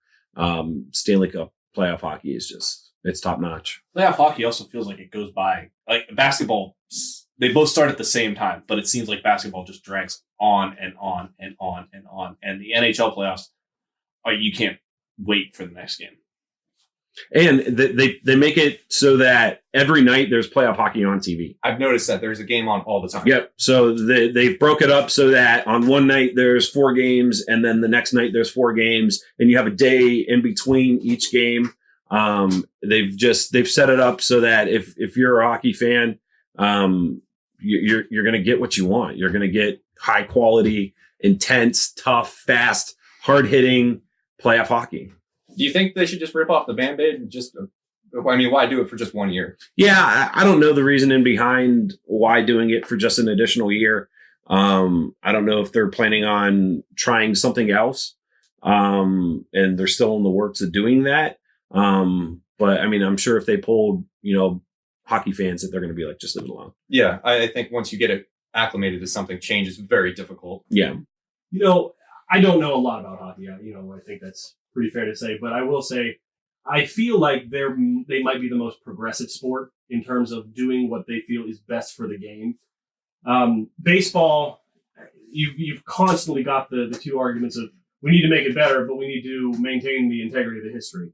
Stanley Cup playoff hockey is it's top notch. Playoff hockey also feels like it goes by. Like basketball, they both start at the same time, but it seems like basketball just drags on and on and on and on. And the NHL playoffs, you can't wait for the next game. And they make it so that every night there's playoff hockey on TV. I've noticed that there's a game on all the time. Yep. So they've broke it up so that on one night there's 4 games, and then the next night there's 4 games, and you have a day in between each game. They've set it up so that if you're a hockey fan, you're going to get what you want. You're going to get high quality, intense, tough, fast, hard hitting playoff hockey. Do you think they should just rip off the Band-Aid and why do it for just 1 year? Yeah, I don't know the reasoning behind why doing it for just an additional year. I don't know if they're planning on trying something else. And they're still in the works of doing that. But I mean, I'm sure if they polled, hockey fans, that they're going to be like, just leave it alone. Yeah, I think once you get it acclimated to something, change is very difficult. Yeah. I don't know a lot about hockey. I think that's pretty fair to say, but I will say I feel like they might be the most progressive sport in terms of doing what they feel is best for the game. Baseball, you've constantly got the 2 arguments of we need to make it better, but we need to maintain the integrity of the history.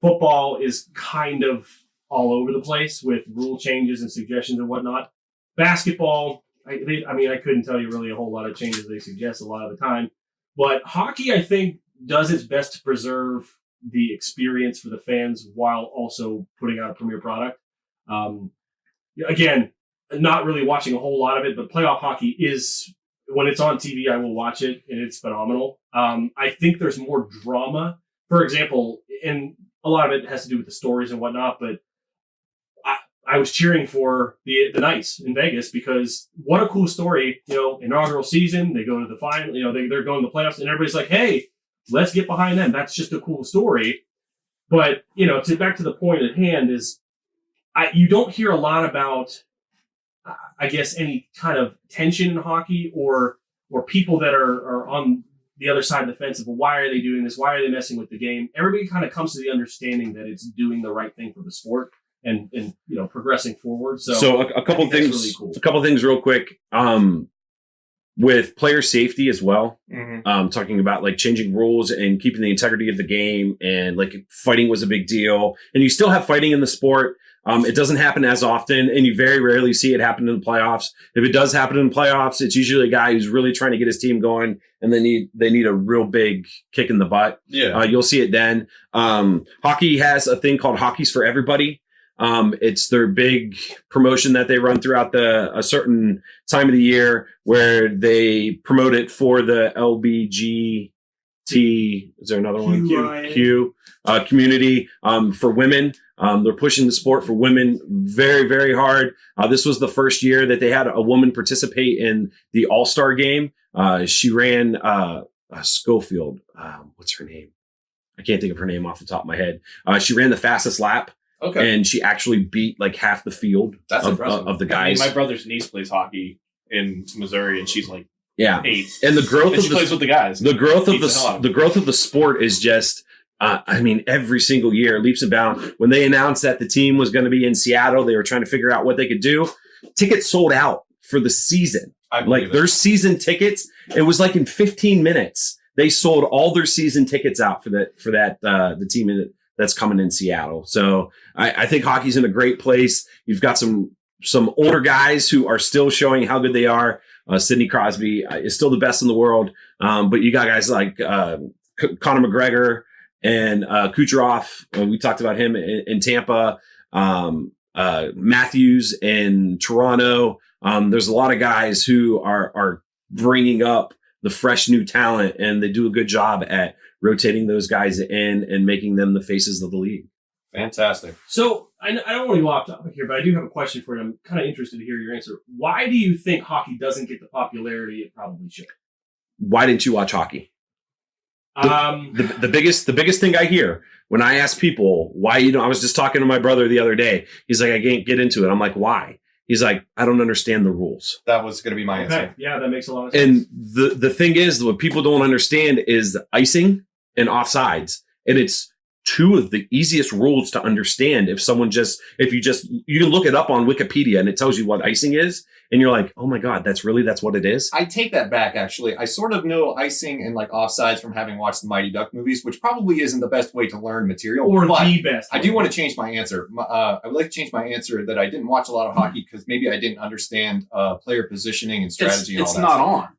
Football is kind of all over the place with rule changes and suggestions and whatnot. Basketball, I couldn't tell you really a whole lot of changes they suggest a lot of the time, but hockey, I think, does its best to preserve the experience for the fans while also putting out a premier product. Again, not really watching a whole lot of it, but playoff hockey is, when it's on TV, I will watch it, and it's phenomenal. I think there's more drama. For example, and a lot of it has to do with the stories and whatnot, but I was cheering for the Knights in Vegas because what a cool story, inaugural season, they go to the final, they're going to the playoffs, and everybody's like, hey, let's get behind them. That's just a cool story. But, back to the point at hand is you don't hear a lot about, I guess, any kind of tension in hockey or people that are on the other side of the fence of, well, why are they doing this? Why are they messing with the game? Everybody kind of comes to the understanding that it's doing the right thing for the sport and progressing forward. So a couple things, really cool. A couple things real quick. With player safety as well, talking about like changing rules and keeping the integrity of the game, and like fighting was a big deal, and you still have fighting in the sport. It doesn't happen as often, and you very rarely see it happen in the playoffs. If it does happen in the playoffs, it's usually a guy who's really trying to get his team going, and they need a real big kick in the butt. Yeah. You'll see it then. Hockey has a thing called Hockey's for Everybody. It's their big promotion that they run throughout a certain time of the year where they promote it for the LBGT. Is there another one? Q community for women. They're pushing the sport for women very, very hard. This was the first year that they had a woman participate in the All-Star game. She ran Schofield. What's her name? I can't think of her name off the top of my head. She ran the fastest lap. Okay. And she actually beat like half the field of the guys. I mean, my brother's niece plays hockey in Missouri, and she's like 8. And the growth she plays with the guys. The growth of the sport is just. I mean, every single year, leaps and bounds. When they announced that the team was going to be in Seattle, they were trying to figure out what they could do. Tickets sold out for the season. Like their season tickets, it was like in 15 minutes they sold all their season tickets out for the team that's coming in Seattle. So I think hockey's in a great place. You've got some older guys who are still showing how good they are. Sidney Crosby is still the best in the world, but you got guys like Conor McGregor and Kucherov. We talked about him in Tampa. Matthews in Toronto. There's a lot of guys who are bringing up the fresh new talent, and they do a good job at rotating those guys in and making them the faces of the league. Fantastic. So I don't want to go off topic here, but I do have a question for you. I'm kind of interested to hear your answer. Why do you think hockey doesn't get the popularity it probably should? Why didn't you watch hockey? The biggest thing I hear when I ask people why, I was just talking to my brother the other day. He's like, I can't get into it. I'm like, why? He's like, I don't understand the rules. That was going to be my answer. Yeah, that makes a lot of sense. And the thing is, what people don't understand is icing and offsides. And it's two of the easiest rules to understand. You can look it up on Wikipedia and it tells you what icing is. And you're like, oh my God, that's what it is. I take that back, actually. I sort of know icing and like offsides from having watched the Mighty Duck movies, which probably isn't the best way to learn material. Or the best. I do want to change my answer. I would like to change my answer that I didn't watch a lot of hockey because maybe I didn't understand player positioning and strategy. It's not on.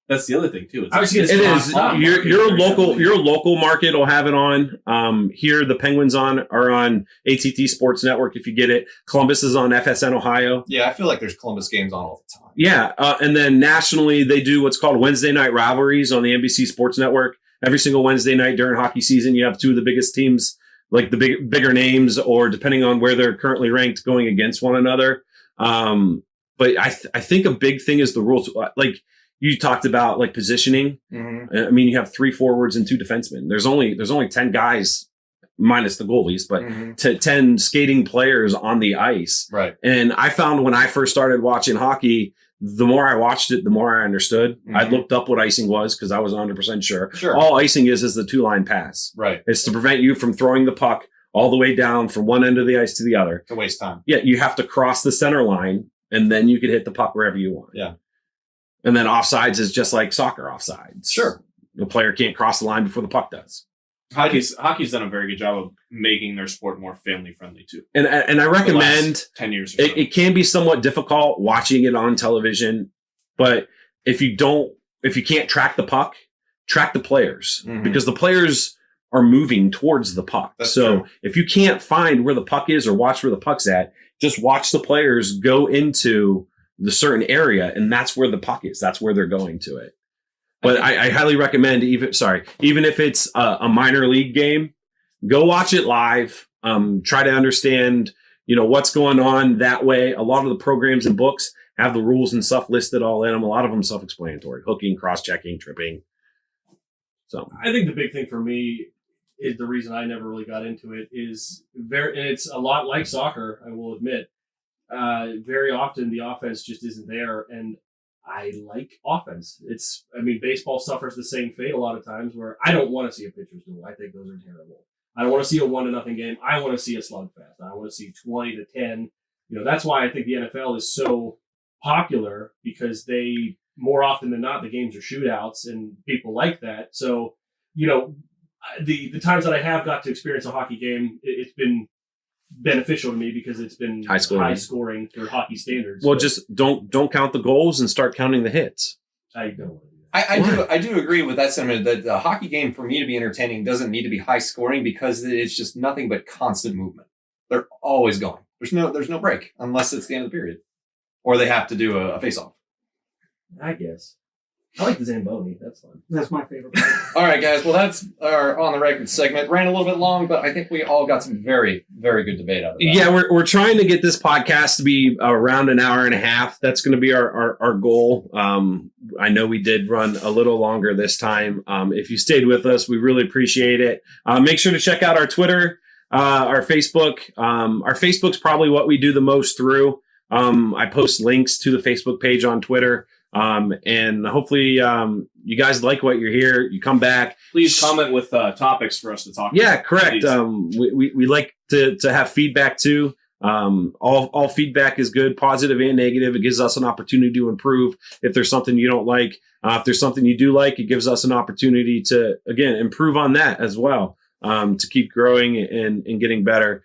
That's the other thing too. I was going to say your local market will have it on. Here, the Penguins are on ATT Sports Network if you get it. Columbus is on FSN Ohio. Yeah, I feel like there's Columbus games on all the time. Yeah, and then nationally they do what's called Wednesday night rivalries on the NBC Sports Network. Every single Wednesday night during hockey season, you have two of the biggest teams, like the bigger names, or depending on where they're currently ranked, going against one another. But I think a big thing is the rules. Like you talked about, like positioning. Mm-hmm. I mean, you have 3 forwards and 2 defensemen. There's only 10 guys minus the goalies, but 10 skating players on the ice. Right. And I found when I first started watching hockey, the more I watched it, the more I understood. I looked up what icing was because I was 100% sure. All icing is the 2-line pass. Right. It's to prevent you from throwing the puck all the way down from one end of the ice to the other. To waste time. Yeah, you have to cross the center line, and then you can hit the puck wherever you want. Yeah. And then offsides is just like soccer offsides. Sure. The player can't cross the line before the puck does. Hockey's done a very good job of making their sport more family friendly too. And I recommend 10 years. Or so. It can be somewhat difficult watching it on television, but if you can't track the puck, track the players because the players are moving towards the puck. That's so true. If you can't find where the puck is or watch where the puck's at, just watch the players go into the certain area, and that's where the puck is. That's where they're going to it. But I highly recommend, even if it's a minor league game, go watch it live. Try to understand, what's going on that way. A lot of the programs and books have the rules and stuff listed all in them. A lot of them self-explanatory: hooking, cross-checking, tripping. So I think the big thing for me is the reason I never really got into it is and it's a lot like soccer, I will admit. Very often the offense just isn't there, and I like offense. Baseball suffers the same fate a lot of times where I don't want to see a pitcher's duel. I think those are terrible. I don't want to see a 1-0 game. I want to see a slugfest. I want to see 20-10. That's why I think the NFL is so popular, because they, more often than not, the games are shootouts and people like that. So, the times that I have got to experience a hockey game, it's been beneficial to me because it's been High scoring for hockey standards. Well, but just don't count the goals and start counting the hits. I don't want to do that. I do agree with that sentiment that the hockey game for me to be entertaining doesn't need to be high scoring because it's just nothing but constant movement. They're always going. There's no break unless it's the end of the period or they have to do a face off. I guess. I like the Zamboni. That's fun. That's my favorite part. All right, guys. Well, that's our on the record segment. Ran a little bit long, but I think we all got some very, very good debate out of that. Yeah, we're trying to get this podcast to be around an hour and a half. That's going to be our goal. I know we did run a little longer this time. If you stayed with us, we really appreciate it. Make sure to check out our Twitter, our Facebook. Our Facebook's probably what we do the most through. I post links to the Facebook page on Twitter. And hopefully you guys like what you're here. You come back. Please comment with topics for us to talk about. Yeah, correct. We like to have feedback too. All feedback is good, positive and negative. It gives us an opportunity to improve. If there's something you don't like, if there's something you do like, it gives us an opportunity to, again, improve on that as well, to keep growing and getting better.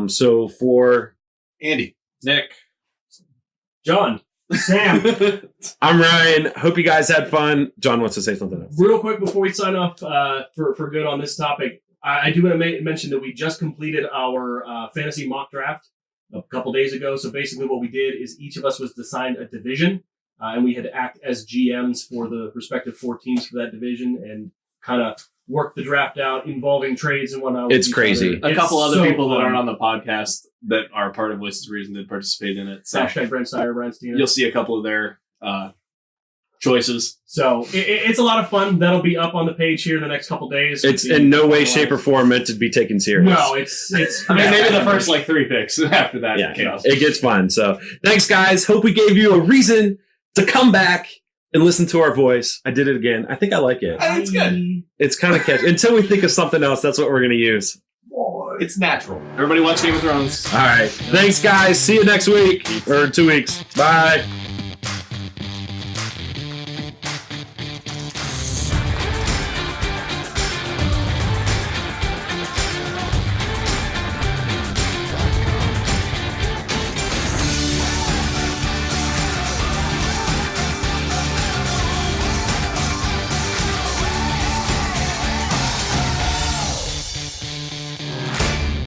So for Andy, Nick, John, Sam, I'm Ryan. Hope you guys had fun. John wants to say something else. real quick before we sign off for good on this topic, I do want to mention that we just completed our fantasy mock draft a couple days ago. So basically what we did is each of us was assigned a division, and we had to act as GMs for the respective 4 teams for that division and kind of work the draft out involving trades and whatnot. It's crazy. a couple other so people that fun. aren't on the podcast that are part of Voices of Reason did participate in it. So Hashtag Brent Steyer, Brian Steiner. you'll see a couple of their choices. So it's a lot of fun. That'll be up on the page here in the next couple days. It's in no way, shape, or form meant to be taken serious. No, it's. I mean, maybe the first 3 picks after that. Yeah, chaos. it gets fun. So thanks, guys. Hope we gave you a reason to come back and listen to our voice. I did it again. I think I like it. I think it's good. It's kind of catchy. Until we think of something else, that's what we're going to use. It's natural. Everybody watch Game of Thrones. All right. Thanks, guys. See you next week or 2 weeks. Bye.